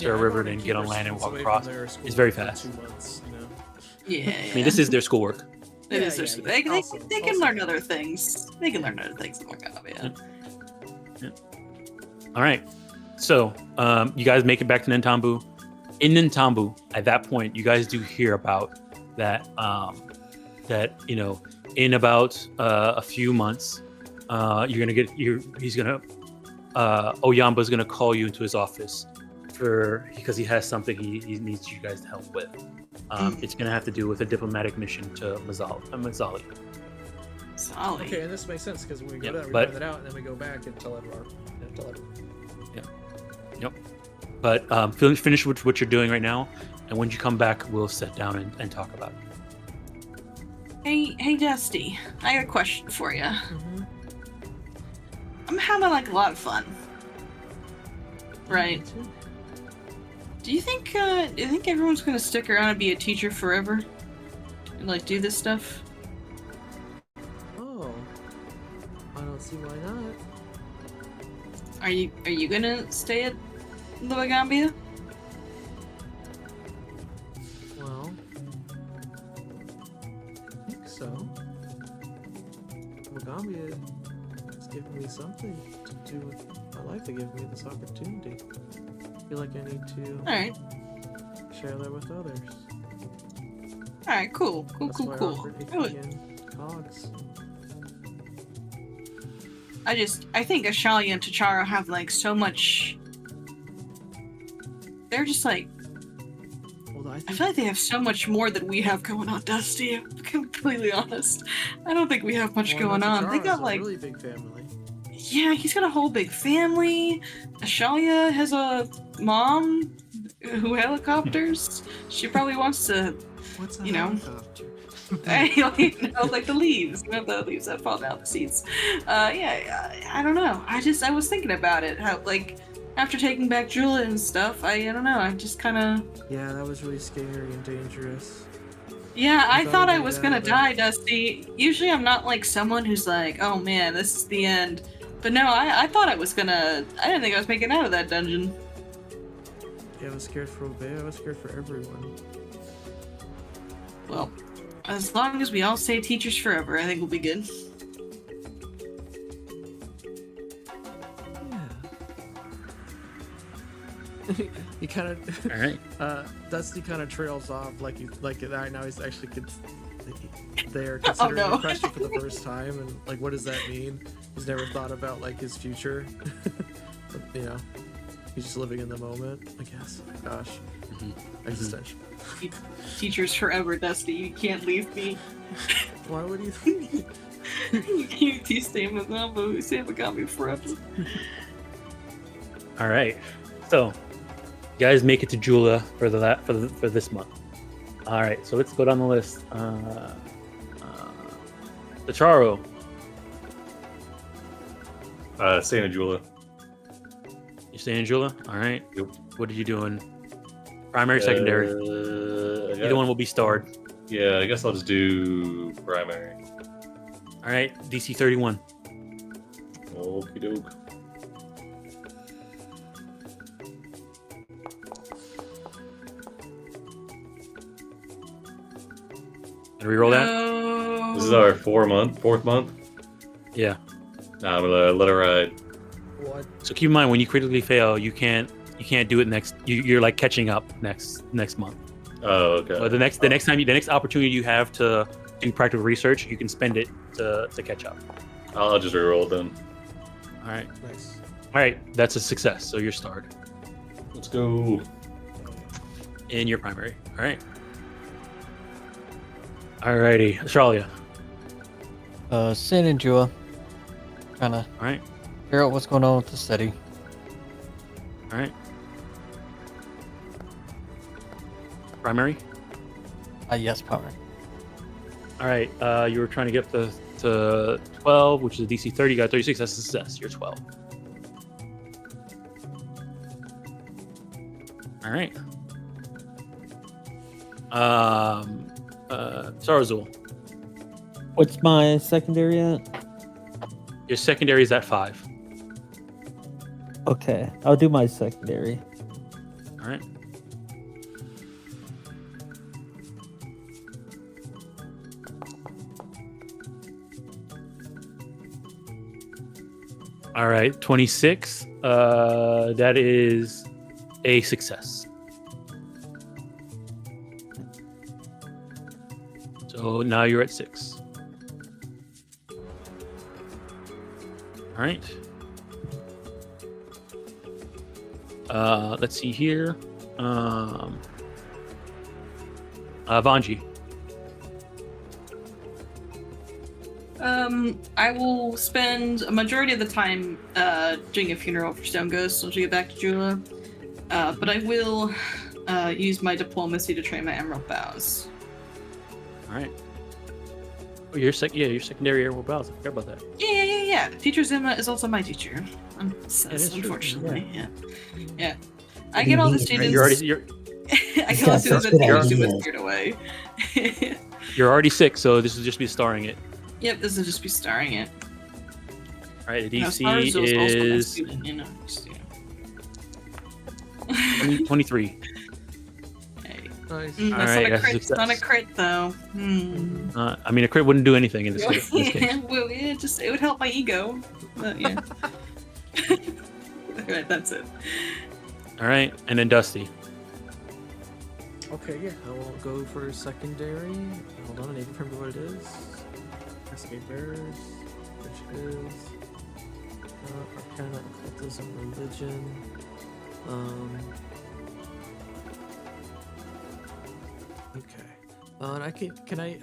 river and get on land and walk across. It's very fast. 2 months, Yeah. I mean, this is their schoolwork. They can learn other things. They can learn other things in Magaambya. Yeah. All right. So, you guys make it back to Nintambu. In Nintambu, at that point, you guys do hear about that. In about a few months, Oyamba's gonna call you into his office because he has something he needs you guys to help with. It's gonna have to do with a diplomatic mission to Mzali. Okay, and this makes sense because when we go down, we find that out, and then we go back and tell everyone. Yeah. Yep. But finish what you're doing right now, and when you come back, we'll sit down and talk about it. Hey, Dusty, I got a question for you. Mm-hmm. I'm having a lot of fun. Right. Do you think everyone's gonna stick around and be a teacher forever? And do this stuff? Oh. I don't see why not. Are you gonna stay at the Magaambya? Well, I think so. Magaambya has given me something to do with my life. They gave me this opportunity. I feel like I need to share that with others. Alright, cool. That's why I offered Icky and Cogs. I think Ashalia and Tachara have so much. They're just I feel like they have so much more than we have going on, Dusty. I'm completely honest. I don't think we have much going on. They got a really big family. Yeah, he's got a whole big family. Ashalia has a mom who helicopters. She probably wants to, What's a helicopter? the leaves. The leaves that fall down the seats. I don't know. I was thinking about it. How after taking back Jula and stuff, I don't know. I just kind of. Yeah, that was really scary and dangerous. Yeah, I thought I was gonna die, Dusty. Usually I'm not someone who's oh man, this is the end. But no, I thought I was gonna. I didn't think I was making it out of that dungeon. Yeah, I was scared for Obey. I was scared for everyone. Well, as long as we all stay teachers forever, I think we'll be good. Yeah. He kind of. All right. Dusty kind of trails off now he's actually there considering the pressure for the first time, and what does that mean? He's never thought about his future. But, he's just living in the moment, I guess. Gosh. Mm-hmm. Existential. Teachers forever, Dusty. You can't leave me. Why would you leave? You stay Magaambya forever. All right. So, you guys make it to Jula for this month. All right. So let's go down the list. The Charo. Staying in Jula. You staying in Jula? All right. Yep. What are you doing? Primary, secondary. Either one will be starred. Yeah, I guess I'll just do primary. All right. DC 31. Okie doke. Can we roll that? This is our fourth month. Yeah. Nah, I'm gonna let it ride. What? So keep in mind, when you critically fail, you can't do it next. You're catching up next month. Oh, okay. But the next opportunity you have to do practical research, you can spend it to catch up. I'll just reroll them. All right. Nice. All right. That's a success. So you're starred Let's go. in your primary. All right. Alrighty, Australia. Sin and Jula. Trying to All right. figure out what's going on with the city. All right. Primary. Yes, power. All right. You were trying to get up to 12, which is a DC 30. You got 36. That's a success. You're 12. All right. Saraszul. What's my secondary at? Your secondary is at 5. Okay, I'll do my secondary. All right. All right, 26. That is a success. So now you're at 6. All right. Let's see here. Vanji. I will spend a majority of the time doing a funeral for Stone Ghost once we get back to Jula. But I will use my diplomacy to train my Emerald Bows. All right. Oh, your secondary Emerald Bows. I forgot about that. Yeah. Teacher Zima is also my teacher. is true. Unfortunately, yeah. I get all the students. You're I get all the students that Teacher Zima scared away. you're already 6, so this will just be starring it. Yep, this will just be starring it. All right, the DC Saraszul's also my is student, you know. 23. Hey. Nice. That's All right, not a that's a crit. It's not a success. crit though. I mean, a crit wouldn't do anything in this case. Well, yeah, it would help my ego. But yeah. Alright, that's it. All right, and then Dusty. Okay, yeah, I will go for secondary. Hold on, I need to remember what it is. Cascade Bearers, which is Arcana, Occultism, Religion. Okay. And I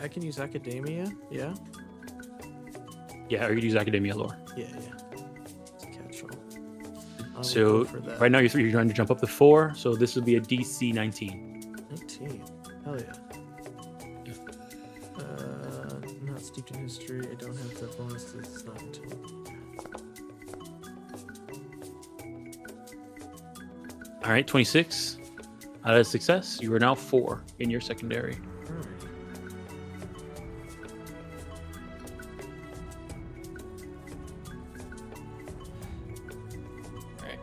can use Academia, yeah? Yeah, or you use Academia lore. Yeah. It's a catch-all. I will So go for that. right now you're trying to jump up to 4, so this would be a DC 19. 19. Hell yeah. Not steeped in history. I don't have the bonus. It's not until. All right, 26. Out of success, you are now 4 in your secondary. Alright.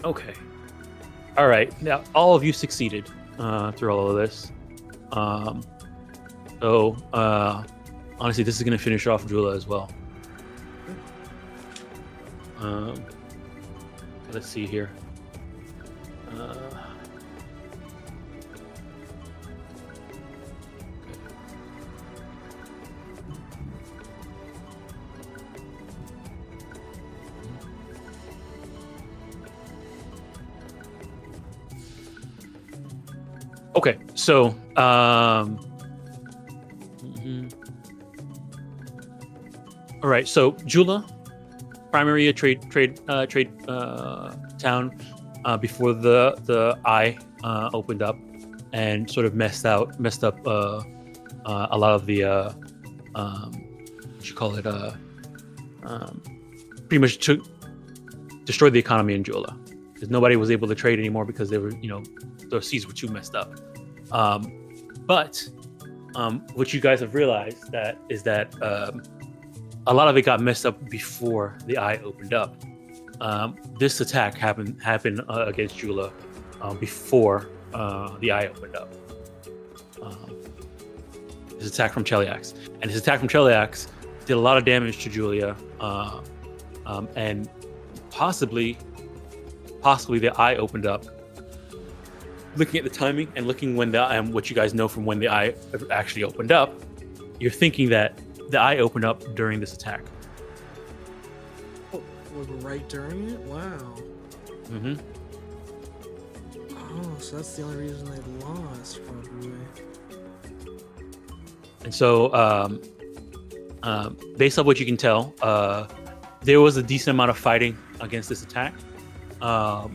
Okay. All right. Now, all of you succeeded through all of this. So, honestly, this is going to finish off Jula as well. Let's see here. Okay, so all right, so Jula, primary trade town before the Eye opened up and sort of messed up a lot of the what you call it pretty much destroyed the economy in Jula because nobody was able to trade anymore because they were the seas were too messed up. But what you guys have realized is that a lot of it got messed up before the Eye opened up. This attack happened against Jula before the Eye opened up. This attack from Cheliax, and his attack from Cheliax did a lot of damage to Julia, and possibly the Eye opened up looking at the timing and looking when the what you guys know from when the eye actually opened up, you're thinking that the eye opened up during this attack. Oh, right during it? Wow. Mm-hmm. Oh, so that's the only reason they lost, probably. And so, based on what you can tell, there was a decent amount of fighting against this attack. You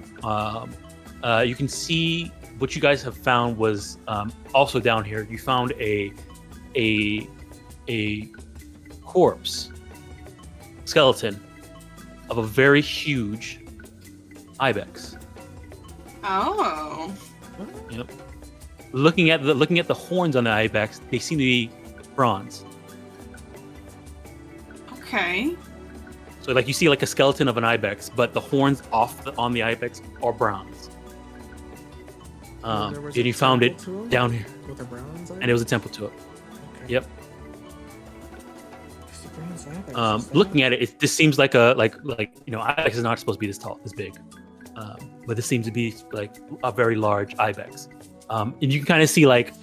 can see what you guys have found was also down here. You found a corpse skeleton of a very huge ibex. Oh. Yep. Looking at the horns on the ibex, they seem to be bronze. Okay. So like you see like a skeleton of an ibex, but the horns on the ibex are bronze. And you found it down here, With a bronze and it was a temple to it. Okay. Yep. It's the bronze ibex, Looking at it, this seems like ibex is not supposed to be this tall, this big, but this seems to be like a very large ibex. And you can kind of see like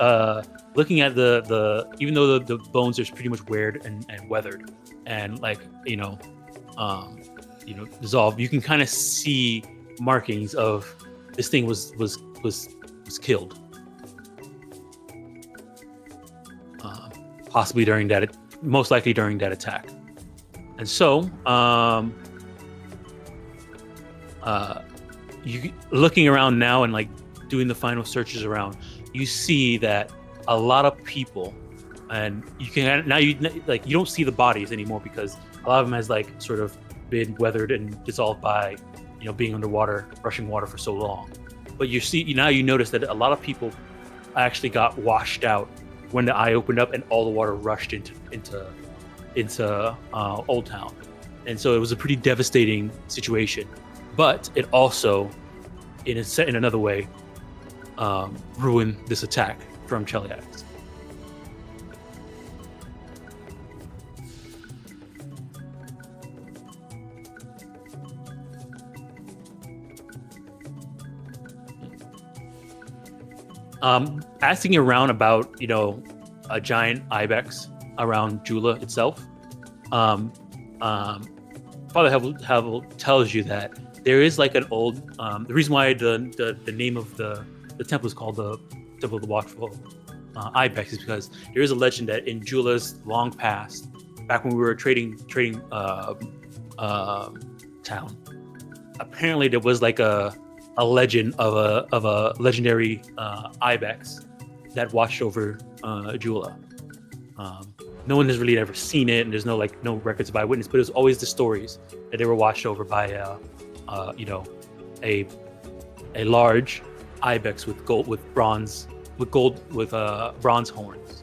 looking at the even though the bones are pretty much weared and weathered and like dissolved, you can kind of see markings of this thing was killed, possibly most likely during that attack. And so you looking around now and like doing the final searches around, you see that a lot of people, and you can now you don't see the bodies anymore because a lot of them has like sort of been weathered and dissolved by being underwater, rushing water for so long. But you notice that a lot of people actually got washed out when the eye opened up and all the water rushed into Old Town, and so it was a pretty devastating situation. But it also, in another way, ruined this attack from Cheliax. Asking around about a giant ibex around Jula itself, Father Havel tells you that there is like an old the reason why the name of the temple is called the Temple of the Watchful Ibex is because there is a legend that in Jula's long past, back when we were a trading town, apparently there was like a legend of a legendary ibex that watched over Jula. No one has really ever seen it, and there's no records of eyewitness, but it was always the stories that they were watched over by a large ibex with bronze horns.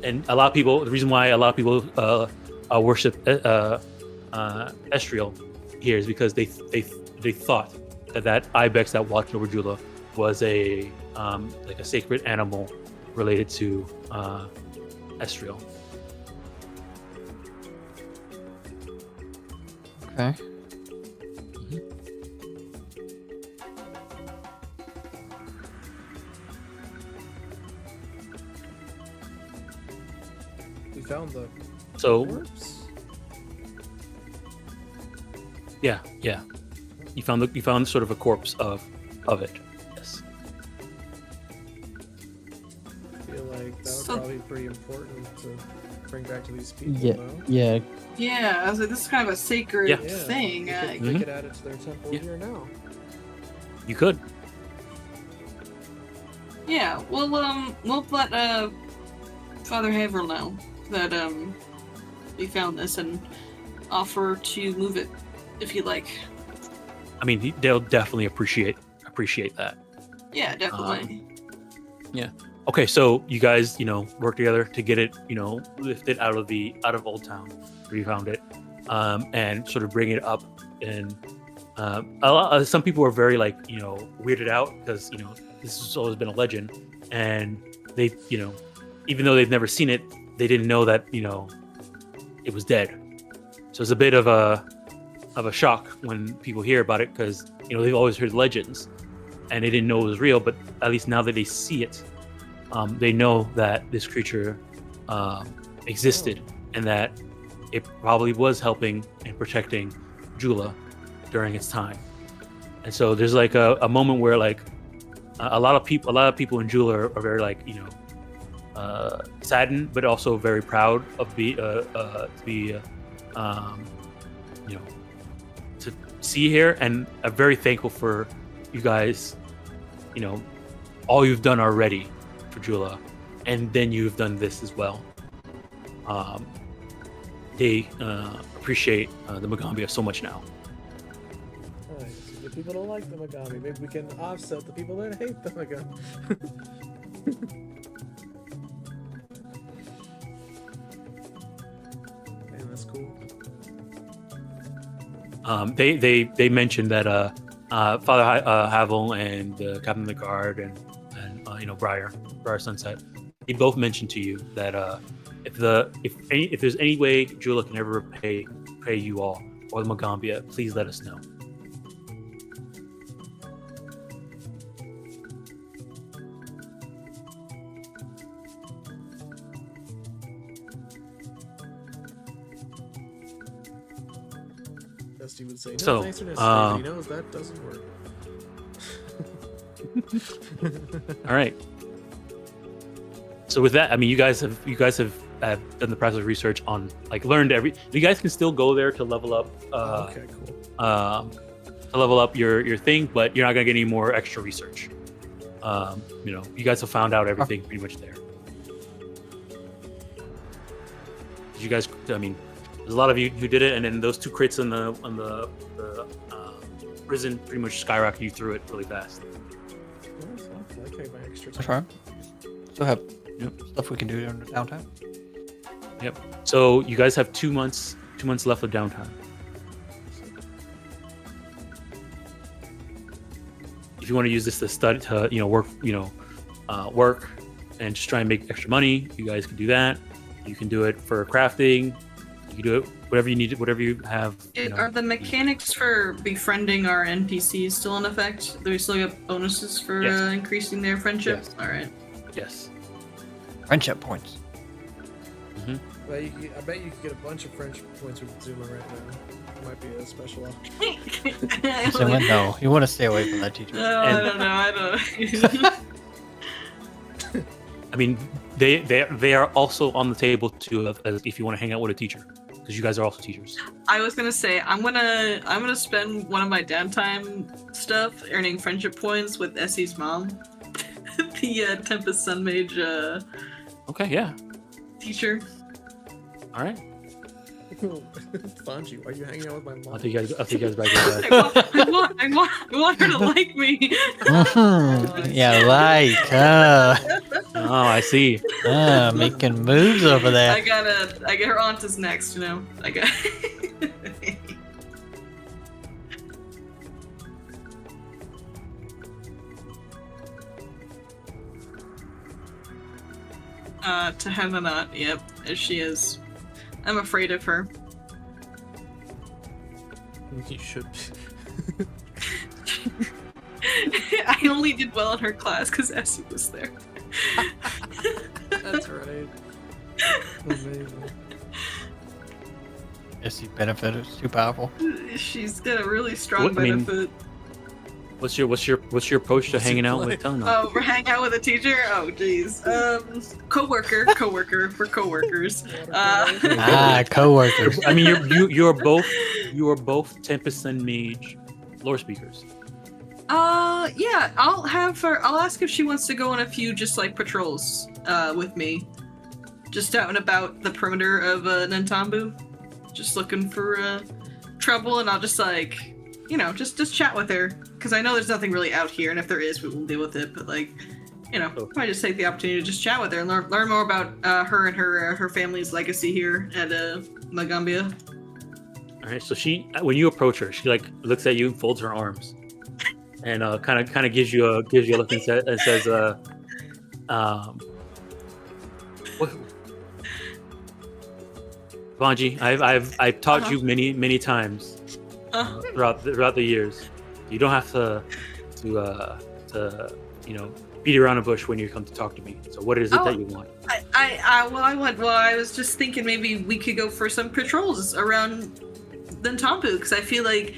And the reason why a lot of people worship Estriel here is because they thought that ibex that watched over Jula was a sacred animal related to Estriel. Okay. We found the corpse? Yeah. You found sort of a corpse of it. Yes. I feel like that would probably be pretty important to bring back to these people. Yeah. Yeah, I was like, this is kind of a sacred thing. They could add it to their temple here now. You could. Yeah, we'll let Father Haverl know that we found this and offer to move it if you'd like. I mean, they'll definitely appreciate that. Yeah, definitely. Yeah. Okay, so you guys, work together to get it, lifted out of Old Town where you found it, and sort of bring it up. And some people were very weirded out because this has always been a legend, and they, even though they've never seen it, they didn't know that it was dead. So it's a bit of a a shock when people hear about it, because they've always heard legends and they didn't know it was real. But at least now that they see it, they know that this creature existed and that it probably was helping and protecting Jula during its time. And so there's like a moment where like a lot of people in Jula are very like saddened, but also very proud of to see here, and I'm very thankful for you guys, all you've done already for Jula, and then you've done this as well. They appreciate the Magaambya so much now. Alright, so the people don't like the Magaambya. Maybe we can offset the people that hate the Magaambya. Man, that's cool. They mentioned that Father Havel and Captain of the Guard and Briar Sunset, they both mentioned to you that if there's any way Jula can ever repay you all or the Magaambya, please let us know. Dusty would say, no, So, thanks for necessary. He knows that doesn't work. All right. So with that, I mean, you guys have done the process of research on, like, learned you guys can still go there to level up. Okay, cool. To level up your thing, but you're not gonna get any more extra research. You guys have found out everything pretty much there. You guys, I mean, there's a lot of you who did it, and then those 2 crits on the prison pretty much skyrocket you through it really fast. I take my extra That's time. right. Still have stuff we can do during the downtime. Yep. So you guys have 2 months left of downtime. If you want to use this to study, to work and just try and make extra money, you guys can do that. You can do it for crafting. You can do it whatever you need, whatever you have. Are the mechanics for befriending our NPCs still in effect? Do we still get bonuses for Yes. increasing their friendship? Yes. All right. Yes. Friendship points. Well, I bet you could get a bunch of French points with Zuma right now. Might be a special option. So no, you want to stay away from that teacher. No, I don't know. I mean, they are also on the table too, if you want to hang out with a teacher, because you guys are also teachers. I was gonna say I'm gonna spend one of my downtime stuff earning friendship points with Essie's mom, the Tempest Sun Mage Okay, yeah. teacher. All right. Fanji, why are you hanging out with my mom? I'll take you guys back to that. I want her to like me. Yeah, like, Oh, I see. making moves over there. I get her aunt is next, I got. To have a nut, yep, as she is. I'm afraid of her. You should be. I only did well in her class because Essie was there. That's right. Amazing. SC benefit is too powerful. She's got a really strong I mean, benefit. What's your approach to hanging out with Telena? Oh, we're hanging out with a teacher? Oh, jeez. Coworker. We're coworkers. Co-workers. I mean, you are both Tempest Sun Mage lore speakers. Yeah, I'll ask if she wants to go on a few just like patrols with me. Just out and about the perimeter of Nantambu. Just looking for trouble, and I'll just like, just chat with her. Because I know there's nothing really out here, and if there is, we will deal with it. But like, might just take the opportunity to just chat with her and learn more about her and her family's legacy here at Magaambya. All right. So when you approach her, she like looks at you and folds her arms, and kind of gives you a look and says, "What, Vanji, I've taught you many times throughout the years. You don't have to beat around a bush when you come to talk to me. So what is it that you want? I was just thinking maybe we could go for some patrols around the Tampu, because I feel like,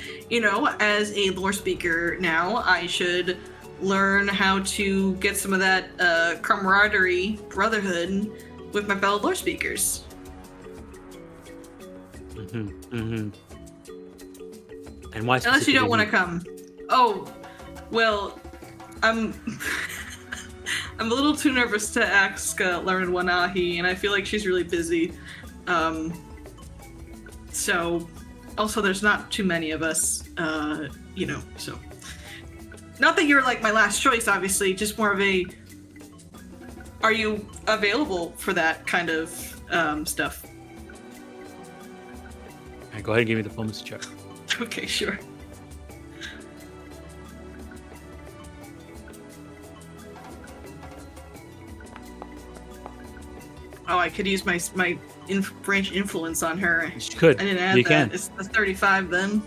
as a lore speaker now, I should learn how to get some of that camaraderie, brotherhood with my fellow lore speakers. And why? Unless you don't want to come. Oh, well, I'm a little too nervous to ask Learned Wanahi, and I feel like she's really busy. So, also there's not too many of us, so. Not that you're like my last choice, obviously, just more of a, are you available for that kind of stuff? All right, go ahead and give me the diplomacy check. Okay, sure. Oh, I could use my branch influence on her. You could. I didn't add you that. Can. It's 35 then.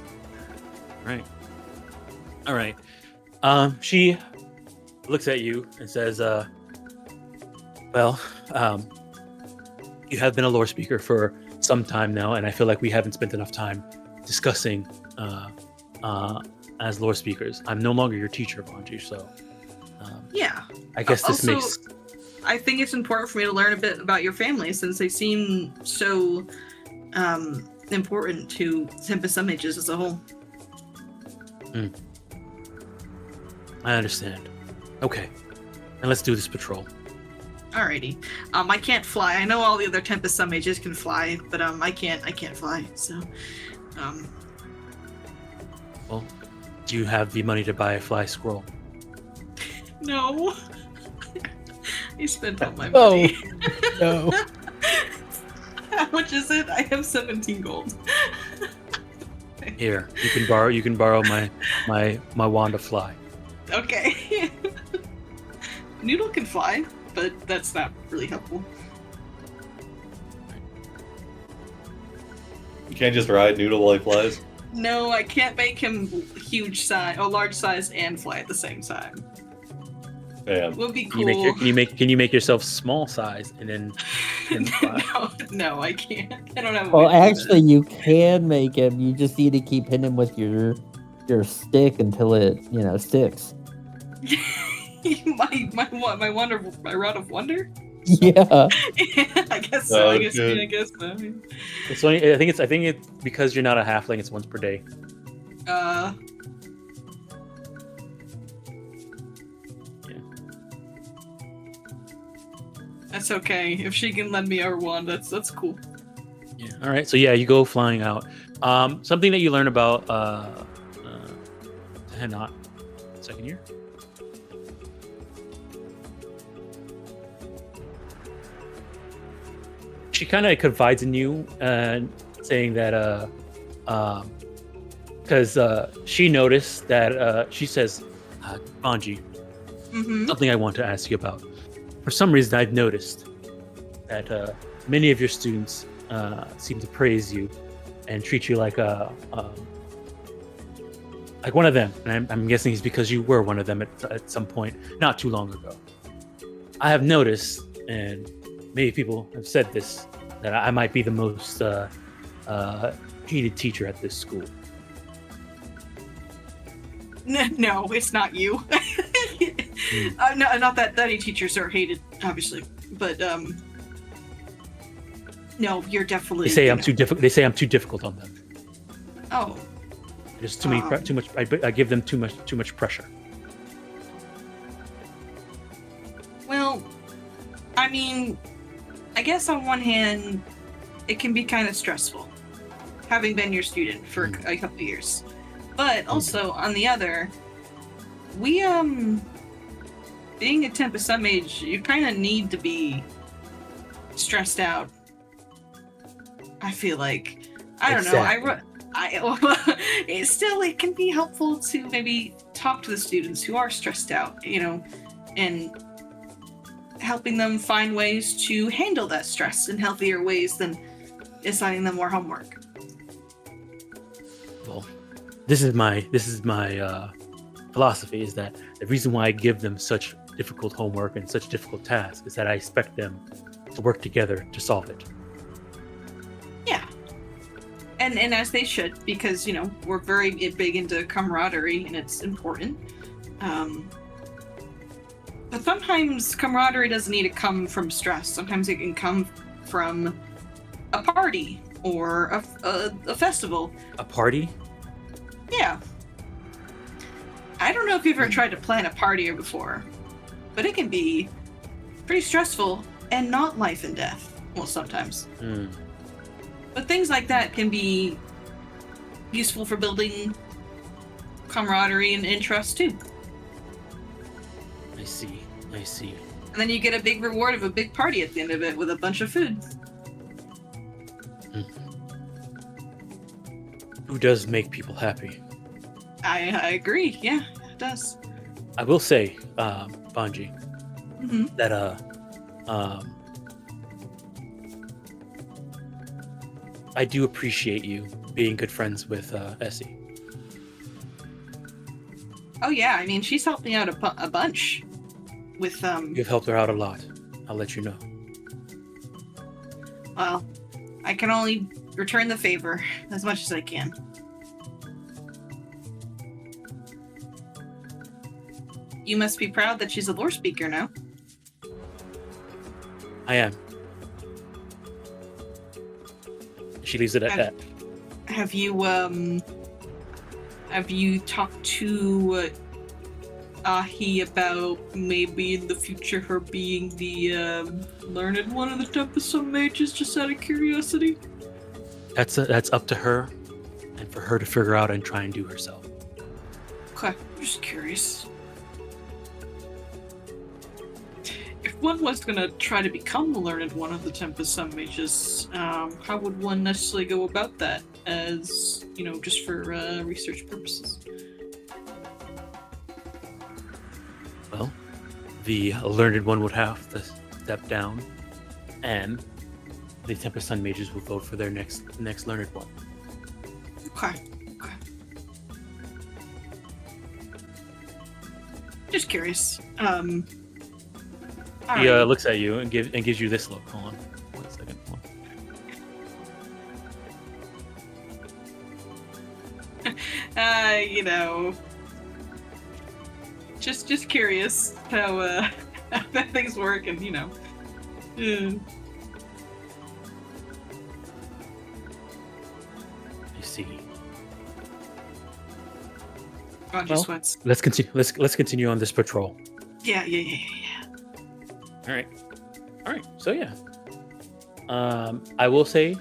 Right. All right. She looks at you and says, you have been a lore speaker for some time now, and I feel like we haven't spent enough time discussing as lore speakers. I'm no longer your teacher, Vanji, so yeah. I guess this also, makes... I think it's important for me to learn a bit about your family, since they seem so important to Tempest Sun Mages as a whole. I understand. Okay. And let's do this patrol. Alrighty. I can't fly. I know all the other Tempest Sun Mages can fly, but I can't fly, so Well, do you have the money to buy a fly scroll? No. I spent all my money. No. How much is it? I have 17 gold. Here, you can borrow my wand of fly. Okay. Noodle can fly, but that's not really helpful. You can't just ride Noodle while he flies? No, I can't make him large size and fly at the same time. Damn. Would be cool. Can you make yourself small size and then fly? No, I can't. I don't have. Well, actually, you can make him. You just need to keep hitting him with your stick until it, sticks. my rod of wonder. Yeah. I guess so. I guess so. It's only, I think it's because you're not a halfling. It's once per day. Yeah. That's okay. If she can lend me her wand, that's cool. Yeah. All right. So yeah, you go flying out. Something that you learn about Henot, second year. She kind of confides in you, saying that because she noticed that she says, Vanji, something I want to ask you about. For some reason, I've noticed that many of your students seem to praise you and treat you like one of them. And I'm guessing it's because you were one of them at some point, not too long ago. I have noticed, and many people have said this, that I might be the most hated teacher at this school. No, it's not you. No, not that any teachers are hated, obviously, but no, you're definitely. They say I'm too difficult. They say I'm too difficult on them. Oh. There's too much. I give them too much pressure. Well, I mean, I guess on one hand, it can be kind of stressful, having been your student for a couple of years. But also, on the other, we, being a Tempest Sun Mage, you kind of need to be stressed out. I feel like. I don't know. It can be helpful to maybe talk to the students who are stressed out, and helping them find ways to handle that stress in healthier ways than assigning them more homework. Well, this is my philosophy, is that the reason why I give them such difficult homework and such difficult tasks is that I expect them to work together to solve it. Yeah. And as they should, because, you know, we're very big into camaraderie and it's important. But sometimes camaraderie doesn't need to come from stress. Sometimes it can come from a party or a festival. A party? Yeah. I don't know if you've ever tried to plan a party before, but it can be pretty stressful and not life and death. Well, sometimes. But things like that can be useful for building camaraderie and trust too. I see. And then you get a big reward of a big party at the end of it with a bunch of food. Who does make people happy? I agree. Yeah, it does. I will say, Banji, that I do appreciate you being good friends with Essie. Oh yeah, I mean she's helped me out a bunch with You've helped her out a lot. I'll let you know. Well, I can only return the favor as much as I can. You must be proud that she's a lore speaker now. I am. She leaves it at that. Have you talked to Ahi about maybe in the future her being the learned one of the Tempest Mages, just out of curiosity? That's up to her, and for her to figure out and try and do herself. Okay, just curious. If one was gonna try to become the learned one of the Tempest Mages, how would one necessarily go about that? As you know, just for research purposes. Well, the learned one would have to step down, and the Tempest Sun Mages will vote for their next learned one. Okay. Just curious. He looks at you and gives you this look. Hold on, 1 second. You know, just curious how things work, and you know. I see. Roger sweats. Let's continue. Let's continue on this patrol. Yeah. All right. So yeah. I will say,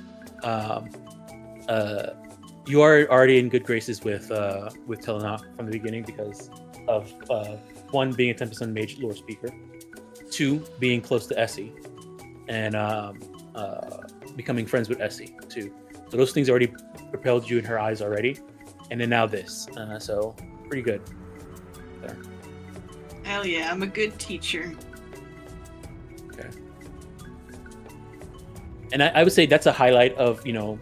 you are already in good graces with Telenok from the beginning because of 1 being a Tempest Sun Mage lore speaker, 2 being close to Essie, and becoming friends with Essie too. So those things already propelled you in her eyes already, and then now this. So pretty good there. Hell yeah, I'm a good teacher. Okay. And I would say that's a highlight of, you know,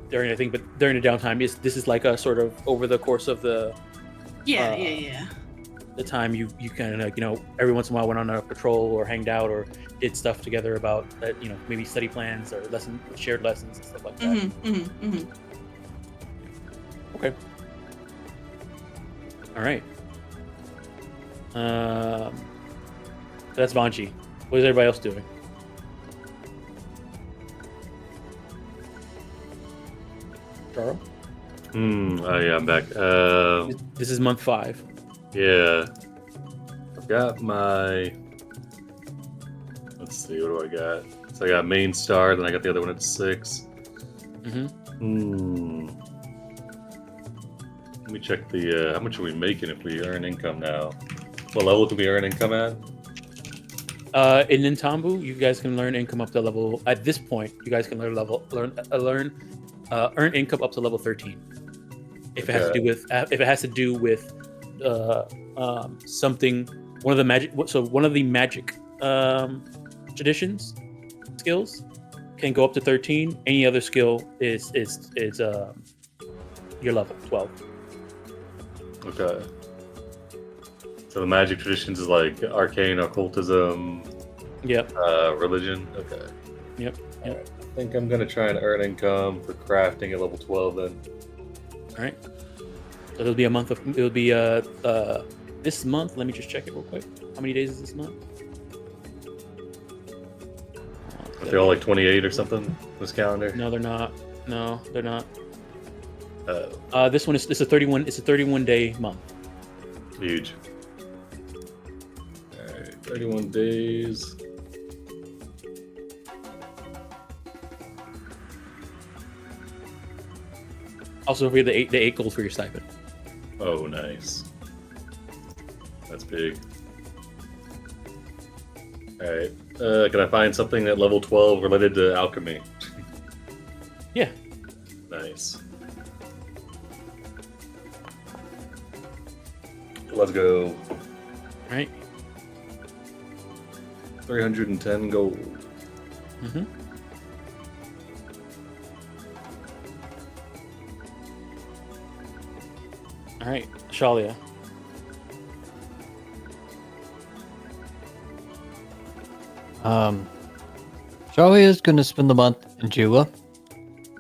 during the downtime this is like a sort of over the course of the the time you kind of, like, you know, every once in a while went on a patrol or hanged out or did stuff together about that, you know, maybe study plans or shared lessons and stuff like that. Okay. All right. So that's Vanchi. What is everybody else doing? Charo? Yeah, I'm back. This is month 5. Yeah. I've got my... Let's see, what do I got? So I got main star, then I got the other one at 6. Let me check the... how much are we making if we earn income now? What level can we earn income at? In Nintambu, you guys can learn income up to level... At this point, you guys can earn income up to level 13. If it has to do with something, one of the magic traditions skills can go up to 13. Any other skill is your level 12. Okay. So the magic traditions is like arcane, occultism, Yep. religion. Okay. Yep. All right. I think I'm gonna try and earn income for crafting at level 12 then. All right. So it'll be a month of. It'll be this month. Let me just check it real quick. How many days is this month? Are they all like 28 or something? This calendar? No, they're not. No, they're not. Oh, This one is. It's a 31. It's a 31-day month. huge. All right, 31 days. Also, for the eight gold for your stipend. Oh, nice. That's big. All right. Can I find something at level 12 related to alchemy? Yeah. Nice. Let's go. All right. 310 gold. Mm-hmm. All right, Shalia. Charlie is going to spend the month in Jula,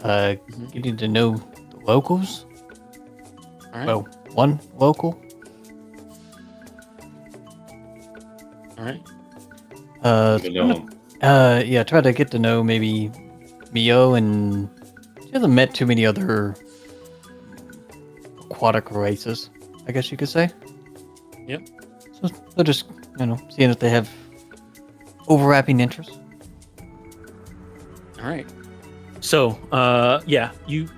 getting to know the locals. All right. Well, one local. All right. You know him. Yeah, try to get to know maybe Mio, and she hasn't met too many other aquatic races, I guess you could say. Yep. So just, seeing if they have overlapping interests. All right. So, yeah, you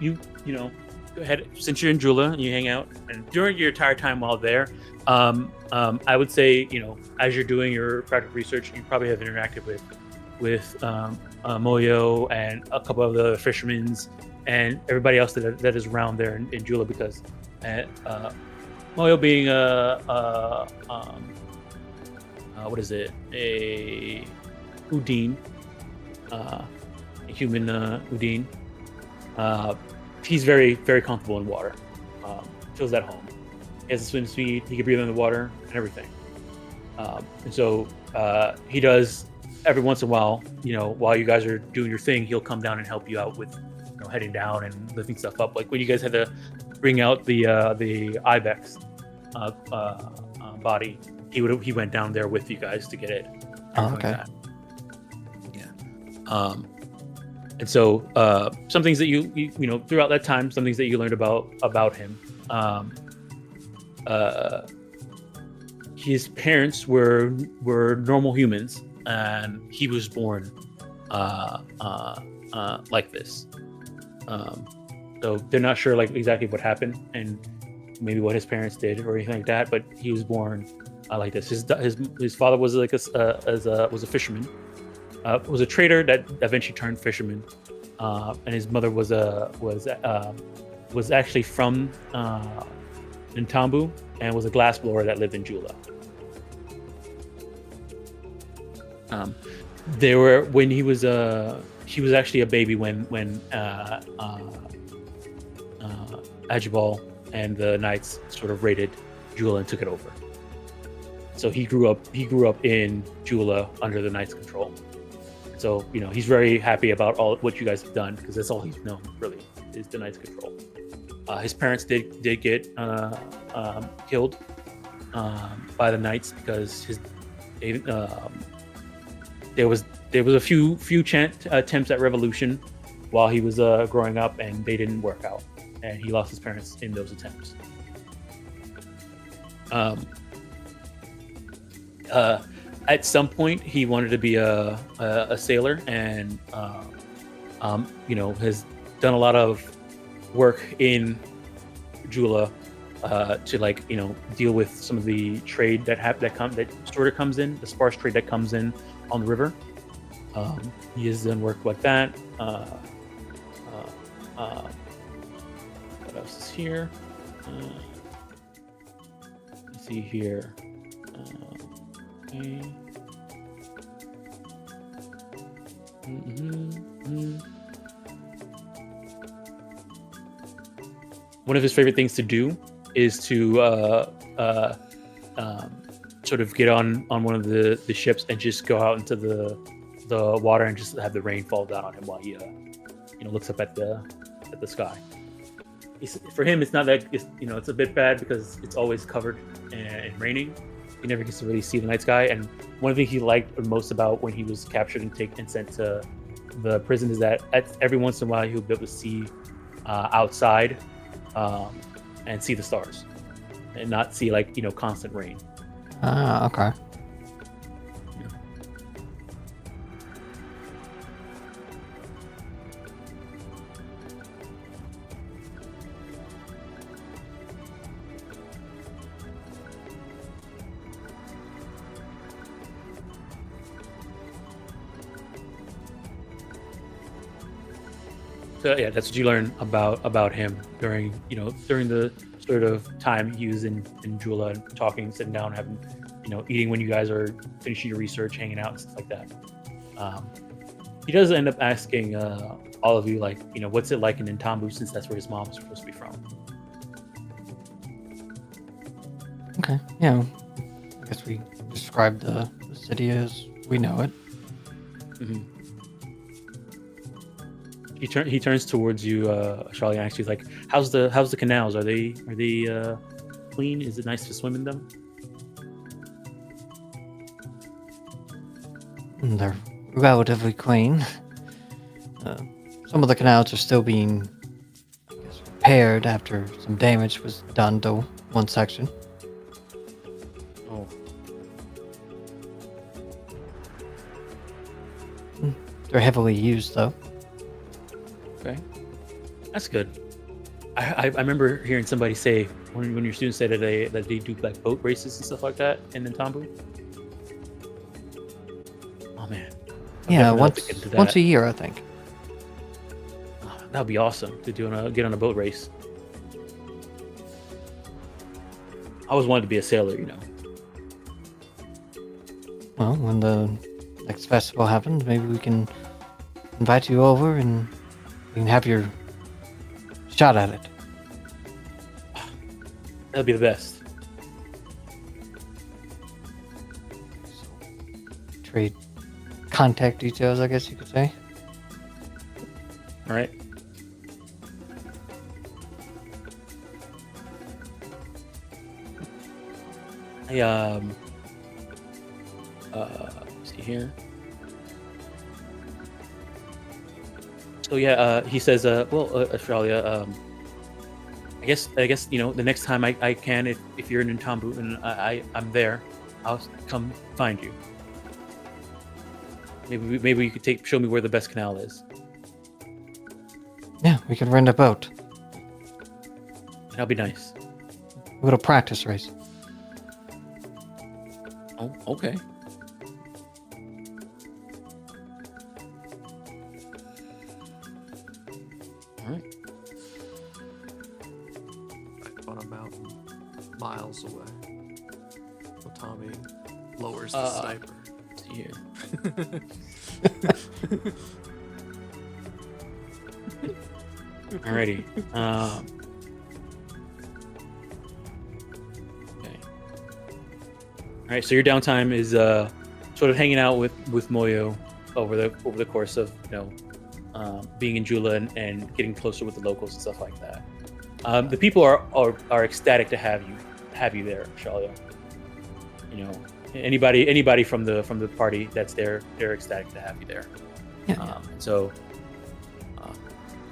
go ahead. Since you're in Jula, you hang out, and during your entire time while there, I would say, as you're doing your practical research, you probably have interacted with Moyo and a couple of the fishermen and everybody else that is around there in Jula, because Moyo being what is it? A Udine, a human Udine. He's very, very comfortable in water. Feels at home. He has a swim speed. He can breathe underwater and everything. And so he does every once in a while. While you guys are doing your thing, he'll come down and help you out with heading down and lifting stuff up. Like when you guys had to bring out the ibex body, he went down there with you guys to get it. Oh, okay. Like yeah. And so some things that you throughout that time, some things that you learned about him. His parents were normal humans, and he was born like this. So they're not sure like exactly what happened and maybe what his parents did or anything like that, but he was born like this. His father was like was a fisherman. Was a trader that eventually turned fisherman, and his mother was actually from Ntambu and was a glassblower that lived in Jula. When he was actually a baby when Ajibal and the Knights sort of raided Jula and took it over. So he grew up in Jula under the Knights' control. So he's very happy about all what you guys have done, because that's all he's known really is the Knights' control. His parents did get killed by the Knights because there was a few attempts at revolution while he was growing up, and they didn't work out, and he lost his parents in those attempts. At some point, he wanted to be a sailor, and has done a lot of work in Jula to deal with some of the trade that sort of comes in, the sparse trade that comes in on the river. He has done work like that. What else is here? Let's see here. Okay. One of his favorite things to do is to sort of get on one of the ships and just go out into the water and just have the rain fall down on him while he looks up at the sky. For him, it's not that it's a bit bad because it's always covered and raining. He never gets to really see the night sky. And one thing he liked most about when he was captured and sent to the prison is that every once in a while he'll be able to see outside and see the stars and not see constant rain. Ah, okay. So yeah, that's what you learn about him during the sort of time he was in Jula, and talking, sitting down, having eating when you guys are finishing your research, hanging out, and stuff like that. He does end up asking all of you what's it like in Ntambu, since that's where his mom is supposed to be from. Okay, yeah. I guess we describe the city as we know it. Mm-hmm. He turns towards you, Charlie, and asks you how's the canals? Are they clean? Is it nice to swim in them? They're relatively clean. Some of the canals are still being, repaired after some damage was done to one section. Oh. They're heavily used, though. Okay, that's good. I remember hearing somebody say when your students say that they do boat races and stuff like that in Ntambu. Oh man. Yeah, once a year, I think. Oh, that'd be awesome to get on a boat race. I always wanted to be a sailor, Well, when the next festival happens, maybe we can invite you over and you can have your shot at it. That'd be the best. Trade contact details, I guess you could say. All right. See here. So yeah, he says, Australia, I guess the next time I can, if you're in Ntambu and I'm there, I'll come find you. Maybe you could show me where the best canal is. Yeah, we can rent a boat. That'll be nice. A little practice race. Oh, okay. On a mountain, miles away. So Tommy lowers the sniper. See here. Alrighty. Okay. Alright, so your downtime is sort of hanging out with Moyo over the course of being in Jula and getting closer with the locals and stuff like that. The people are ecstatic to have you there, Shalia. Anybody from the party that's there, they're ecstatic to have you there. Yeah. So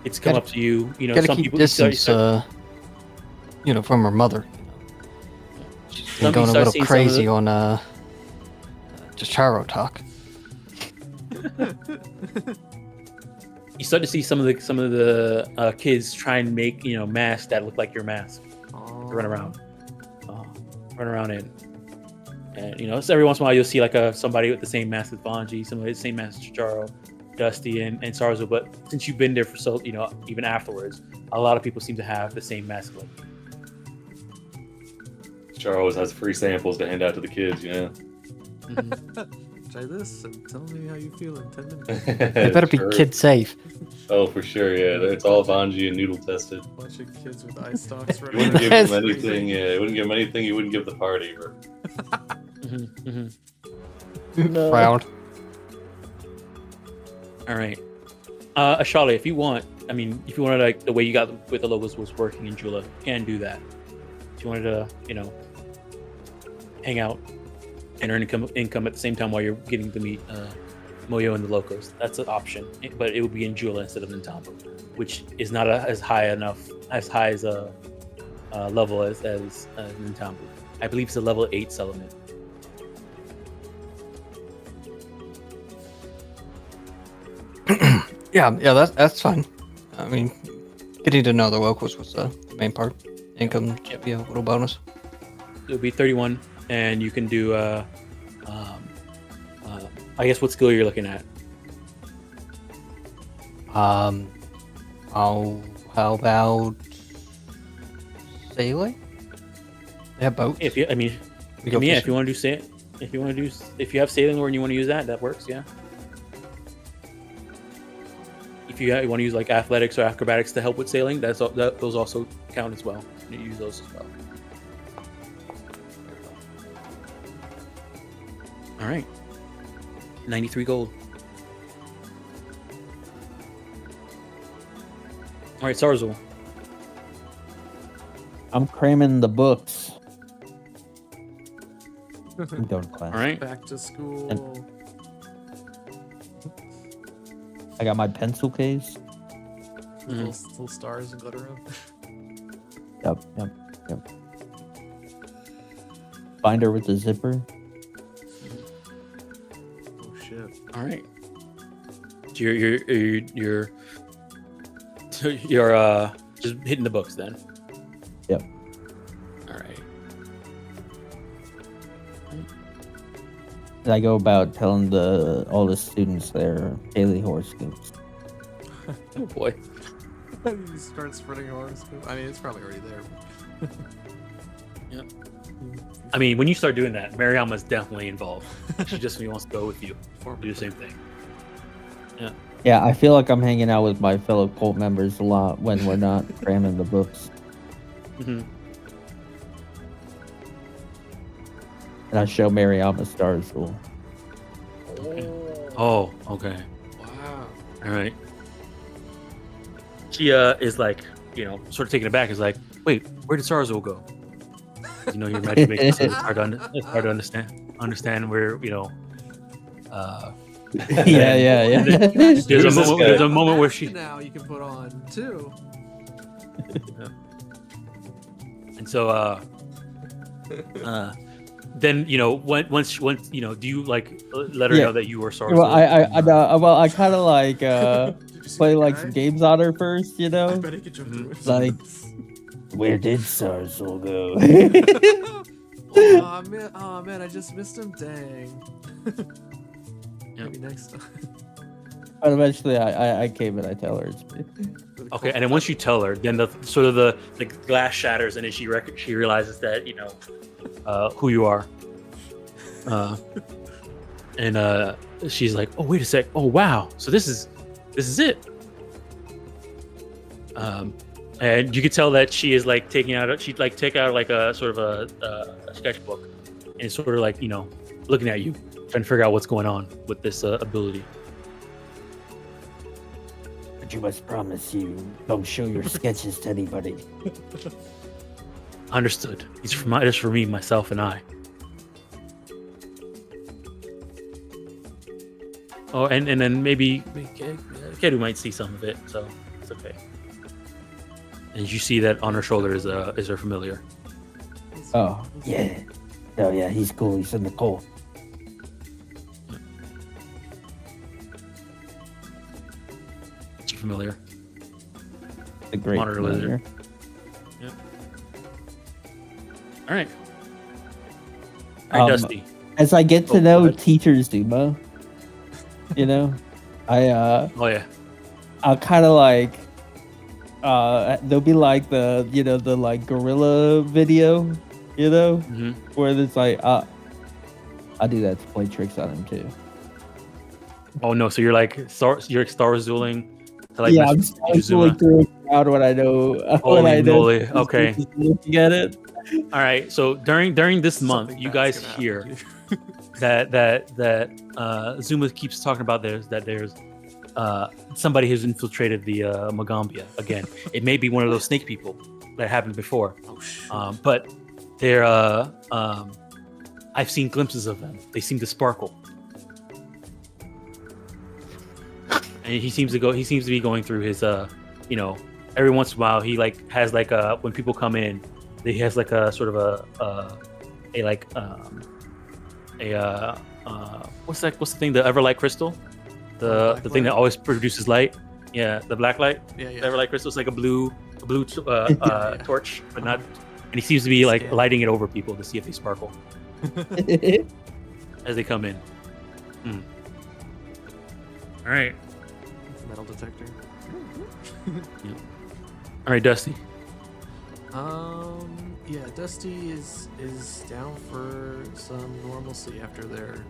it's come up to you. Gotta Some keep people distance, from her mother. She's been going a little crazy on Charo talk. You start to see some of the kids try and make masks that look like your mask to run around in, and so every once in a while you'll see somebody with the same mask as Bonji, somebody with the same mask as Charo, Dusty, and Saraszul. But since you've been there for so even afterwards, a lot of people seem to have the same mask look. Charo always has free samples to hand out to the kids, Mm-hmm. Try this and tell me how you feel in 10 minutes. They better be Sure. kid safe. Oh, for sure, yeah. It's all Banji and noodle tested. Bunch of kids with eye stalks You running wouldn't give around. them anything, yeah. You wouldn't give them anything you wouldn't give the party. Or... No. Proud. All right. Ashali, if you want, I mean, if you wanted like the way you got with the logos was working in Jula, you can do that. If you wanted to, hang out and earn income at the same time while you're getting to meet Moyo and the locos, that's an option. But it would be in Jula instead of Nintambo, which is not as high as a level as Nintambo. I believe it's a level 8 settlement. Yeah, that's fine. I mean, getting to know the locals was the main part. Income should be a little bonus. It would be 31, and you can do. I guess what skill you're looking at. How about sailing? They have boats. If you want to do if you have sailing and you want to use that works. Yeah. If you want to use like athletics or acrobatics to help with sailing, those also count as well. You use those as well. All right, 93 gold. All right, Saraszul. I'm cramming the books. I'm going to class. All right. Back to school. I got my pencil case. Little stars and glitter on. Yep. Binder with the zipper. Oh shit. All right. So you're just hitting the books then. Yep. All right. And I go about telling all the students their daily horoscopes. Oh boy. You start spreading horoscope. I mean, it's probably already there. Yeah. I mean, when you start doing that, Mariama's definitely involved. She just wants to go with you. Do the same thing. Yeah. Yeah, I feel like I'm hanging out with my fellow cult members a lot when we're not cramming the books. Mm-hmm. And I show Mariama Saraszul. Okay. Oh, okay. Wow. All right. She is like, sort of taken aback. Is like, wait, where did Saraszul go? Your magic makes it so it's hard to understand where Yeah. There's a moment where she Now you can put on too. and so then once do you like let her know that you were Saraszul? Well, I kind of like play like some games on her first, I bet he could jump through it. like where did Saraszul go? Oh man, I just missed him. Dang. Maybe next time. But eventually, I came and I tell her. Okay, and then once you tell her, then the glass shatters, and then she realizes that who you are, and she's like, oh wait a sec, oh wow, so this is it. And you could tell that she is like take out like a sort of a sketchbook, and it's sort of like looking at you, trying to figure out what's going on with this ability. But you must promise you don't show your sketches to anybody. Understood. It's just for me, myself, and I. Oh, and then maybe Kedu might see some of it, so it's okay. And you see that on her shoulder is her familiar. Oh Yeah. Oh yeah, he's cool. He's in the cult. Is she familiar? the great Monitor familiar. lizard. Yep. All right. All right, Dusty. As I get to Oh, know go ahead. teachers, Duma, Oh yeah. I'll kind of like there'll be like the the like gorilla video, Mm-hmm. where it's like I do that to play tricks on him too. Oh no! So you're like you're Saraszul-ing to like Yeah, mess I'm with Saraszul Yuzuma. through a crowd when I know. When Holy I know moly! he's Okay. looking at it. All right. So during this month, Something you bad's guys gonna hear happen to that Zuma keeps talking about there's somebody who's infiltrated the Magaambya again. It may be one of those snake people that happened before. Oh shit. But they're I've seen glimpses of them. They seem to sparkle. And he seems to be going through his every once in a while he like has like when people come in, he has like a sort of what's the thing, the Everlight crystal? The thing that always produces light. Yeah, the black light. Yeah, yeah. The Everlight crystal is like a blue torch, but not. And he seems to be like lighting it over people to see if they sparkle as they come in. All right. Metal detector. Yeah. All right, Dusty. Yeah, Dusty is down for some normalcy after their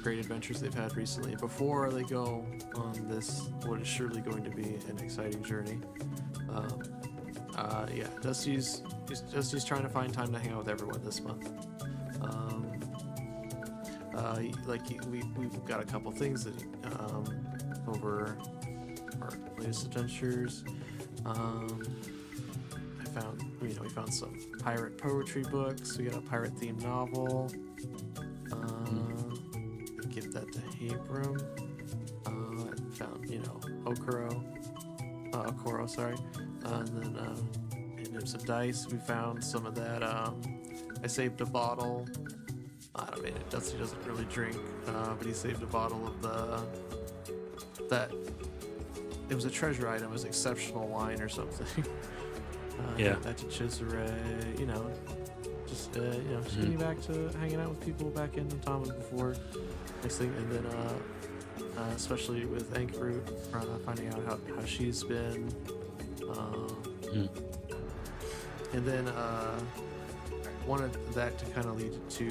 great adventures they've had recently. Before they go on this, what is surely going to be an exciting journey. Yeah, Dusty's trying to find time to hang out with everyone this month. We've got a couple things that over our latest adventures. We found some pirate poetry books. We got a pirate themed novel. Give that to Abram. Found Okoro, sorry. And then in some dice, we found some of that. I saved a bottle. I don't mean it. Dusty doesn't really drink, but he saved a bottle of that. It was a treasure item. It was exceptional wine or something. Yeah. Back to Chisare, just getting back to hanging out with people back in Tommen before next thing, and then especially with Ankaroot, finding out how she's been, and then wanted that to kind of lead to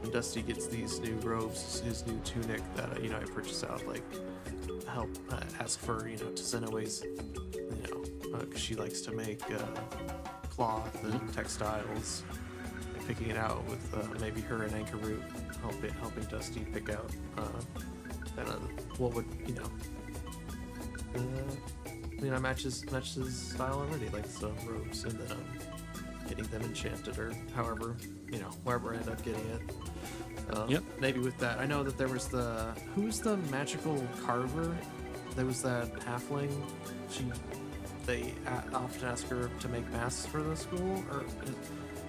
when Dusty gets these new robes, his new tunic that I purchase out, like help ask for Tsunowa's, because she likes to make cloth and textiles, and picking it out with maybe her and Ankaroot helping Dusty pick out what would matches his style already, like some robes, and then getting them enchanted or however wherever I end up getting it. Maybe with that, I know that there was who's the magical carver? There was that halfling. They often ask her to make masks for the school, or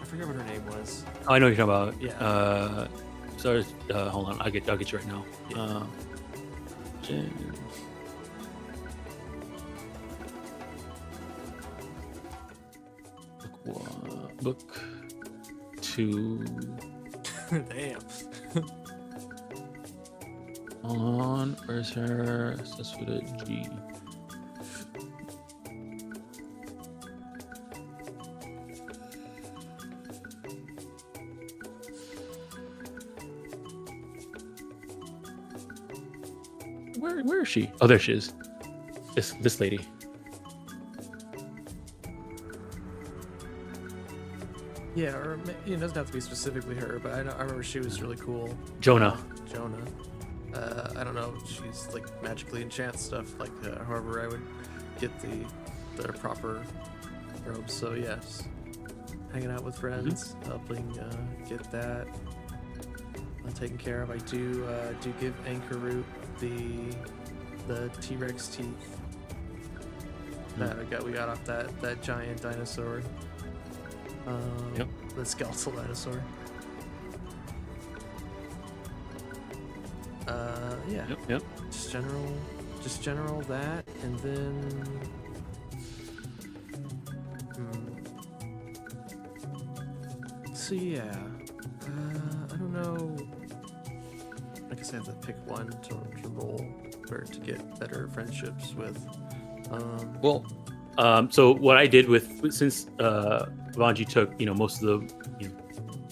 I forget what her name was. Oh, I know what you're talking about. Yeah. Hold on, I'll get you right now. Yeah. Book 2. Damn. On where's her? That's with a G. Where is she? Oh, there she is. This lady. Yeah, or it doesn't have to be specifically her, but I remember she was really cool. Jonah. Jonah. I don't know. She's like magically enchants stuff. Like, however, I would get the proper robes. So yes, hanging out with friends, helping get that taken care of. I do give Ankaroot the T-Rex teeth that we got off that giant dinosaur. The skeletal dinosaur. Yeah. Yep. Just general that, and then so yeah. I don't know. I guess I have to pick one to roll or to get better friendships with. So what I did since Vanji took most of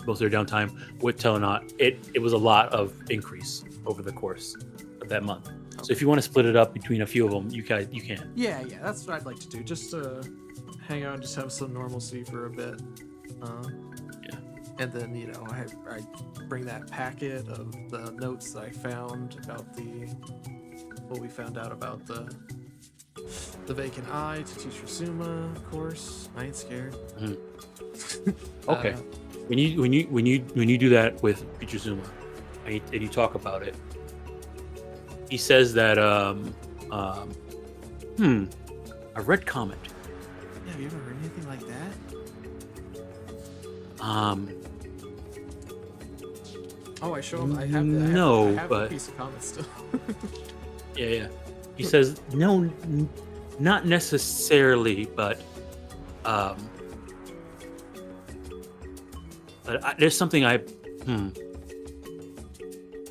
the most of their downtime with Telenot, it was a lot of increase over the course of that month. So if you want to split it up between a few of them, you can. Yeah, that's what I'd like to do. Just to hang out and just have some normalcy for a bit. Yeah. And then, you know, I bring that packet of the notes that I found about what we found out about the Vacant Eye to teach Rasuma, of course. I ain't scared. Mm-hmm. Okay. When you do that with Pichizuma, and you talk about it, he says that a red comment. Yeah, have you ever heard anything like that? Oh, I show him. I have the piece of comment still. Yeah. He says no, not necessarily, but there's something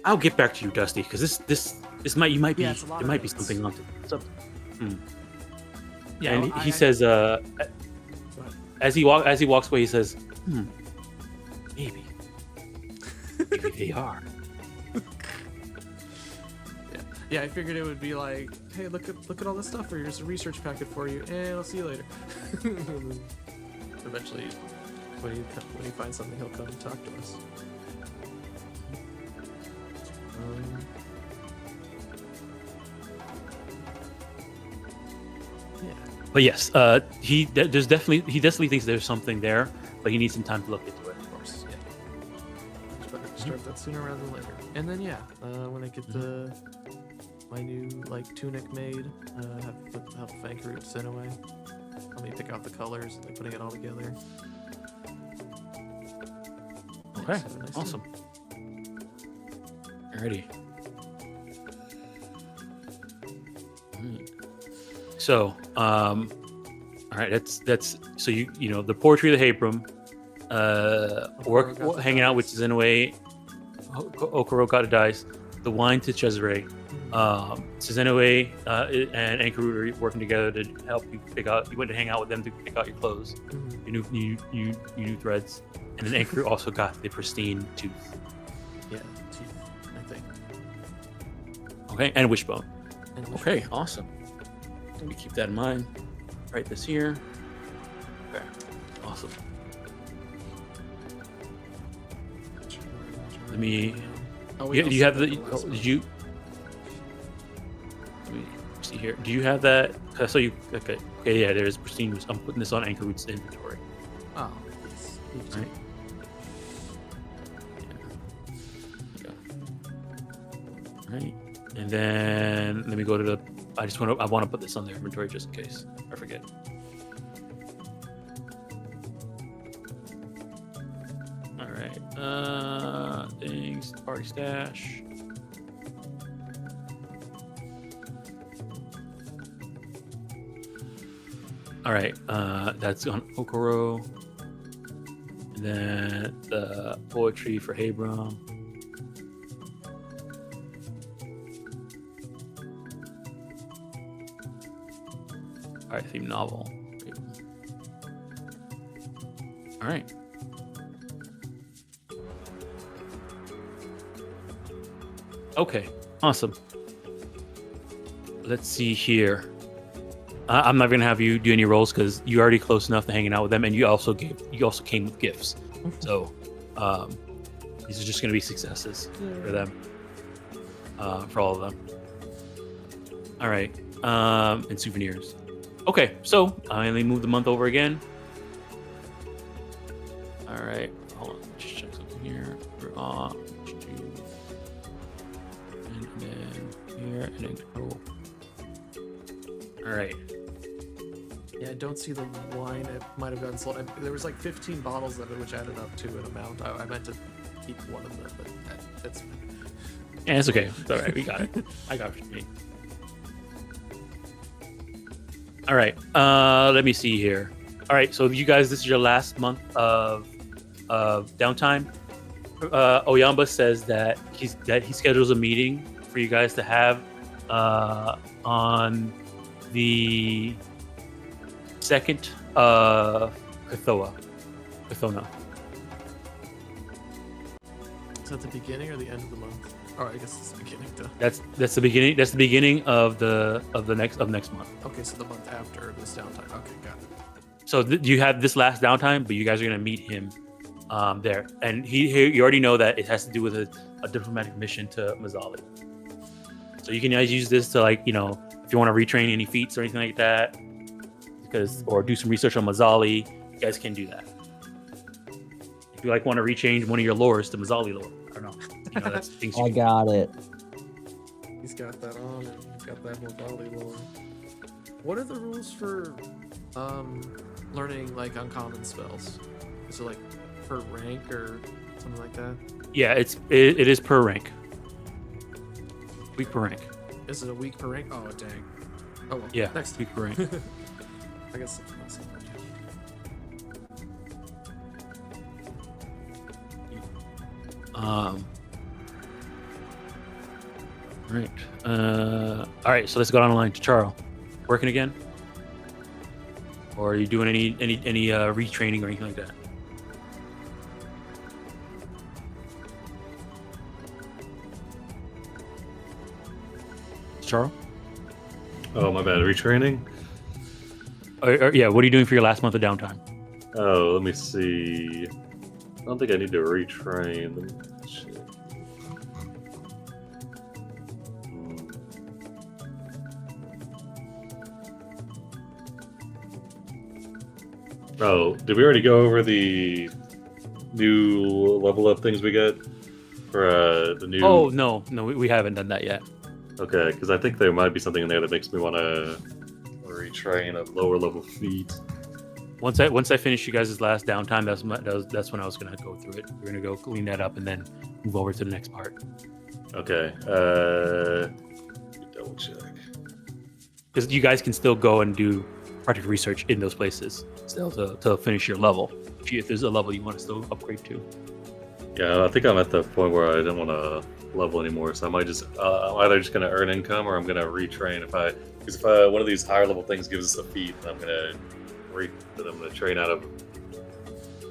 I'll get back to you, Dusty, because this might be something on to. Yeah, and he says as he walks away, he says, maybe they are. Yeah, I figured it would be like, hey, look at all this stuff. Here's a research packet for you, and I'll see you later. Eventually, when he finds something, he'll come and talk to us. Yeah. But yes, he definitely thinks there's something there, but he needs some time to look into it. Of course, yeah. Much better to start that sooner rather than later. And then when I get my new tunic made, have Fankarut sent away. Let me pick out the colors and putting it all together. Okay, awesome. Alrighty. So, all right, that's so you know the poetry of the Habram, hanging out with Zenue, Okoro got a dice, the wine to Cesare. Zenue and Ankarut are working together to help you pick out. You went to hang out with them to pick out your clothes, your new threads, and then Ankarut also got the pristine tooth. Yeah, teeth, I think. Okay, and wishbone. Okay, awesome. Let me keep that in mind. Write this here. Okay, awesome. Let me. Do you have the? Did you? Let me see here. Do you have that? I saw you. Okay. Okay. Yeah. There's pristine. I'm putting this on Ankarut's inventory. Oh. Right. Yeah. Right. And then let me go to the. I want to put this on their inventory just in case I forget. All right. Things. Party stash. All right. That's on Okoro. And then the poetry for Habram. All right, theme novel. All right. Okay, awesome. Let's see here. I'm not gonna have you do any rolls because you're already close enough to hanging out with them, and you also came with gifts. So these are just gonna be successes for them, for all of them. All right, and souvenirs. Okay, so let me move the month over again. All right, hold on, just check something here. We're on, and then here, and then go. All right. Yeah, I don't see the wine. It might have gotten sold. There was 15 bottles of it, which added up to an amount. I meant to keep one of them, but that's. Yeah, it's okay. It's all right. We got it. I got what you mean. All right. Let me see here. All right. So you guys, this is your last month of downtime. Oyamba says that he schedules a meeting for you guys to have on the 2nd of Chthona. Is that the beginning or the end of the month? Oh, I guess it's the beginning. That's the beginning. That's the beginning of next month. Okay, so the month after this downtime. Okay, got it. So you have this last downtime, but you guys are gonna meet him there, and you already know that it has to do with a diplomatic mission to Mzali. So you can guys use this to, like, if you want to retrain any feats or anything like that, or do some research on Mzali, you guys can do that. If you want to rechange one of your lores to Mzali lore, I don't know. That's things. I got it. He's got that on, and he's got that Mzali lore. What are the rules for learning uncommon spells? Is it per rank or something like that? Yeah, it is per rank. Week per rank. Is it a week per rank? Oh dang. Oh well. Yeah, Next week per rank. I guess something else. Right. All right. So let's go down the line to Charles. Working again, or are you doing any retraining or anything like that? Charles? Oh, my bad. Retraining? Yeah, what are you doing for your last month of downtime? Oh, let me see. I don't think I need to retrain. Shit. Oh, did we already go over the new level up things we get for the new? Oh no, we haven't done that yet. Okay, because I think there might be something in there that makes me want to retrain a lower level feat. Once I finish you guys' last downtime, that's when I was gonna go through it. We're gonna go clean that up and then move over to the next part. Okay. Double check. Because you guys can still go and do project research in those places still to finish your level. If there's a level you want to still upgrade to. Yeah, I think I'm at the point where I don't want to level anymore, so I might just I'm either just gonna earn income or I'm gonna retrain. Because if one of these higher level things gives us a feat, I'm gonna train out of.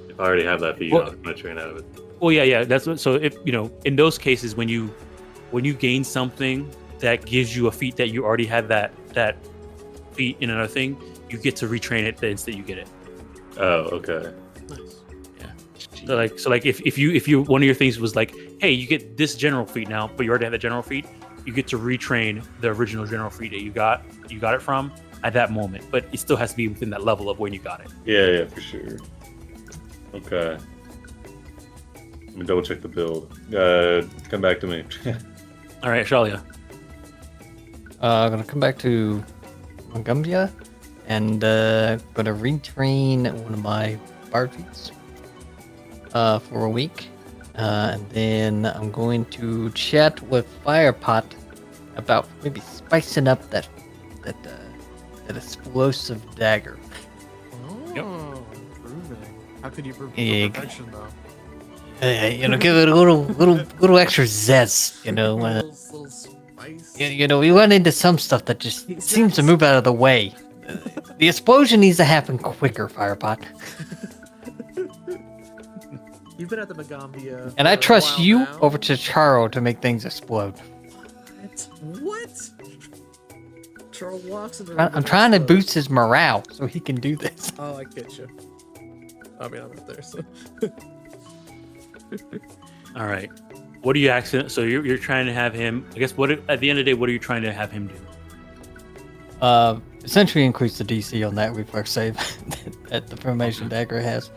If I already have that feat, I'm gonna train out of it. Well, yeah. That's what, so if in those cases when you gain something that gives you a feat that you already had that feat in another thing, you get to retrain it the instant you get it. Oh, okay. Nice. Yeah. So if you one of your things was like, hey, you get this general feat now, but you already have that general feat, you get to retrain the original general feat that you got it from at that moment, but it still has to be within that level of when you got it. Yeah, for sure. Okay. Let me double check the build. Come back to me. All right, Shalia. I'm gonna come back to Magaambya and gonna retrain one of my bard feats for a week. And then I'm going to chat with Firepot about maybe spicing up that explosive dagger. Oh, improving. How could you improve Yeah, perfection though? Give it a little extra zest. Little spice. We run into some stuff that just seems to move out of the way. The explosion needs to happen quicker, Firepot. You've been at the Magaambya. And I for a trust while you now. over to Charo to make things explode. What? Charles walks in the room. I'm trying to boost his morale so he can do this. Oh, I get you. I mean, I'm not there, so. All right. What are you asking? So you're trying to have him? I guess at the end of the day, what are you trying to have him do? Essentially increase the DC on that reflex save that the formation dagger has.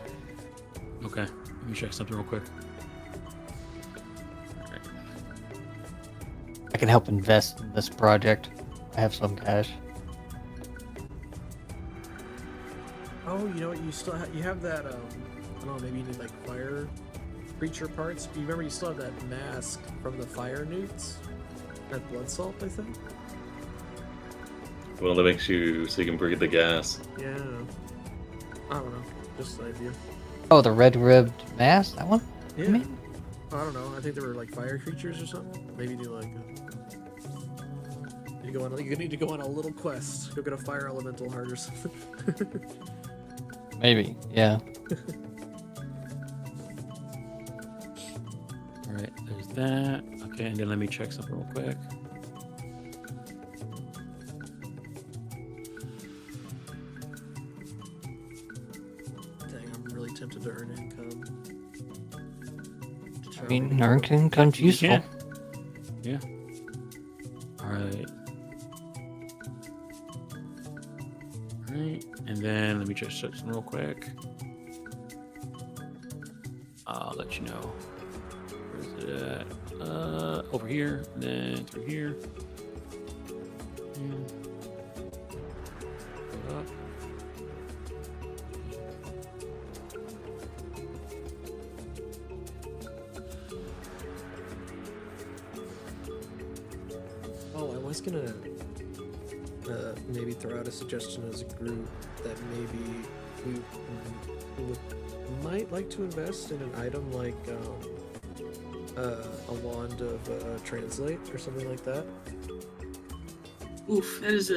Okay. Let me check something real quick. I can help invest in this project. I have some cash. Oh, you know what? You still you have that. I don't know. Maybe you need fire creature parts. You remember you still have that mask from the fire newts? That Bloodsalt, I think. Well, that makes you so you can breathe the gas. Yeah. I don't know. Just an idea. Oh, the red ribbed mask? That one? Yeah. You mean? I don't know. I think they were fire creatures or something. Maybe do you need to go on a little quest. Go get a fire elemental heart or something. Maybe, yeah. All right, there's that. Okay, and then let me check something real quick. Dang, I'm really tempted to earn income. I mean, earn income's useful. can. Yeah. All right. All right, and then let me just check some real quick. I'll let you know. Where is it at? Over here, and then through here. And up. Oh, I was gonna maybe throw out a suggestion as a group that maybe we might like to invest in an item like a wand of translate or something like that. Oof, that is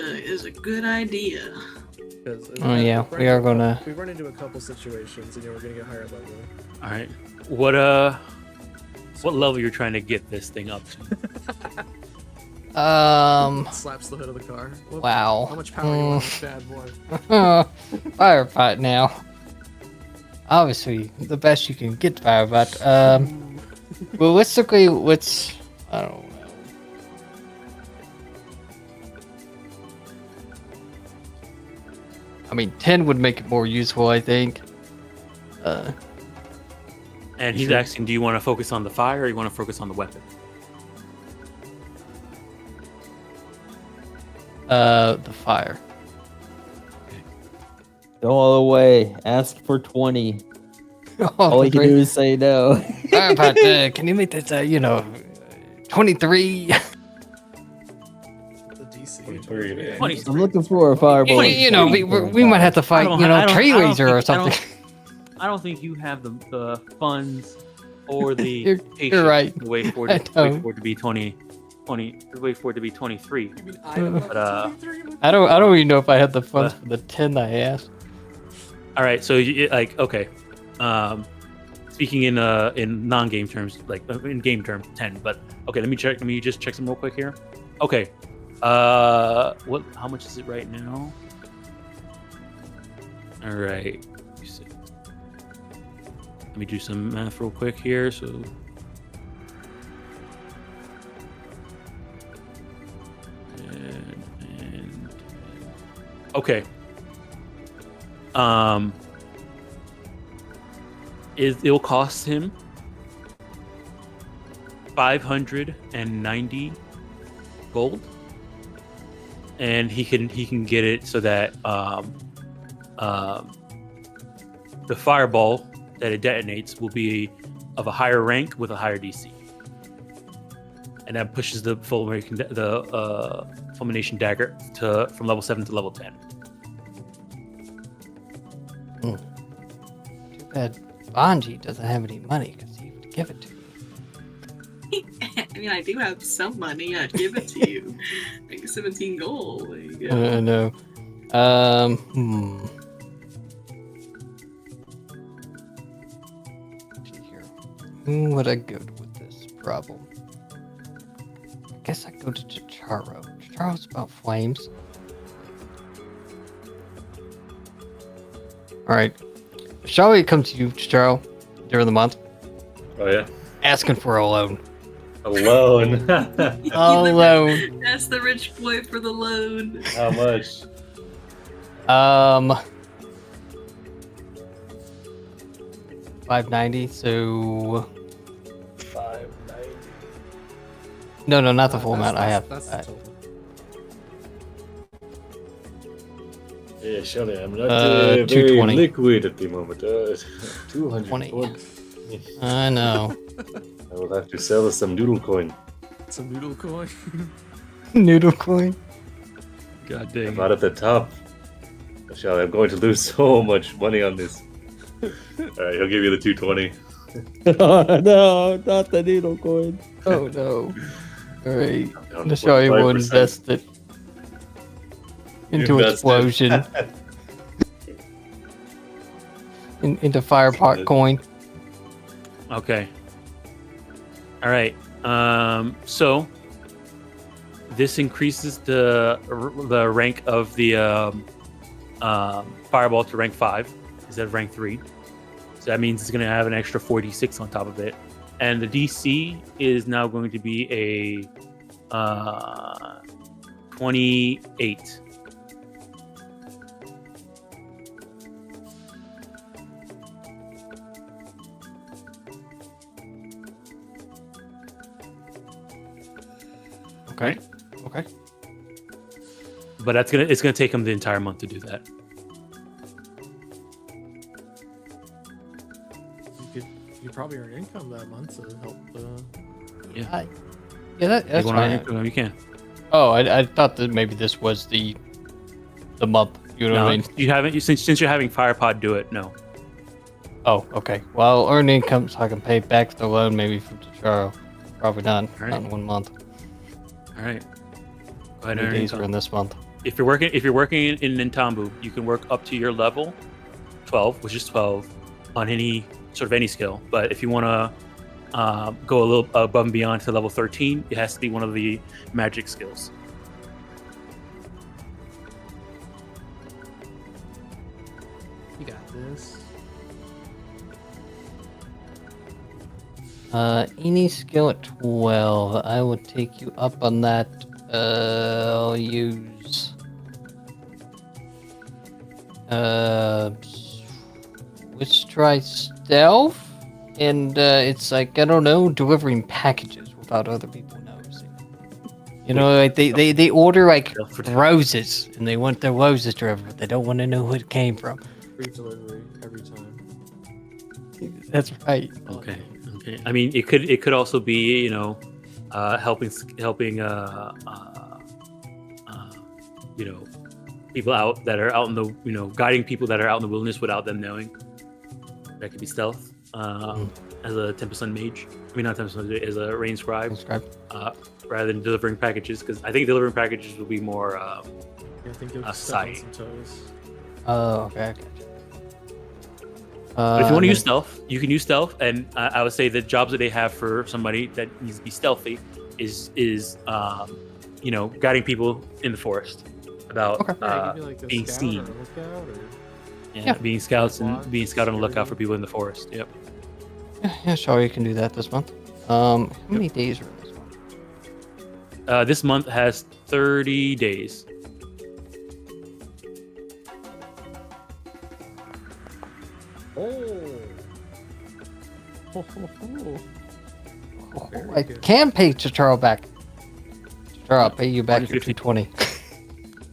a good idea. Oh yeah, we are gonna. We run into a couple situations, and we're gonna get higher level. All right. What level you're trying to get this thing up to? Slaps the hood of the car. Whoop. Wow. How much power you want on this bad boy? Firefight now. Obviously, the best you can get firefight. Realistically, what's I don't know. I mean, 10 would make it more useful, I think. And he's asking, do you want to focus on the fire or you want to focus on the weapon? The fire. Go all the way. Ask for 20. All you can do is say no. Firefight, can you make this, 23? The DC. 23. I'm looking for a fireball. We might have to fight, tree laser or something. I don't think you have the funds or the You're patience right. to wait for it to be 20. Wait for it to be 23. You mean item But, I don't even know if I had the funds for the 10 I asked. All right, so okay. Speaking in non-game terms, like in game terms, 10. But okay, let me just check some real quick here. Okay, how much is it right now? All right, let me do some math real quick here. So. Okay. It'll cost him 590 gold, and he can get it so that the fireball that it detonates will be of a higher rank with a higher DC, and that pushes the fulmination dagger from level 7 to level 10. Too bad Banji doesn't have any money because he would give it to me. I mean, I do have some money. I'd give it to you. Like 17 gold. There you go. I know. See here. Who would I go to with this problem? I guess I go to Chicharo. Chicharo's about flames. Alright. Shall we come to you, Chicharo, during the month? Oh yeah. Asking for a loan. A loan. A loan. That's the rich boy for the loan. How much? 590, so 590. no, not the full amount. I have That's the that. total. Yeah, surely I'm not very 220. liquid at the moment. 220. 20. I know. I will have to sell some noodle coin. Some noodle coin. Noodle coin. God dang. I'm not at the top. Shall I'm going to lose so much money on this. Alright, he'll give you the 220. No, not the needle coin. Oh no. Alright. Down to Shall we 45%. invest it into Invest it. explosion? into fire pot coin. Okay. All right. So this increases the rank of the fireball to rank 5 instead of rank 3. So that means it's going to have an extra 46 on top of it, and the DC is now going to be a 28. Okay. Okay. But it's gonna take him the entire month to do that. You probably earn income that month to help. Yeah. That's Take one on fine. income, you can. Oh, I thought that maybe this was the month. You know No, what I mean? you haven't. Since you're having Firepod do it, no. Oh, okay. Well, I'll earn income so I can pay back the loan maybe from Tacharo. Probably not. All right. Not in 1 month. All right. Go How ahead and many earn days are income. in this month? If you're working in Nintambu, you can work up to your level 12, which is 12, on any skill. But if you want to go a little above and beyond to level 13, it has to be one of the magic skills. You got this. Any skill at 12, I will take you up on that. I'll use let's try stealth, and it's like, I don't know, delivering packages without other people noticing. You know, like they order like roses, and they want their roses delivered, but they don't want to know who it came from. Free delivery every time. That's right. Okay. I mean, it could also be, helping people out that are out in the, guiding people that are out in the wilderness without them knowing. That could be stealth. As a Tempest Mage. I mean, not Tempest Mage, as a Rain Scribe. Rather than delivering packages, because I think delivering packages will be more Yeah, I think you'll step on sight. some toes. Oh, okay. I got you. But if you want to use stealth, you can use stealth, and I would say the jobs that they have for somebody that needs to be stealthy is guiding people in the forest about Yeah, give you, like, a being scout seen. or a lookout, or... Yeah, being scouts and Watch, being scout on the lookout for security. people in the forest. Yep. Yeah, sure, you can do that this month. How many days are in this month? This month has 30 days. I can pay Chitaro back. Chitaro, I'll pay you back your 220.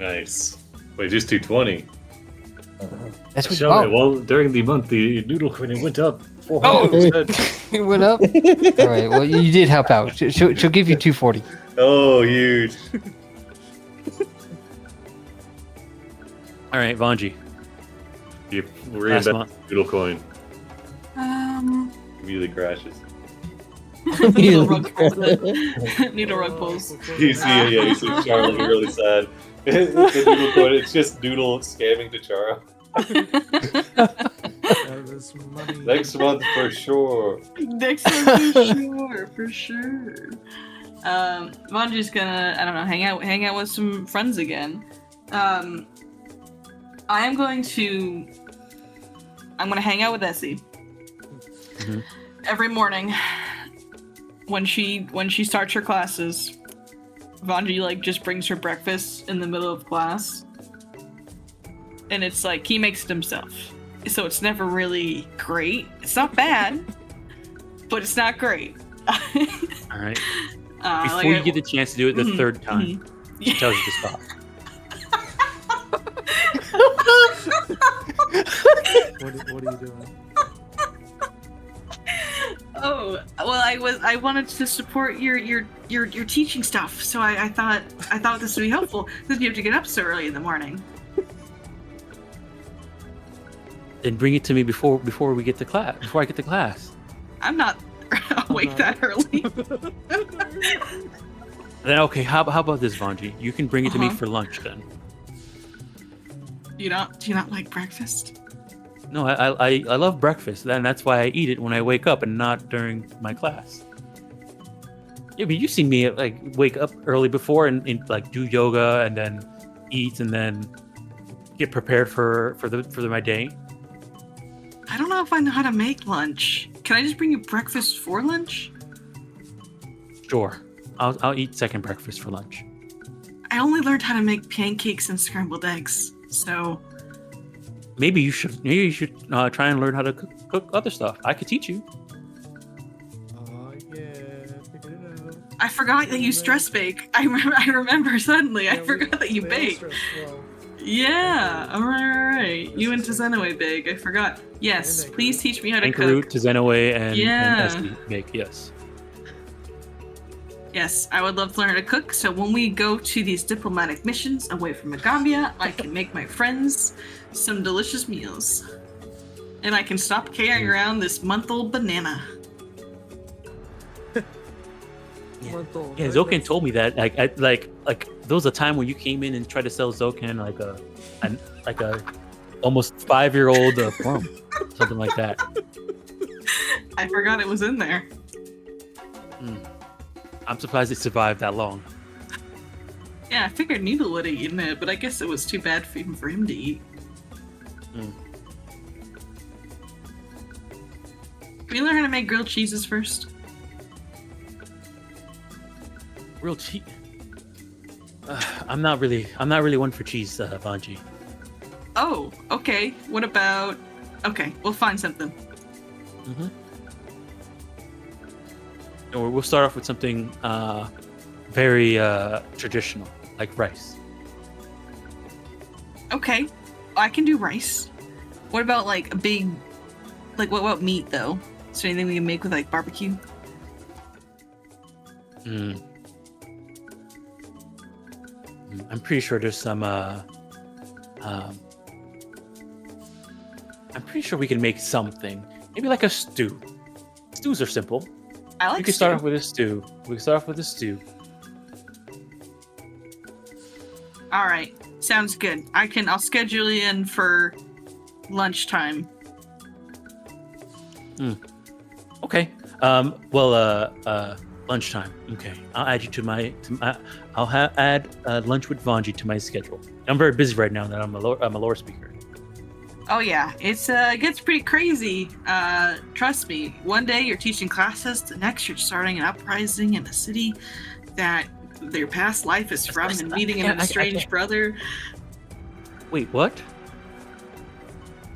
Nice. Wait, just 220. That's what Show me. Well, during the month, the noodle coin went up 400%. it went up. All right. Well, you did help out. She'll give you 240. Oh, huge. All right, Vanji. You Last reinvent month. the noodle coin. Immediately crashes. Needle rug pulls. Needle rug pulls. You see it, yeah, you see Charo looking really sad. It's a noodle coin. It's just Noodle scamming to Charo. This money. Next month for sure. Next one for sure. Vanji's gonna, I don't know, hang out with some friends again. I'm gonna hang out with Essie. Mhm. Every morning when she starts her classes. Vanji just brings her breakfast in the middle of class. And it's like he makes it himself. So it's never really great. It's not bad, but it's not great. All right. Before you get the chance to do it the third time, she tells you to stop. What are you doing? Oh, well, I wanted to support your teaching stuff, so I thought this would be helpful because you have to get up so early in the morning. Then bring it to me before we get to class. Before I get to class. I'm not awake that early. Then okay, how about this, Vanji? You can bring it to me Uh-huh. for lunch then. Do you not like breakfast? No, I love breakfast, and that's why I eat it when I wake up and not during my class. Yeah, but you've seen me like wake up early before and like do yoga and then eat and then get prepared for my day. I don't know if I know how to make lunch. Can I just bring you breakfast for lunch? Sure, I'll eat second breakfast for lunch. I only learned how to make pancakes and scrambled eggs, so Maybe you should try and learn how to cook other stuff. I could teach you. Oh yeah, figured it out. I forgot that you stress bake. I remember suddenly. Yeah, I forgot that you they all bake. stress well. Yeah, all right. You and Tazenoe bake. I forgot. Yes, And please teach me how to Ankaru, cook. Tazenoe, and Yeah. Esty make, yes. Yes, I would love to learn how to cook, so when we go to these diplomatic missions away from Magaambya, I can make my friends some delicious meals. And I can stop carrying around this month-old banana. Month-old, Yeah, right? Zokan That's- told me that like there was a time when you came in and tried to sell Zokan like a almost 5-year-old plum, something like that. I forgot it was in there. I'm surprised it survived that long. Yeah, I figured Needle would have eaten it, but I guess it was too bad for him to eat. Mm. Can we learn how to make grilled cheeses first? Real cheap. I'm not really one for cheese, Vanji. Oh, okay. What about... Okay, we'll find something. Mm-hmm. Or we'll start off with something very traditional, like rice. Okay, I can do rice. What about like a big... Like, what about meat, though? Is there anything we can make with, like, barbecue? I'm pretty sure there's some. I'm pretty sure we can make something. Maybe like a stew. Stews are simple. I like We can start off with a stew. Alright, sounds good. I'll schedule you in for lunchtime. Okay. Lunchtime. Okay. I'll add you to my. Add lunch with Vanji to my schedule. I'm very busy right now. That I'm a lore speaker. Oh yeah, it gets pretty crazy. Trust me. One day you're teaching classes, the next you're starting an uprising in a city that their past life is from and meeting an estranged brother. Wait, what?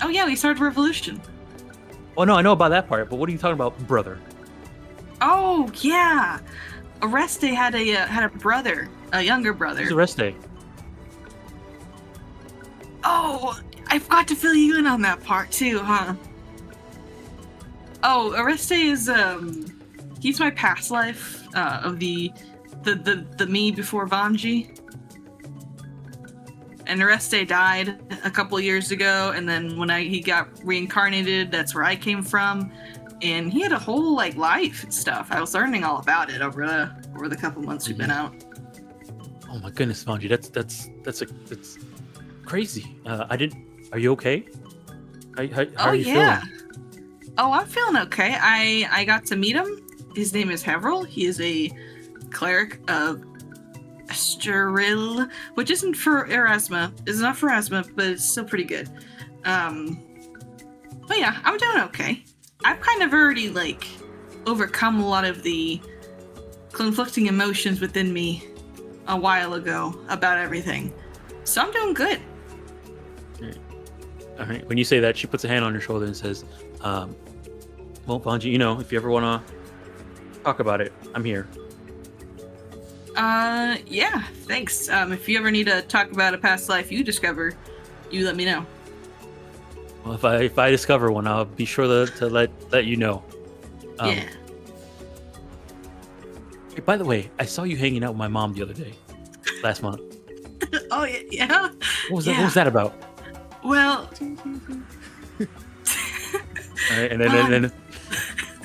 Oh yeah, we started a revolution. Oh no, I know about that part. But what are you talking about, brother? Oh yeah, Oreste had a brother, a younger brother. Who's Oreste? Oh, I forgot to fill you in on that part too, huh? Oh, Oreste is he's my past life of the me before Vanji. And Oreste died a couple years ago, and then when he got reincarnated, that's where I came from. And he had a whole like life and stuff. I was learning all about it over the couple months we've been out. Oh my goodness, Vanji, that's crazy. Are you okay? How are you feeling? Oh, I'm feeling okay. I got to meet him. His name is Haverl. He is a cleric of Esteril, which isn't for Erasma. It's not for Erasma, but it's still pretty good. But yeah, I'm doing okay. I've kind of already like overcome a lot of the conflicting emotions within me a while ago about everything. So I'm doing good. All right. When you say that, she puts a hand on your shoulder and says, well, Vanji, if you ever want to talk about it, I'm here. Yeah, thanks. If you ever need to talk about a past life you discover, you let me know. Well, if I discover one, I'll be sure to let you know. Yeah. Hey, by the way, I saw you hanging out with my mom the other day, last month. Oh yeah. What was that about? Well. All right, and then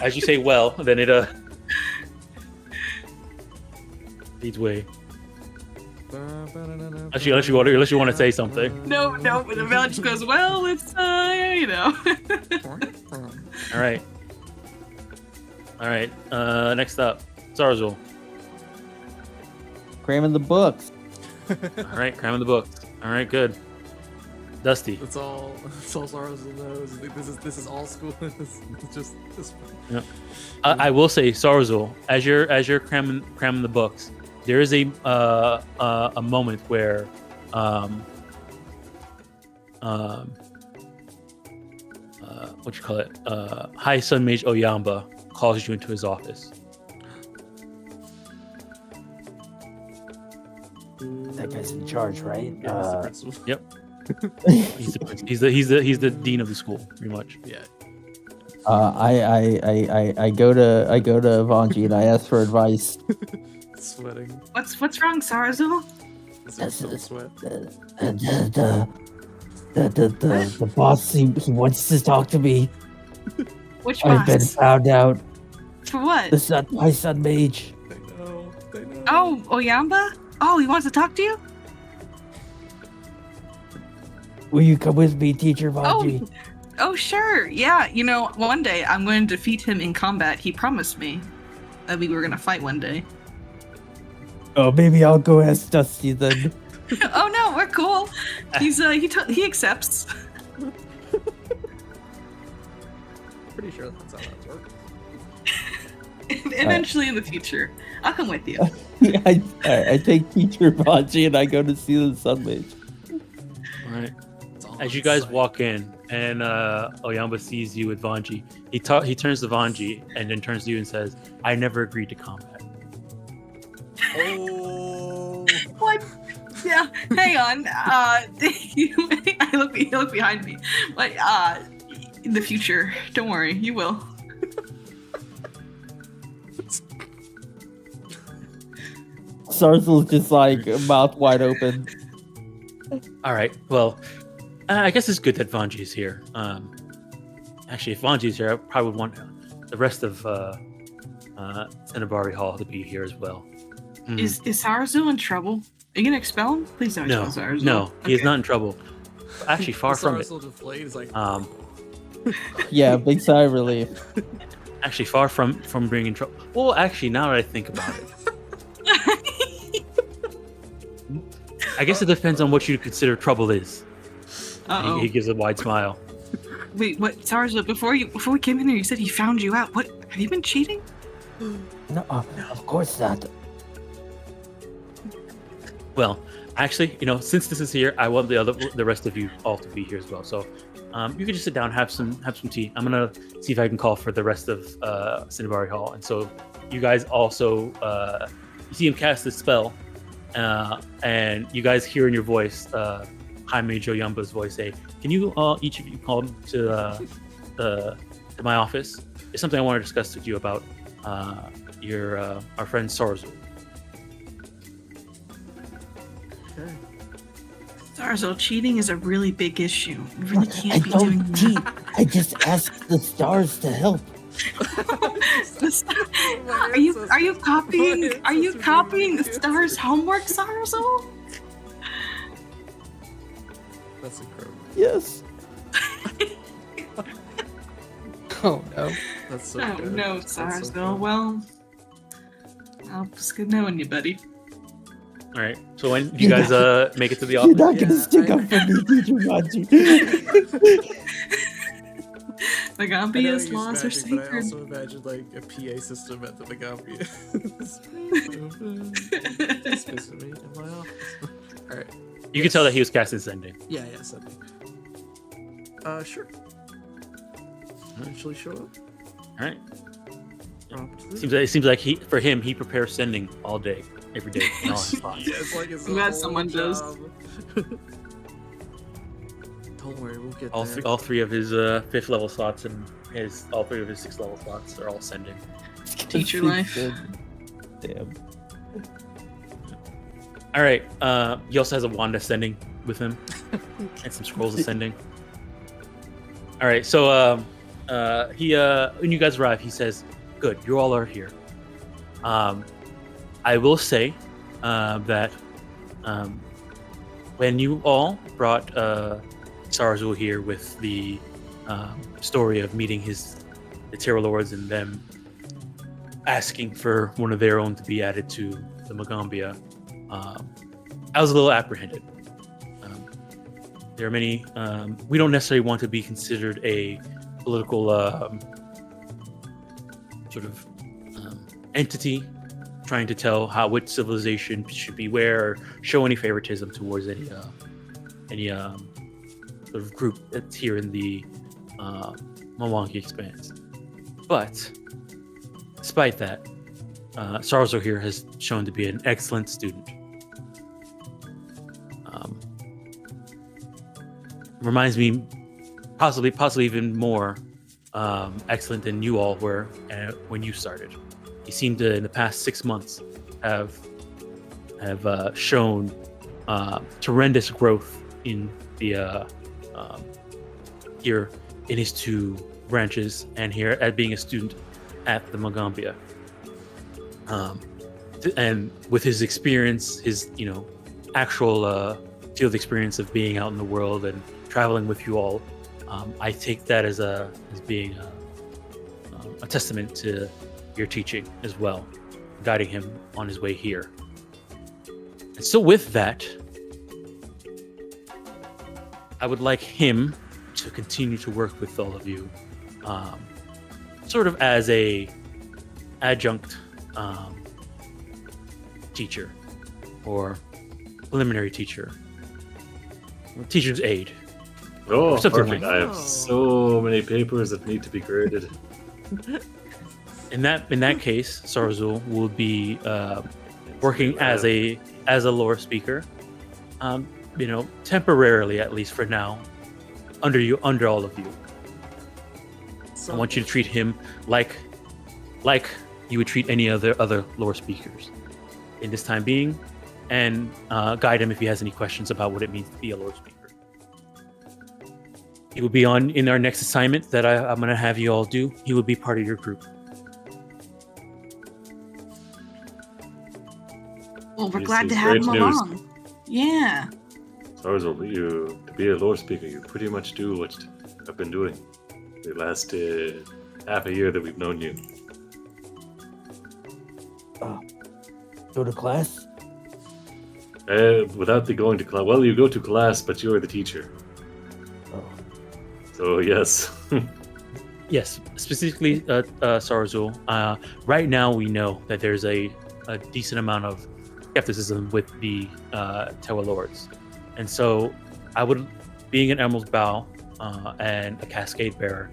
as you say, well, then it leads way. Unless you want to say something. No, but the village goes, well, it's, All right. Next up, Saraszul. cramming the books. All right, cramming the books. All right, good. Dusty. That's all Saraszul knows. I think this is all school. It's just this. Yep. I will say, Saraszul, as you're cramming the books, there is a moment where what you call it? High Sun Mage Oyamba calls you into his office. That guy's in charge, right? Yeah, he's the principal. Yep. He's the dean of the school, pretty much. Yeah. I go to Vanji and I ask for advice. Sweating. What's wrong, Saraszul? Don't sweat. The boss, he wants to talk to me. Which I've been boss? found out. For what? The High Sun Mage. They know. Oh, Oyamba? Oh, he wants to talk to you? Will you come with me, Teacher Vanji? Oh, sure. Yeah, one day I'm going to defeat him in combat. He promised me that we were going to fight one day. Oh, maybe I'll go ask Dusty then. Oh no, we're cool. He accepts. Pretty sure that's how that works. Eventually in the future, I'll come with you. I take Teacher Vanji and I go to see the Sun Mage. All right. As you guys walk in and Oyamba sees you with Vanji, he turns to Vanji and then turns to you and says, "I never agreed to combat." Oh. What? Yeah, hang on. I look behind me. But in the future, don't worry, you will. Saraszul's just like mouth wide open. All right. Well, I guess it's good that Vanji is here. Actually, if Vanji is here, I probably would want the rest of Cinnabar Hall to be here as well. Mm. Is Saraszul in trouble? Are you gonna expel him? Please don't No, expel Saraszul. no, he is not in trouble. Actually, far from it. Saraszul deflated. He's like, Yeah, big sigh of relief. Actually, far from being in trouble. Well, actually, now that I think about it, I guess it depends on what you consider trouble is. Uh-oh. He gives a wide smile. Wait, what? Saraszul, before we came in here, you said he found you out. What? Have you been cheating? No, of course not. Well, actually, since this is here, I want the rest of you all to be here as well. So, you can just sit down, have some tea. I'm gonna see if I can call for the rest of Cinnabar Hall. And so, you guys also you see him cast this spell, and you guys hear in your voice, High Mage Oyamba's voice say, "Can you each of you come to my office? It's something I want to discuss with you about our friend Saraszul." Saraszul, cheating is a really big issue. You really I can't be doing don't cheat. I just ask the stars to help. Are you copying? Are you copying the stars' homework, Saraszul? that's incredible. Yes. Oh no. That's so Oh good. no, That's so Saraszul. good. Well, it's good knowing you, buddy. All right. So when you guys make it to the You're office, not gonna Yeah, stick I- up for me, Teacher Vanji. I know Magaambya's he's laws are magic, but I sacred. also imagined like a PA system at the Magaambya. Dismiss me in my office. All right. you can tell that he was casting sending. Yeah, something. Sure. Eventually show up. All right. Promptly. It seems like he prepares sending all day, every day. In all his spots. Yeah, it's like it's I'm a glad whole someone does. job. Don't worry, we'll get all there. three of his 5th level slots and all 3 of his 6th level slots are all sending. Teacher life. Damn. All right. He also has a wand ascending with him and some scrolls ascending. All right. So he when you guys arrive, he says, "Good, you all are here." I will say that when you all brought Saraszul here with the story of meeting the Terror Lords and them asking for one of their own to be added to the Magaambya, I was a little apprehended. There are many. We don't necessarily want to be considered a political sort of entity trying to tell which civilization should be where, or show any favoritism towards any sort of group that's here in the Mwangi Expanse. But despite that, Saraszul here has shown to be an excellent student. Reminds me, possibly even more excellent than you all were when you started. You seem to, in the past 6 months, have shown tremendous growth in the here in his 2 branches, and here at being a student at the Magaambya. And with his experience, his actual field experience of being out in the world and traveling with you all, I take that as being a testament to your teaching as well, guiding him on his way here. And so with that, I would like him to continue to work with all of you, sort of as a adjunct teacher or preliminary teacher, or teacher's aide. Oh, something perfect. like I have so many papers that need to be graded. In that case, Saraszul will be working as a lore speaker, temporarily, at least for now, under all of you. I want you to treat him like you would treat any other lore speakers in this time being, and guide him if he has any questions about what it means to be a lore speaker. He will be in our next assignment that I'm going to have you all do. He will be part of your group. Well, we're This glad is to have great him news. along. Yeah. Saraszul, to be a lore speaker, you pretty much do what I've been doing the last half a year that we've known you. Go to class? Without the going to class. Well, you go to class, but you're the teacher. Oh. So, yes. Yes, specifically Saraszul. Right now, we know that there's a decent amount of skepticism with the Tewa Lords. And so I would, being an Emerald Bow and a Cascade Bearer,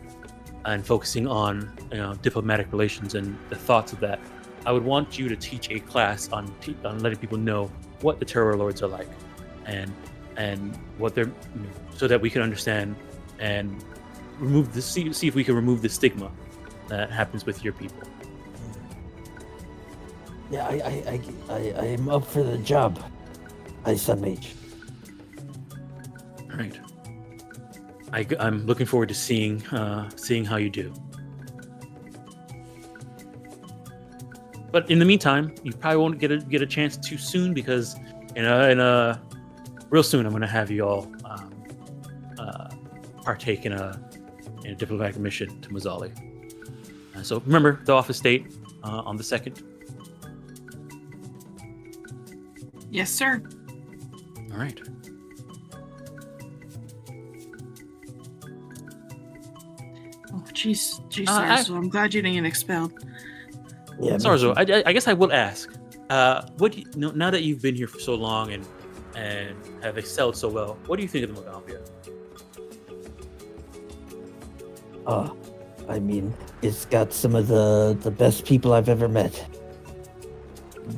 and focusing on diplomatic relations and the thoughts of that, I would want you to teach a class on letting people know what the Terror Lords are like, and what they're, so that we can understand and see if we can remove the stigma that happens with your people. Yeah, I am up for the job. High Sun Mage. All right. I'm looking forward to seeing how you do. But in the meantime, you probably won't get a chance too soon, because in a real soon I'm going to have you all partake in a diplomatic mission to Mzali. So remember the office date on the 2nd. Yes, sir. All right. Oh, jeez, Saraszul, I'm glad you didn't get expelled. Yeah, Saraszul, I guess I will ask. What do you, now that you've been here for so long and have excelled so well, what do you think of the Magaambya? I mean, it's got some of the best people I've ever met.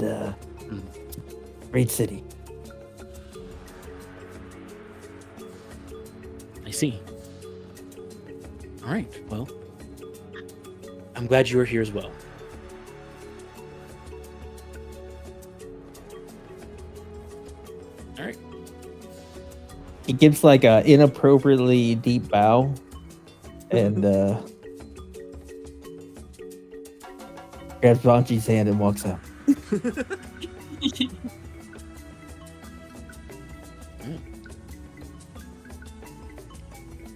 And, great city. I see. All right. Well, I'm glad you are here as well. All right. He gives like a inappropriately deep bow, and grabs Banchi's hand and walks out.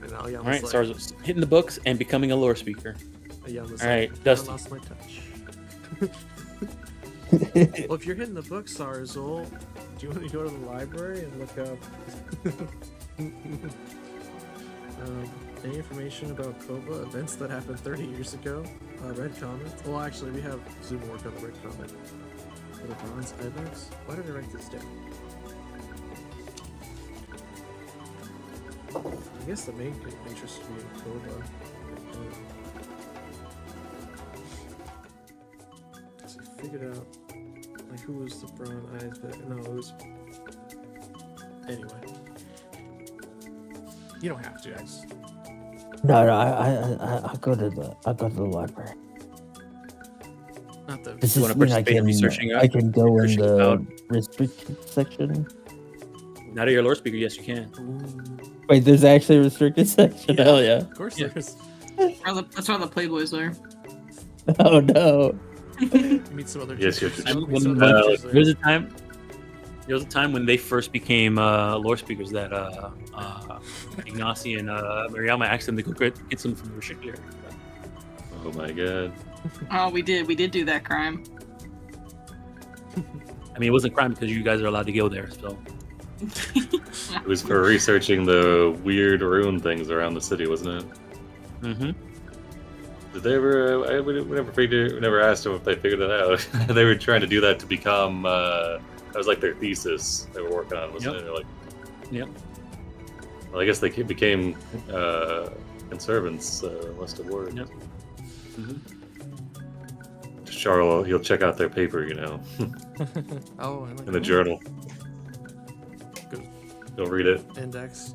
And All right, Saraszul, hitting the books and becoming a lore speaker. Oyamba's All right, like, Dusty. I lost my touch. Well, if you're hitting the book, Saraszul, do you want to go to the library and look up any information about Kova events that happened 30 years ago? Red comments. Well, actually, we have Zoom work on the red comment. For the bronze items. Why did I write this down? I guess the main thing interests me in Kova. So I figured out like who was the brown eyes, but no, it was. Anyway, you don't have to. I just. No, I'll go to the library. Not the. This You is wanna when I participate in can researching I can go in researching the about- restricted section. Now that you're a lore speaker, yes, you can. Ooh, Wait, there's actually a restricted section. Yeah. Hell yeah! of course Yeah. there is. That's why the Playboys are. Oh no! You meet some other. Yes, teachers. yes, You yes. meet some When- other teachers there. There was a time when they first became lore speakers that Ignacy and Mariama asked them to go get some from the restricted area. Oh my god. Oh, we did do that crime. I mean, it wasn't a crime because you guys are allowed to go there. So It was for researching the weird rune things around the city, wasn't it? mm-hmm. Did they ever? We never asked them if they figured it out. They were trying to do that to become. That was like their thesis they were working on, wasn't Yep. it? They're like, Yep. well, I guess they became conservants. Must have worked. Yep. Mm-hmm. Charles, he'll check out their paper, Oh, I like in the journal. Good. He'll read it. Index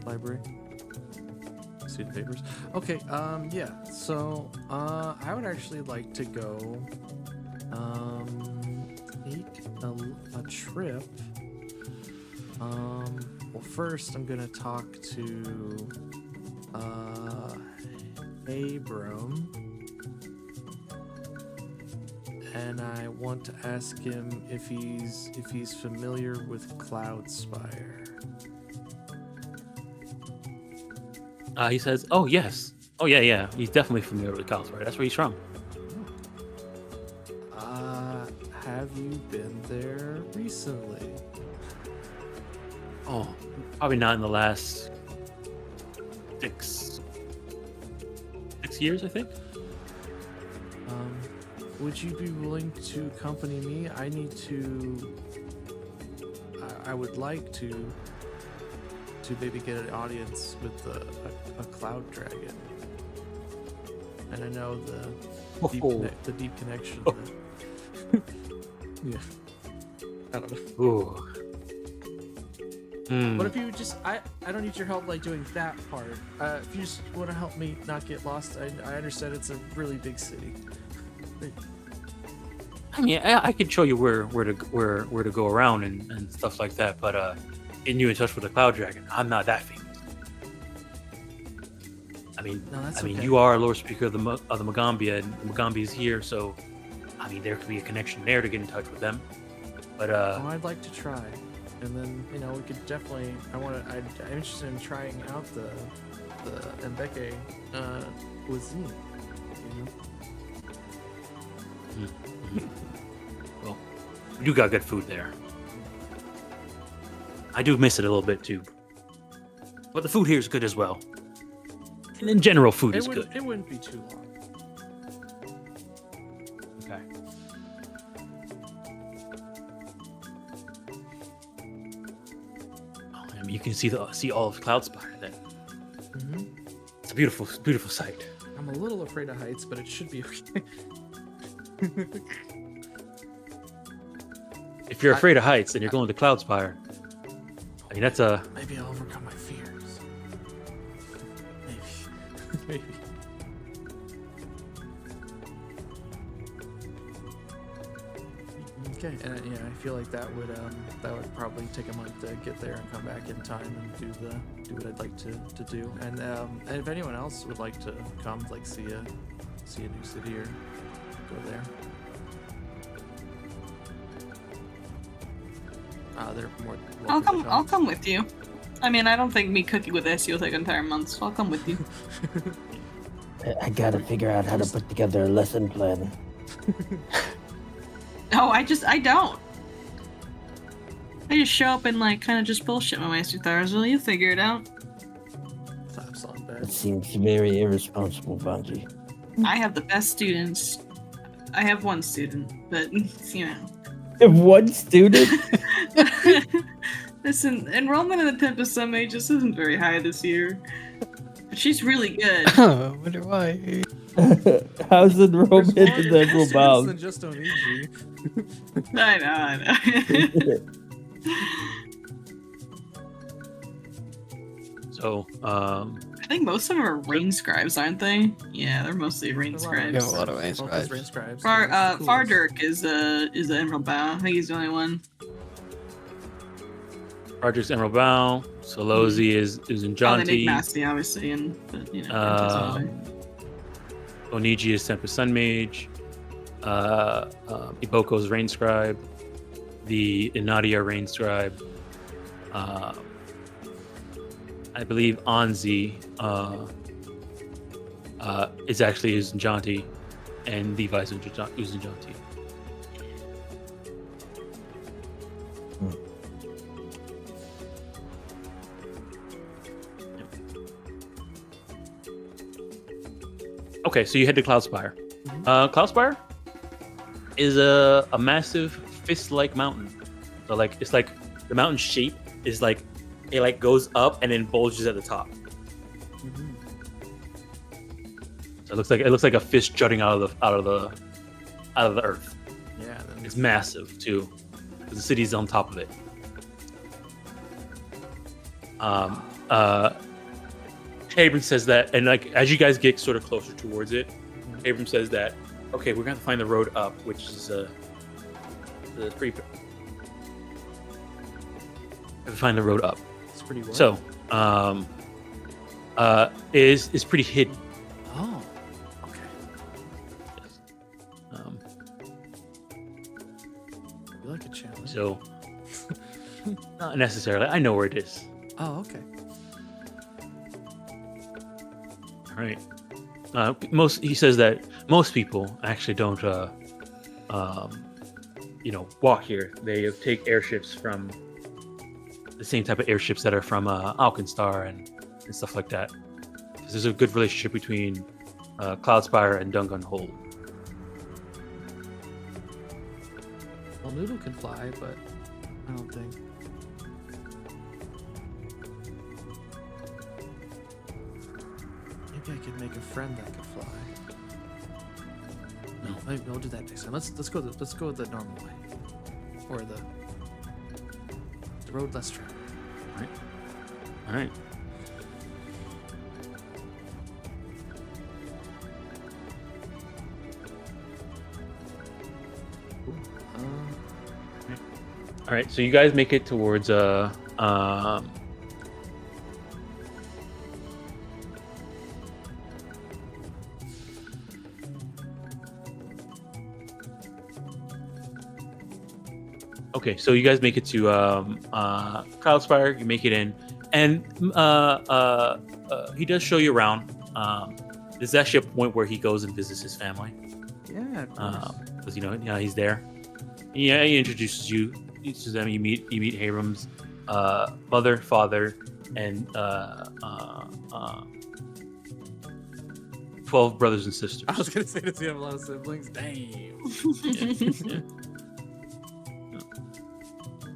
library. See the papers. Okay. Yeah. So, I would actually like to go, take a trip. Well, first I'm gonna talk to, Abram. And I want to ask him if he's familiar with Cloudspire. He says, "Oh yes, oh yeah. He's definitely familiar with Cloudspire. That's where he's from." Have you been there recently? Oh, probably not in the last six years, I think. Would you be willing to accompany me? I need to. I would like to maybe get an audience with a cloud dragon. And I know the deep connection. Oh. Yeah. I don't know. Ooh. Hmm. What if you just I don't need your help like doing that part. If you just want to help me not get lost, I understand it's a really big city. I mean, I could show you where to go around and stuff like that, but getting you in touch with the Cloud Dragon, I'm not that famous. I mean, No, that's okay. okay. You are a lore speaker of the Magaambya, and Magaambya is here, so I mean, there could be a connection there to get in touch with them. But Oh, I'd like to try, and then we could definitely. I'm interested in trying out the Mbeke cuisine. well, you got good food there. I do miss it a little bit too, but the food here is good as well. And in general, food is good. It wouldn't be too long. Okay. Oh, I mean, you can see all of Cloudspire then. It's a beautiful sight. I'm a little afraid of heights, but it should be okay. If you're afraid of heights and you're going to Cloudspire, I mean that's a Maybe I'll overcome my fears. Maybe. Okay, and I feel like that would probably take a month to get there and come back in time and do what I'd like to do. And if anyone else would like to come, like see a new city or go there, they're more. I'll come with you. I mean, I don't think me cooking with Essie will take an entire month, so I'll come with you. I gotta figure out how to put together a lesson plan. Oh, I don't. I just show up and like kind of just bullshit my way through Saraszul. You figure it out. Claps on That bed. seems very irresponsible, Bungie. I have the best students. I have one student, but you know. One student? Listen, enrollment in the Tempest Sun Mages isn't very high this year. But she's really good. I wonder why. How's enrollment There's in more the Emerald students Bound? than just Oniji. I know. So, I think most of them are rain scribes, aren't they? Yeah, they're mostly rain There's scribes. Yeah, a lot of rain Both those scribes. rain scribes. Far Cool. Fardirk is the Emerald Bow. I think he's the only one. Project's Emerald Bow. Solozi is Oh, they make Njanti. Nasty, obviously, and but you know. Oniji is Tempest Sun Mage. Iboko's Rain Scribe. The Inadi are Rain Scribe. I believe Anzi is actually Njanti, and Levi is Njanti. Okay, so you head to Cloudspire. Cloudspire is a massive fist-like mountain. So like it's like the mountain shape is like it like goes up and then bulges at the top. So it looks like a fist jutting out of the earth. Yeah. Then It's massive too. 'Cause the city's on top of it. Abram says that, and like as you guys get sort of closer towards it, Abram says that, okay, we're gonna have to find the road up, which is pretty. Have to find the road up. it's pretty well. So, is pretty hidden. Oh. Okay. Um, You like a challenge? so, not necessarily. I know where it is. Oh, okay. All right. He says that most people actually don't, walk here. They take airships from the same type of airships that are from Alkenstar and stuff like that. 'Cause there's a good relationship between Cloudspire and Dungun Hold. Well, Noodle can fly, but I don't think. Maybe I could make a friend that could fly. No, maybe we'll do that next time. Let's go the normal way, or the road less traveled. All right. All right. So you guys make it towards Okay, so you guys make it to Cloudspire. You make it in, and he does show you around. There's actually a point where he goes and visits his family, Yeah, of course. because he's there. Yeah, he introduces you to them. You meet Hayram's mother, father, and 12 brothers and sisters. I was gonna say, does he have a lot of siblings? Damn. Yeah.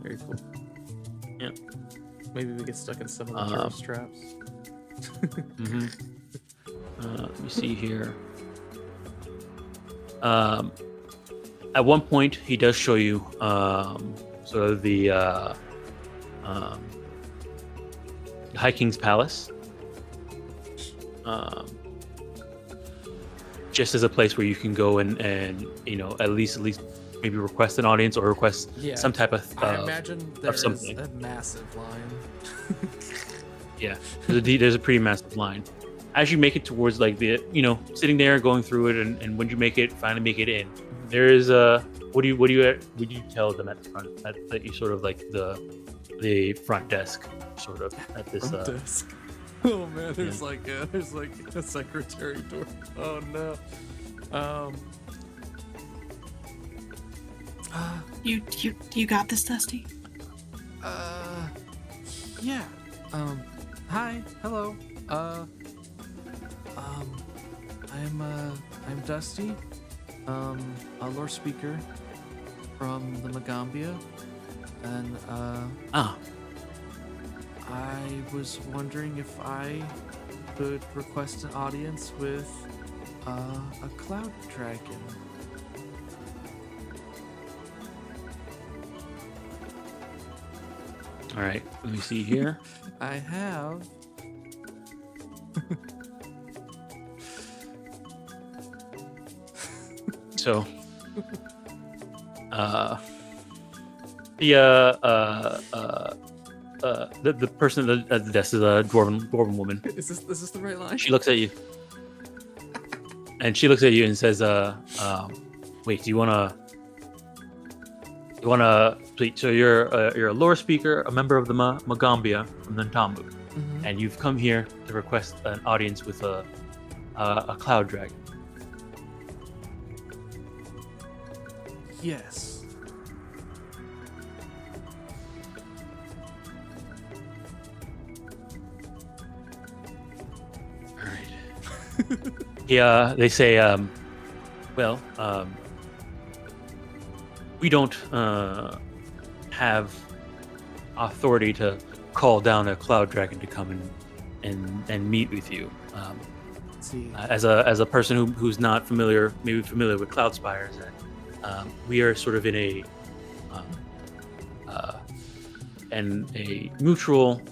Very cool. Yeah. Maybe we get stuck in some of the tourist traps. Mm-hmm. Let me see here. At one point, he does show you sort of the High King's Palace, just as a place where you can go and at least maybe request an audience or request some type of I imagine there's something. a massive line. Yeah, there's a pretty massive line. As you make it towards like the sitting there going through it, and when you finally make it in, there is would you tell them at the front that you sort of like the front desk sort of at this Front desk. Oh man, there's like a secretary door. Oh no. You got this, Dusty? Yeah. Hi. Hello. I'm Dusty. A lore speaker from the Magaambya, and I was wondering if I could request an audience with a cloud dragon. All right, let me see here. I have. So, the person at the desk is a dwarven woman. Is this the right line? She looks at you, and says, "Wait, do you wanna? Wait, so you're a lore speaker, a member of the Magaambya from the Ntambu, and you've come here to request an audience with a cloud dragon." Yes. All right. Yeah, they say, we don't have authority to call down a cloud dragon to come and meet with you. See. As a person who's not familiar with cloud spires, we are sort of in a mutual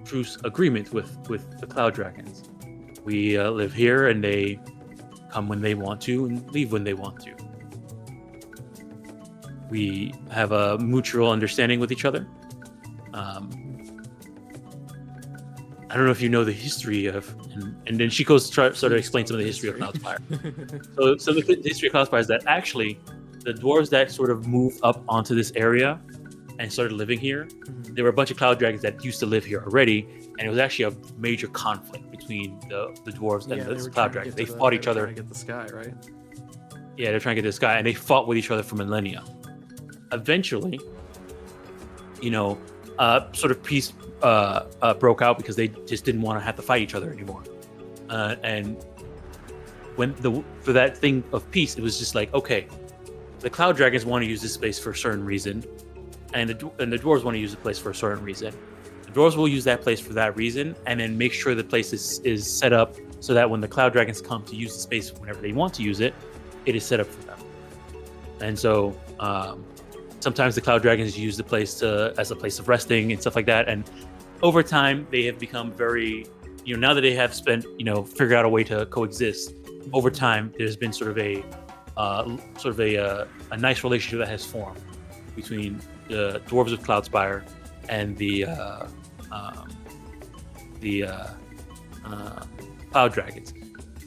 truce agreement with the cloud dragons. We live here, and they come when they want to and leave when they want to. We have a mutual understanding with each other. I don't know if you know the history of, and then she goes sort of explain some of the history of Cloudspire. So the history of Cloudspire is that actually the dwarves that sort of moved up onto this area and started living here, there were a bunch of cloud dragons that used to live here already, and it was actually a major conflict between the dwarves and the cloud dragons. They fought each other. Trying to get the sky, right? Yeah, they're trying to get this guy, and they fought with each other for millennia. Eventually, sort of peace broke out because they just didn't want to have to fight each other anymore. And when for that thing of peace, it was just like, okay, the cloud dragons want to use this space for a certain reason, and the dwarves want to use the place for a certain reason. The dwarves will use that place for that reason, and then make sure the place is set up so that when the cloud dragons come to use the space whenever they want to use it, it is set up for them. And so sometimes the cloud dragons use the place as a place of resting and stuff like that. And over time, they have become very, now that they have figured out a way to coexist. Over time, there's been sort of a nice relationship that has formed between the dwarves of Cloudspire and the cloud dragons.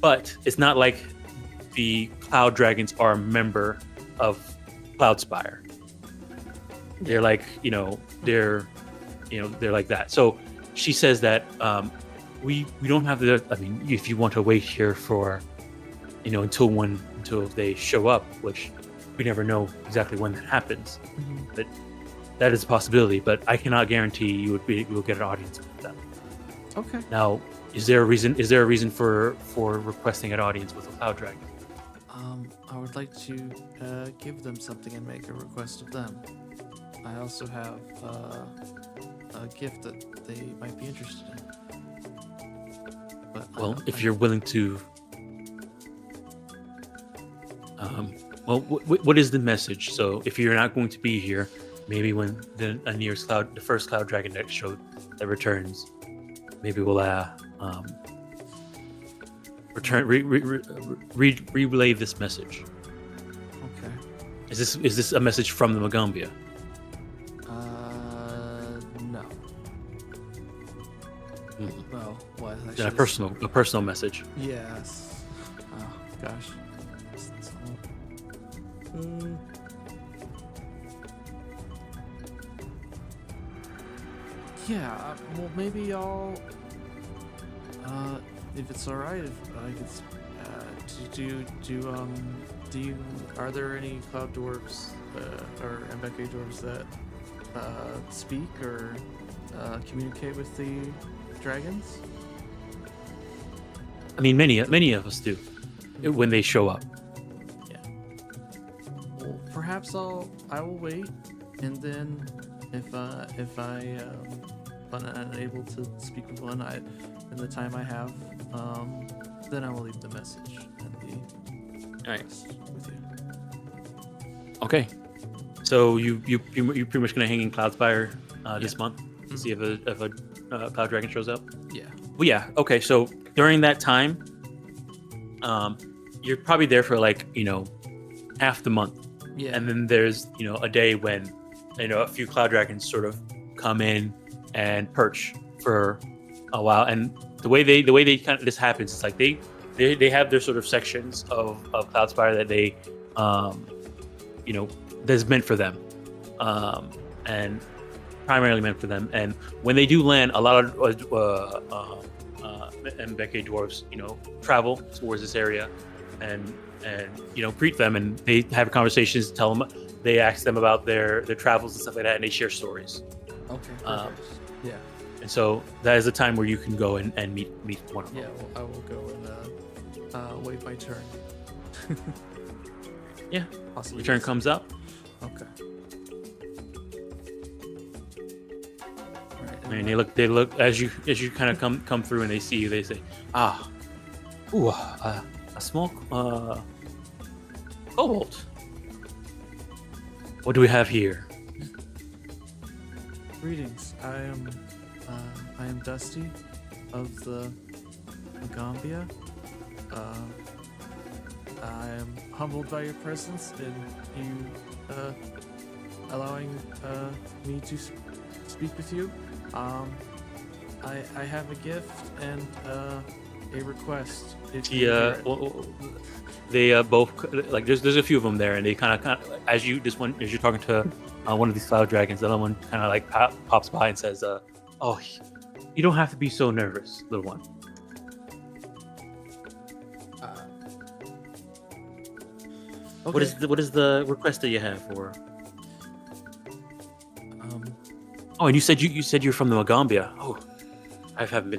But it's not like the cloud dragons are a member of Cloudspire. They're like, they're like that. So she says that we don't have if you want to wait here for, until they show up, which we never know exactly when that happens, but that is a possibility. But I cannot guarantee you will get an audience with them. Okay. Now, is there a reason for requesting an audience with a cloud dragon? I would like to give them something and make a request of them. I also have a gift that they might be interested in. But if you're willing to, what is the message? So if you're not going to be here, maybe when the first cloud dragon that returns, maybe we'll relay this message. Okay. Is this a message from the Magaambya? No. Well, what? A personal message. Yes. Oh gosh. Yeah. Well, maybe I'll. If it's all right, if I could do Are there any cloud dwarves or Mbeke dwarves that speak or communicate with the dragons? I mean, many of us do when they show up. Yeah. Well, perhaps I will wait, and then if I'm unable to speak with one, in the time I have, then I will leave the message and the All right. with you. Okay. So you're pretty much gonna hang in Cloudspire this month to see if a Cloud Dragon shows up. Yeah. Well, yeah. Okay. So during that time, you're probably there for like half the month, Yeah. and then there's a day when a few Cloud Dragons sort of come in and perch for a while, and the way they kind of this happens, it's like they have their sort of sections of Cloudspire that they that's meant for them, and primarily meant for them. And when they do land, a lot of Mbeke dwarves, travel towards this area, and greet them, and they have conversations, tell them, they ask them about their travels and stuff like that, and they share stories. Okay. Perfect. Yeah. And so that is the time where you can go and meet one of them. Yeah. Well, I will go and wait my turn. Yeah. Possibly. Your turn comes up. Okay. And they look as you kind of come through, and they see you. They say, a small cobalt. What do we have here? Greetings. I am Dusty of the Magaambya. I am humbled by your presence and you allowing me to speak with you. I have a gift and a request. They both like there's a few of them there, and they kind of as you're talking to one of these Cloud Dragons, the other one kind of like pops by and says, "Oh, you don't have to be so nervous, little one." Okay. What is the request that you have for? Oh, and you said you're from the Magaambya. Oh, I haven't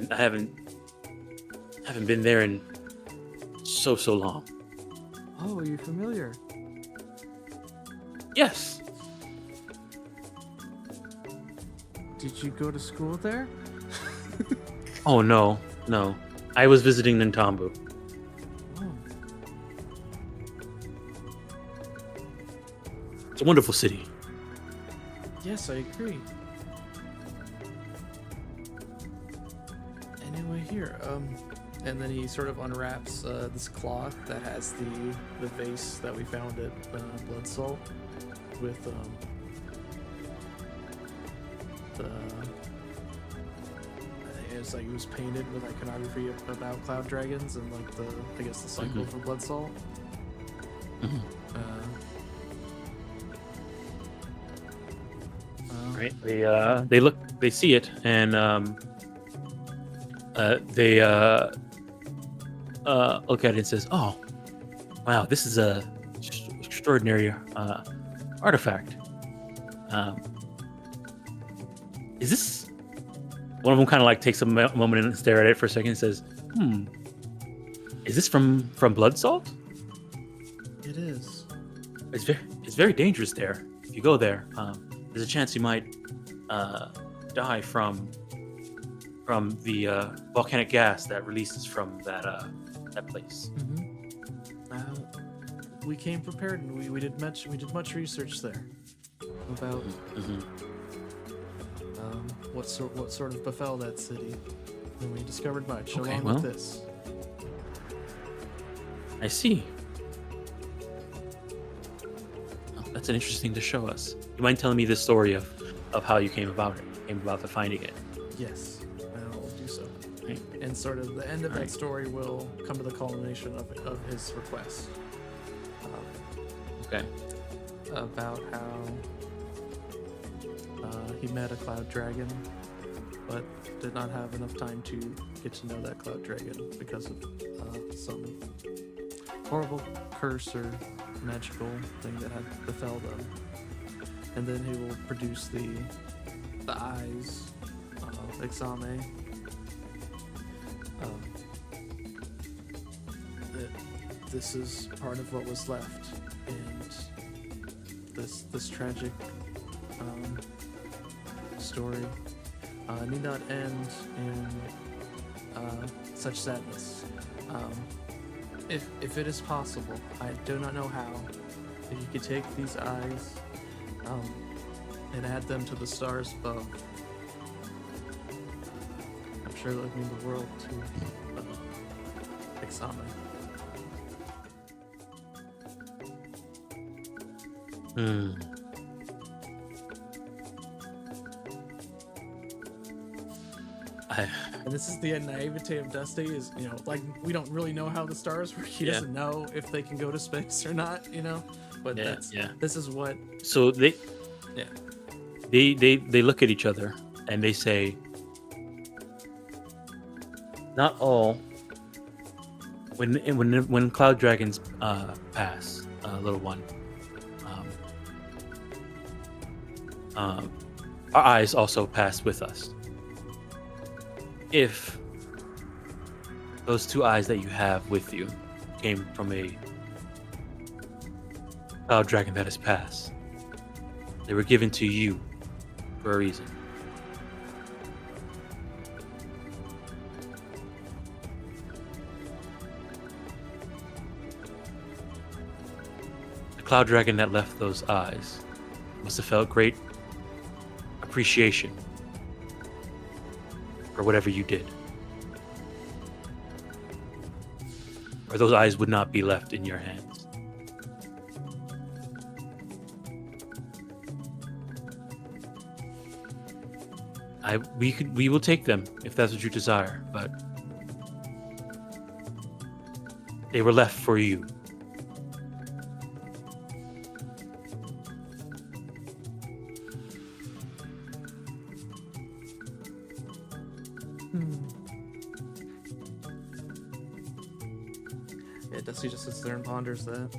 been there in so long. Oh, are you familiar? Yes. Did you go to school there? Oh no. I was visiting Nintambu. Oh. It's a wonderful city. Yes, I agree. Anyway, here, and then he sort of unwraps this cloth that has the vase that we found at Bloodsalt with I think it was painted with iconography about cloud dragons and like the cycle for Bloodsalt. Right. They see it, and they look at it and says, "Oh, wow, this is a extraordinary artifact. Is this?" One of them kind of like takes a moment and stare at it for a second and says, "Is this from Bloodsalt?" It is. It's very dangerous there. If you go there, there's a chance you might die from the volcanic gas that releases from that place. We came prepared, and we did much research there about what sort of befell that city, and we discovered much along with this. I see. Well, that's an interesting to show us. You mind telling me the story of how you came about the finding it? Yes, I will do so. Right. And sort of the end of that story will come to the culmination of his request. Okay. About how he met a cloud dragon, but did not have enough time to get to know that cloud dragon because of some horrible curse or magical thing that had befell them, and then he will produce the eyes of Exame. This is part of what was left, and this tragic story need not end in such sadness. If it is possible, I do not know how, if you could take these eyes and add them to the stars above, I'm sure that would mean the world to Exame. And this is the naivete of Dusty, is, you know, like, we don't really know how the stars work. He doesn't know if they can go to space or not, you know. But this is what. So they look at each other and they say, not all. When cloud dragons pass, little one, our eyes also pass with us. If those two eyes that you have with you came from a cloud dragon that has passed, they were given to you for a reason. The cloud dragon that left those eyes must have felt great appreciation for whatever you did, or those eyes would not be left in your hands. We will take them if that's what you desire, but they were left for you. Yeah, Dusty just sits there and ponders that.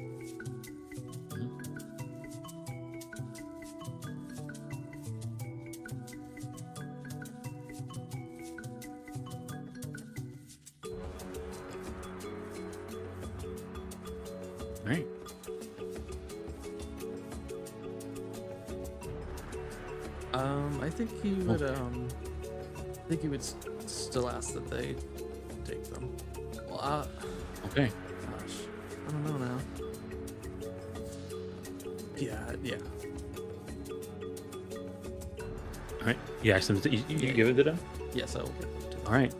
Right. I think he would. I think he would still ask that they take them. Well, Okay. gosh, I don't know now. Yeah. All right. You ask them. You give it to them. Yes, I will give it to them. All right.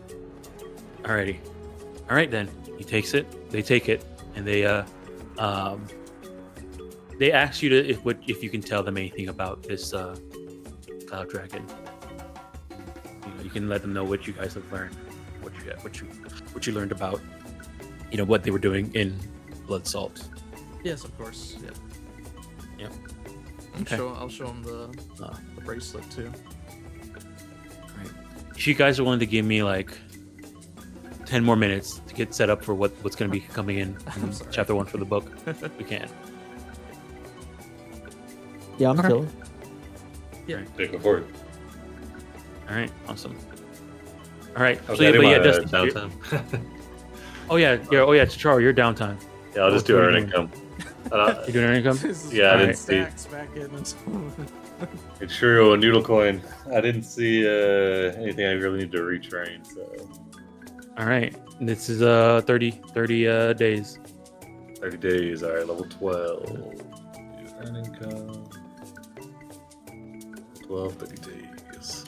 Alrighty. All right then. He takes it. They take it, and they ask you to if you can tell them anything about this cloud dragon. You know, you can let them know what you guys have learned, what you learned about, you know, what they were doing in Bloodsalt. Yes, of course. Yeah. Yep. Okay. Okay. I'll show him the bracelet too. Right. If you guys are willing to give me like 10 more minutes to get set up for what's going to be coming in sorry. chapter 1 for the book, we can. Yeah, I'm Okay. chilling. Yeah. Yeah, go for it. All right, awesome. All right, I was so yeah, adding but yeah, my, Dustin, downtime. oh yeah, Charo, your downtime. Yeah, I'll just do What are earn you doing? income. You doing earning income? This is Yeah, I putting didn't see. stacks back in. It's true, a noodle coin. I didn't see anything I really need to retrain, so All right, this is 30 days. 30 days. All right, level 12. Earn income. 12, 30 days.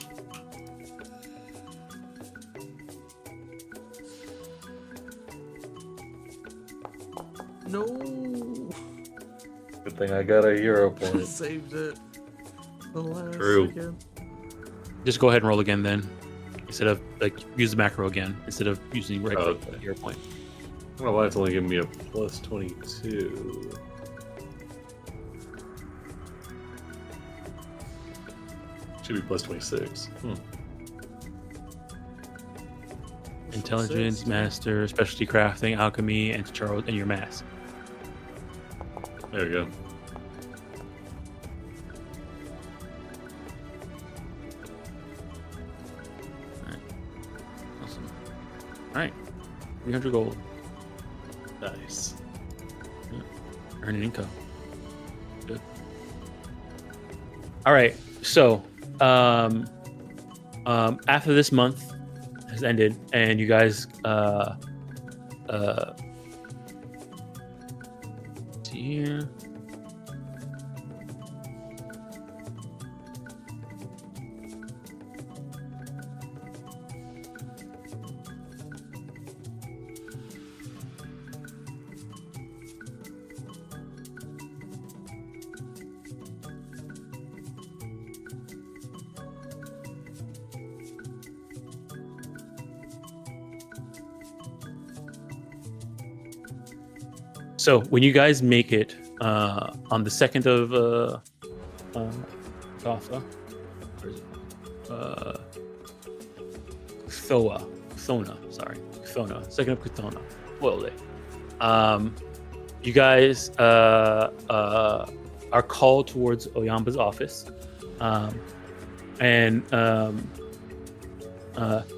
No. Good thing I got a hero point. Saved it. The last True. second. Just go ahead and roll again then, instead of like use the macro again instead of using right Oh, click okay. hero point. I don't know why it's only giving me a plus 22. Should be plus 26. Intelligence, master, specialty crafting, alchemy, and Charo, and your mask. There we go. Awesome. All right, 300 gold. Nice. Earning income. Good. All right, so after this month has ended and you guys see here. So when you guys make it on the 2nd of Gotha, where is it? Chthona, sorry, Chthona, 2nd of Chthona, Foil Day. You guys are called towards Oyamba's office,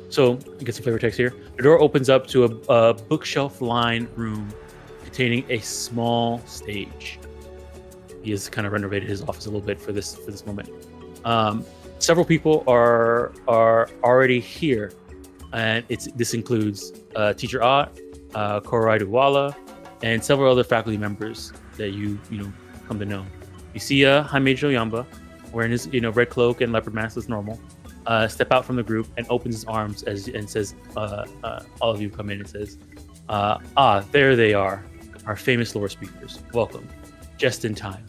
so get some flavor text here. The door opens up to a bookshelf-lined room containing a small stage. He has kind of renovated his office a little bit for this moment. Several people are already here, and this includes Teacher Ott, Korai Duwala, and several other faculty members that you come to know. You see High Mage Oyamba wearing his red cloak and leopard mask as normal. Step out from the group and opens his arms and says, all of you come in and says, there they are, our famous lore speakers. Welcome. Just in time.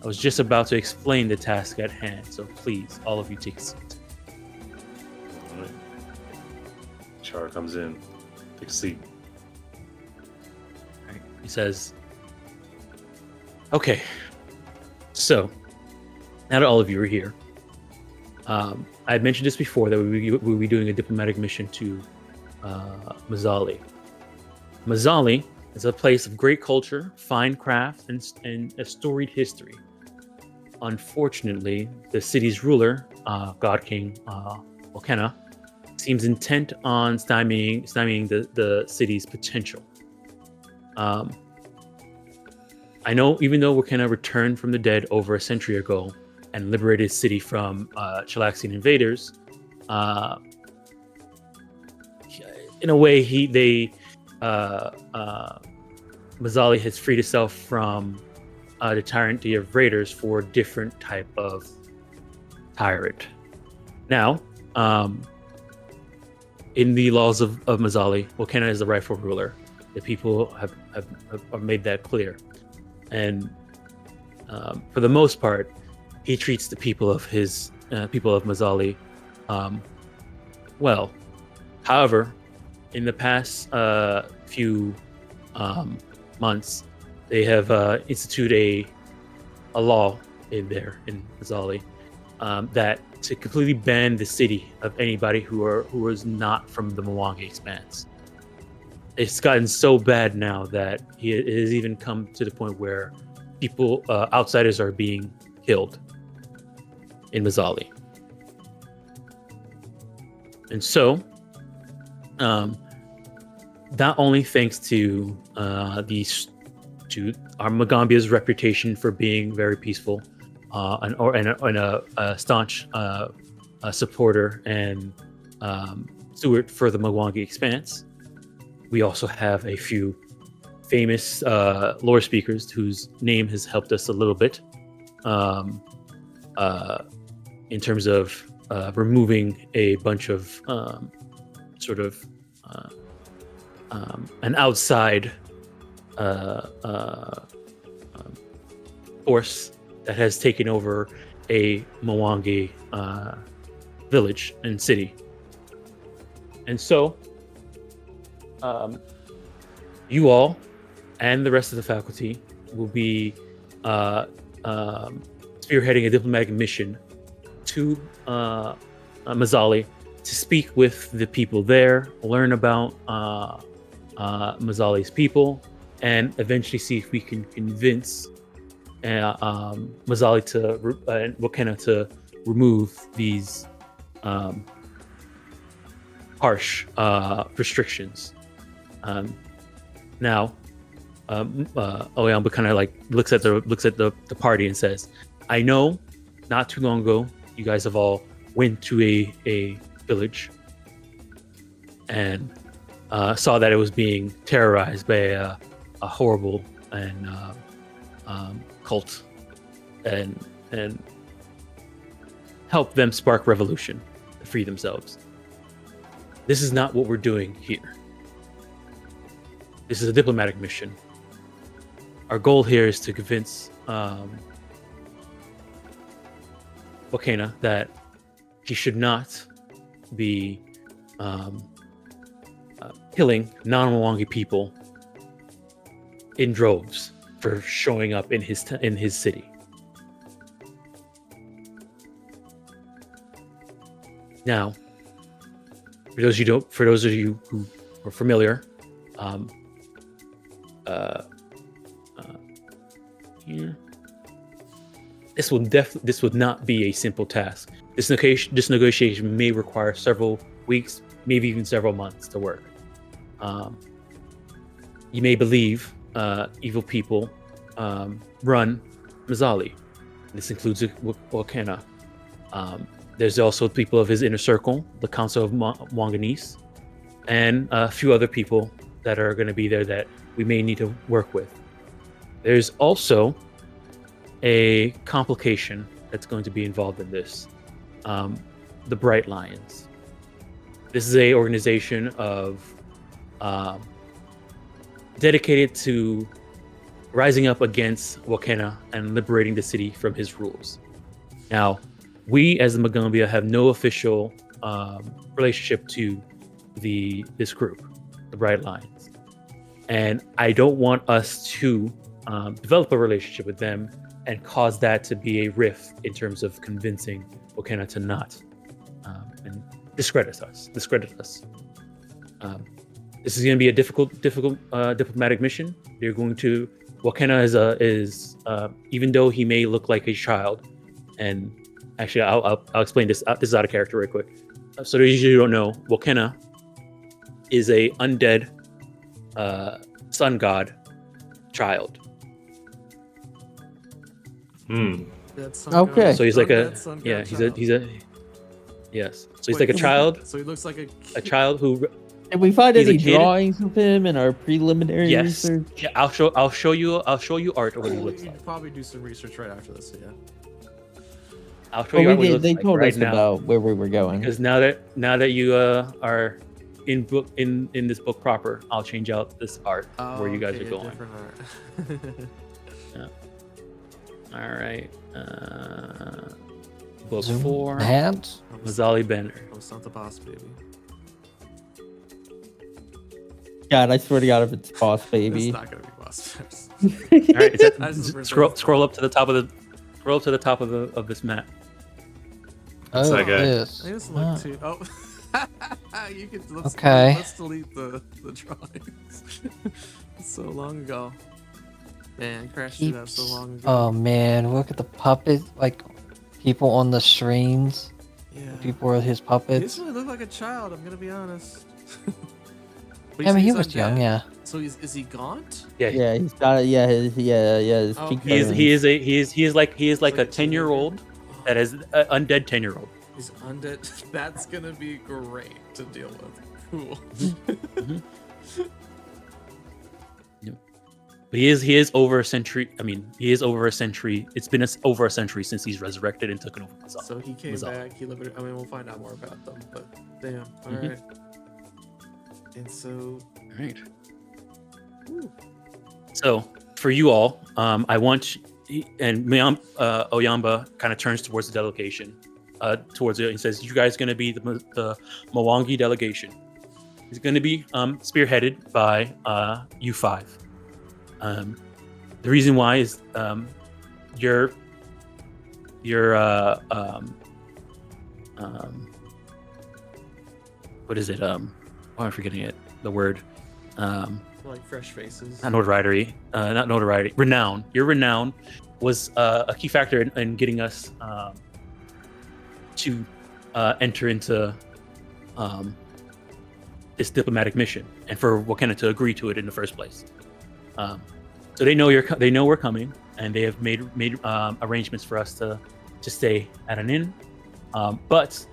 I was just about to explain the task at hand, so please, all of you take a seat. All right. Char comes in. Take a seat. All right. He says, okay, so now that all of you are here, I had mentioned this before that we would be doing a diplomatic mission to Mzali. Mzali is a place of great culture, fine craft, and a storied history. Unfortunately, the city's ruler, God King Volcana, seems intent on stymieing the city's potential. I know, even though Volcana returned from the dead over a century ago and liberated the city from Chalaxian invaders, in a way, Mzali has freed itself from the tyranny of raiders for a different type of tyrant. Now, in the laws of Mzali, Volcana is the rightful ruler. The people have made that clear, and for the most part, he treats the people of Mzali well. However, in the past few months, they have instituted a law in Mzali that to completely ban the city of anybody who is not from the Mwangi Expanse. It's gotten so bad now that it has even come to the point where people, outsiders, are being killed in Mzali. And so, not only thanks to our Magaambya's reputation for being very peaceful, and a staunch supporter and steward for the Mwangi Expanse, we also have a few famous lore speakers whose name has helped us a little bit in terms of removing a bunch of an outside force that has taken over a Mwangi village and city. And so, you all and the rest of the faculty will be spearheading a diplomatic mission to Mzali to speak with the people there, learn about Mzali's people, and eventually see if we can convince Mzali and Wakena to remove these harsh restrictions. Now, Oyamba kind of like looks at the party and says, "I know, not too long ago, you guys have all went to a village and saw that it was being terrorized by a horrible and cult, and help them spark revolution to free themselves. This is not what we're doing here. This is a diplomatic mission. Our goal here is to convince Wakena that he should not be killing non-Mwangi people in droves for showing up in his city. Now, for those of you who are familiar, here, this would not be a simple task. This negotiation may require several weeks, maybe even several months to work. You may believe evil people run Mzali. This includes Wakena. There's also people of his inner circle, the Council of Mwanganese, and a few other people that are going to be there that we may need to work with. There's also a complication that's going to be involved in this. The Bright Lions. This is an organization of dedicated to rising up against Wakena and liberating the city from his rules. Now, we as the Magaambya have no official relationship to this group, the Bright Lions, and I don't want us to develop a relationship with them and cause that to be a rift in terms of convincing Wakena to not and discredit us. This is going to be a difficult diplomatic mission. They're going to Wakena is even though he may look like a child, and actually I'll explain this. This is out of character, right quick. So those you don't know, Wakena is a undead sun god child. Okay. So he's like yes. So he's like a child. So he looks like a child who. Did we find He's a any kid. drawings of him in our preliminary Yes. research? Yeah, I'll show you art of what he looks you like. can probably do some research right after this. So yeah. I'll show you what he looks They like told right us now. about where we were going. Because now that you are in this book proper, I'll change out this art where you guys are going. Different art. All right. Book Zoom 4. hands. Mzali Banner. Oh, it's not the boss, baby. God, I swear to God, if it's boss It's baby. not gonna be boss first. All right. That's the first Scroll up to the top of this map. Oh, like a- this. I just look too. Oh, you can. Okay. Let's delete the drawings. It's so long ago. Man, crashed through that so long ago. Oh man, look at the puppet, like people on the streams. Yeah. People are his He puppets. doesn't really look like a child. I'm gonna be honest. But I mean, he he's was undead. young, yeah. So is he gaunt? Yeah. Yeah, he's got his his Oh, cheekbones. He is like Like a a 10-year-old that is an undead 10-year-old. He's undead. That's gonna be great to deal with. Cool. But he is over a century. I mean, he is over a century. It's been over a century since he's resurrected and taken over Mzali. So he came Mzali. back. He liberated. I mean, we'll find out more about them. But damn. All right. And so. All right. So for you all, I want and Oyamba kind of turns towards the delegation, towards it and says, "You guys are going to be the Mwangi delegation. It's going to be spearheaded by U5. The reason why is your what is it? Why am I forgetting it? The word. Like fresh faces. Not notoriety. Renown. Your renown was a key factor in getting us to enter into this diplomatic mission, and for Wakena to agree to it in the first place. So they know we're coming, and they have made arrangements for us to stay at an inn. But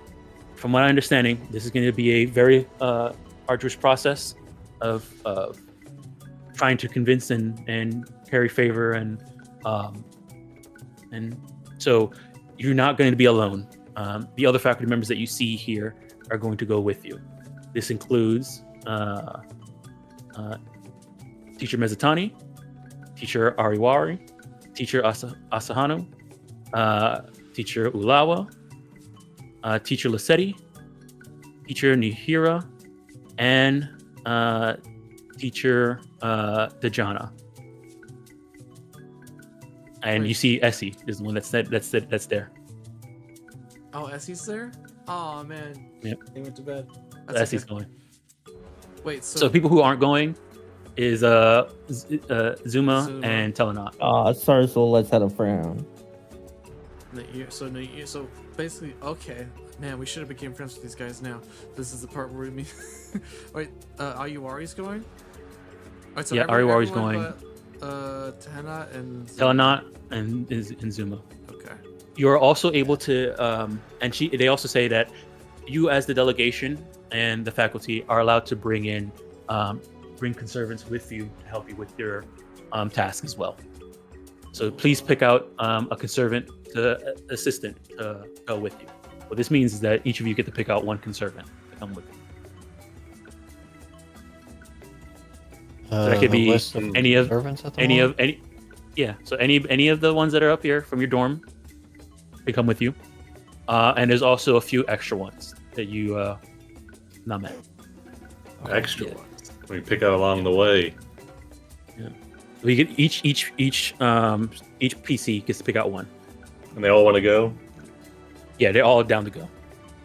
from what I'm understanding, this is going to be a very arduous process of trying to convince and carry favor, and so you're not going to be alone. The other faculty members that you see here are going to go with you. This includes Teacher Mezatani, Teacher Ariwari, Teacher Asahano, Teacher Ulawa, Teacher Lasetti, Teacher Nihira, and Teacher Dejana. And you see Essie is the one that's there. Oh, Essie's there? Oh man. Yep. He went to bed. Essie's going. Wait, so people who aren't going is Zuma and Telenot. Saraszul, let's have a frown. So basically, okay, man, we should have became friends with these guys now. This is the part where we meet. Wait, Ayuwari's going? Right, so Ariwari's going. Telenot and Zuma. Okay. You're also able to, they also say that you as the delegation and the faculty are allowed to bring conservants with you to help you with your task as well. So please pick out a conservant assistant to go with you. What this means is that each of you get to pick out one conservant to come with you. So that could be any of the ones that are up here from your dorm. They come with you, and there's also a few extra ones that you not met. Extra ones we pick out along the way. Yeah, we get each PC gets to pick out one, and they all want to go. Yeah, they're all down to go.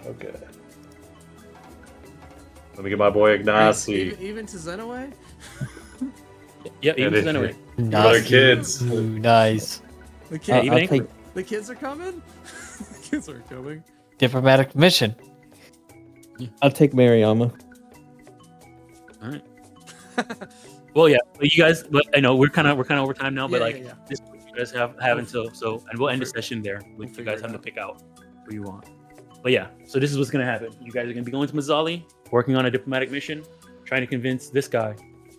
Okay. Let me get my boy Ignacy. Even to Zenaway? Yeah, even to Zenaway. Other kids. Ooh, nice. The kids are coming? The kids are coming. Diplomatic mission. I'll take Mariama. All right. Well, yeah, but you guys. But I know we're kind of over time now, but this you guys have until and we'll end the session there with you guys having to pick out who you want. But yeah, so this is what's gonna happen. You guys are gonna be going to Mzali, working on a diplomatic mission, trying to convince this guy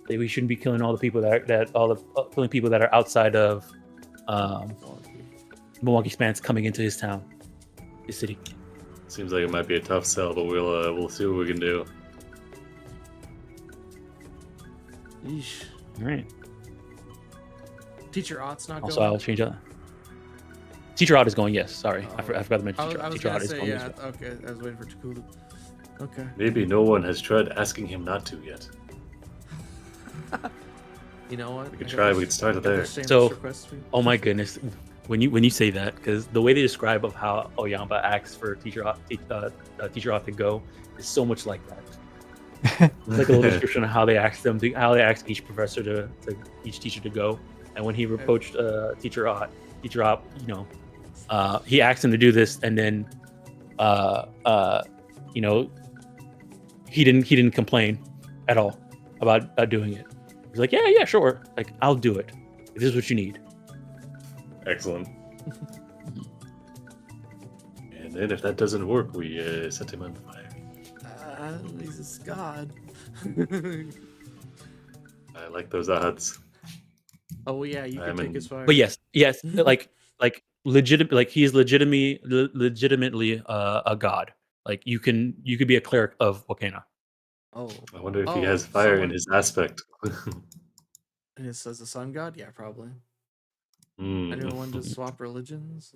that we shouldn't be killing all the people killing people that are outside of Mwangi Expanse coming into his town, his city. Seems like it might be a tough sell, but we'll see what we can do. Yeesh. All right. Teacher Ott's not going. Also, I'll change that. Teacher Ott is going. Yes, sorry, I forgot to mention Teacher Ott. Teacher Ott is going. Yeah, okay, I was waiting for Chikulu. Okay. Maybe no one has tried asking him not to yet. You know what? We could try. We could start it there. So, oh my goodness, when you say that, because the way they describe of how Oyamba asks for Teacher Ott to go is so much like that. It's like a little description of how they ask each professor to each teacher to go, and when he approached Teacher Ott, he asked him to do this, and then he didn't complain at all about doing it. He's like, yeah, sure. Like, I'll do it. If this is what you need. Excellent. And then if that doesn't work, we set him on fire. He's a god. I like those odds. Oh yeah, you can take his fire. But yes, like legit, like he is legitimately a god. Like you could be a cleric of Wakena. Oh, I wonder if he has fire in his aspect. And it says the sun god? Yeah, probably. Mm. Anyone want to swap religions?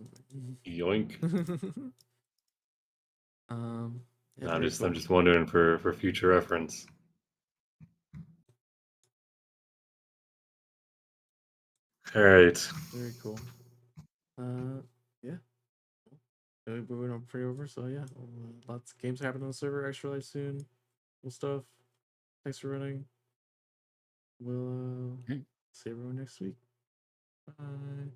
Yoink. Yeah, I'm just wondering for future reference. All right. Very cool. Yeah. We're on pre-over, so yeah, lots of games happening on the server. Extra life soon. Cool stuff. Thanks for running. We'll see everyone next week. Bye.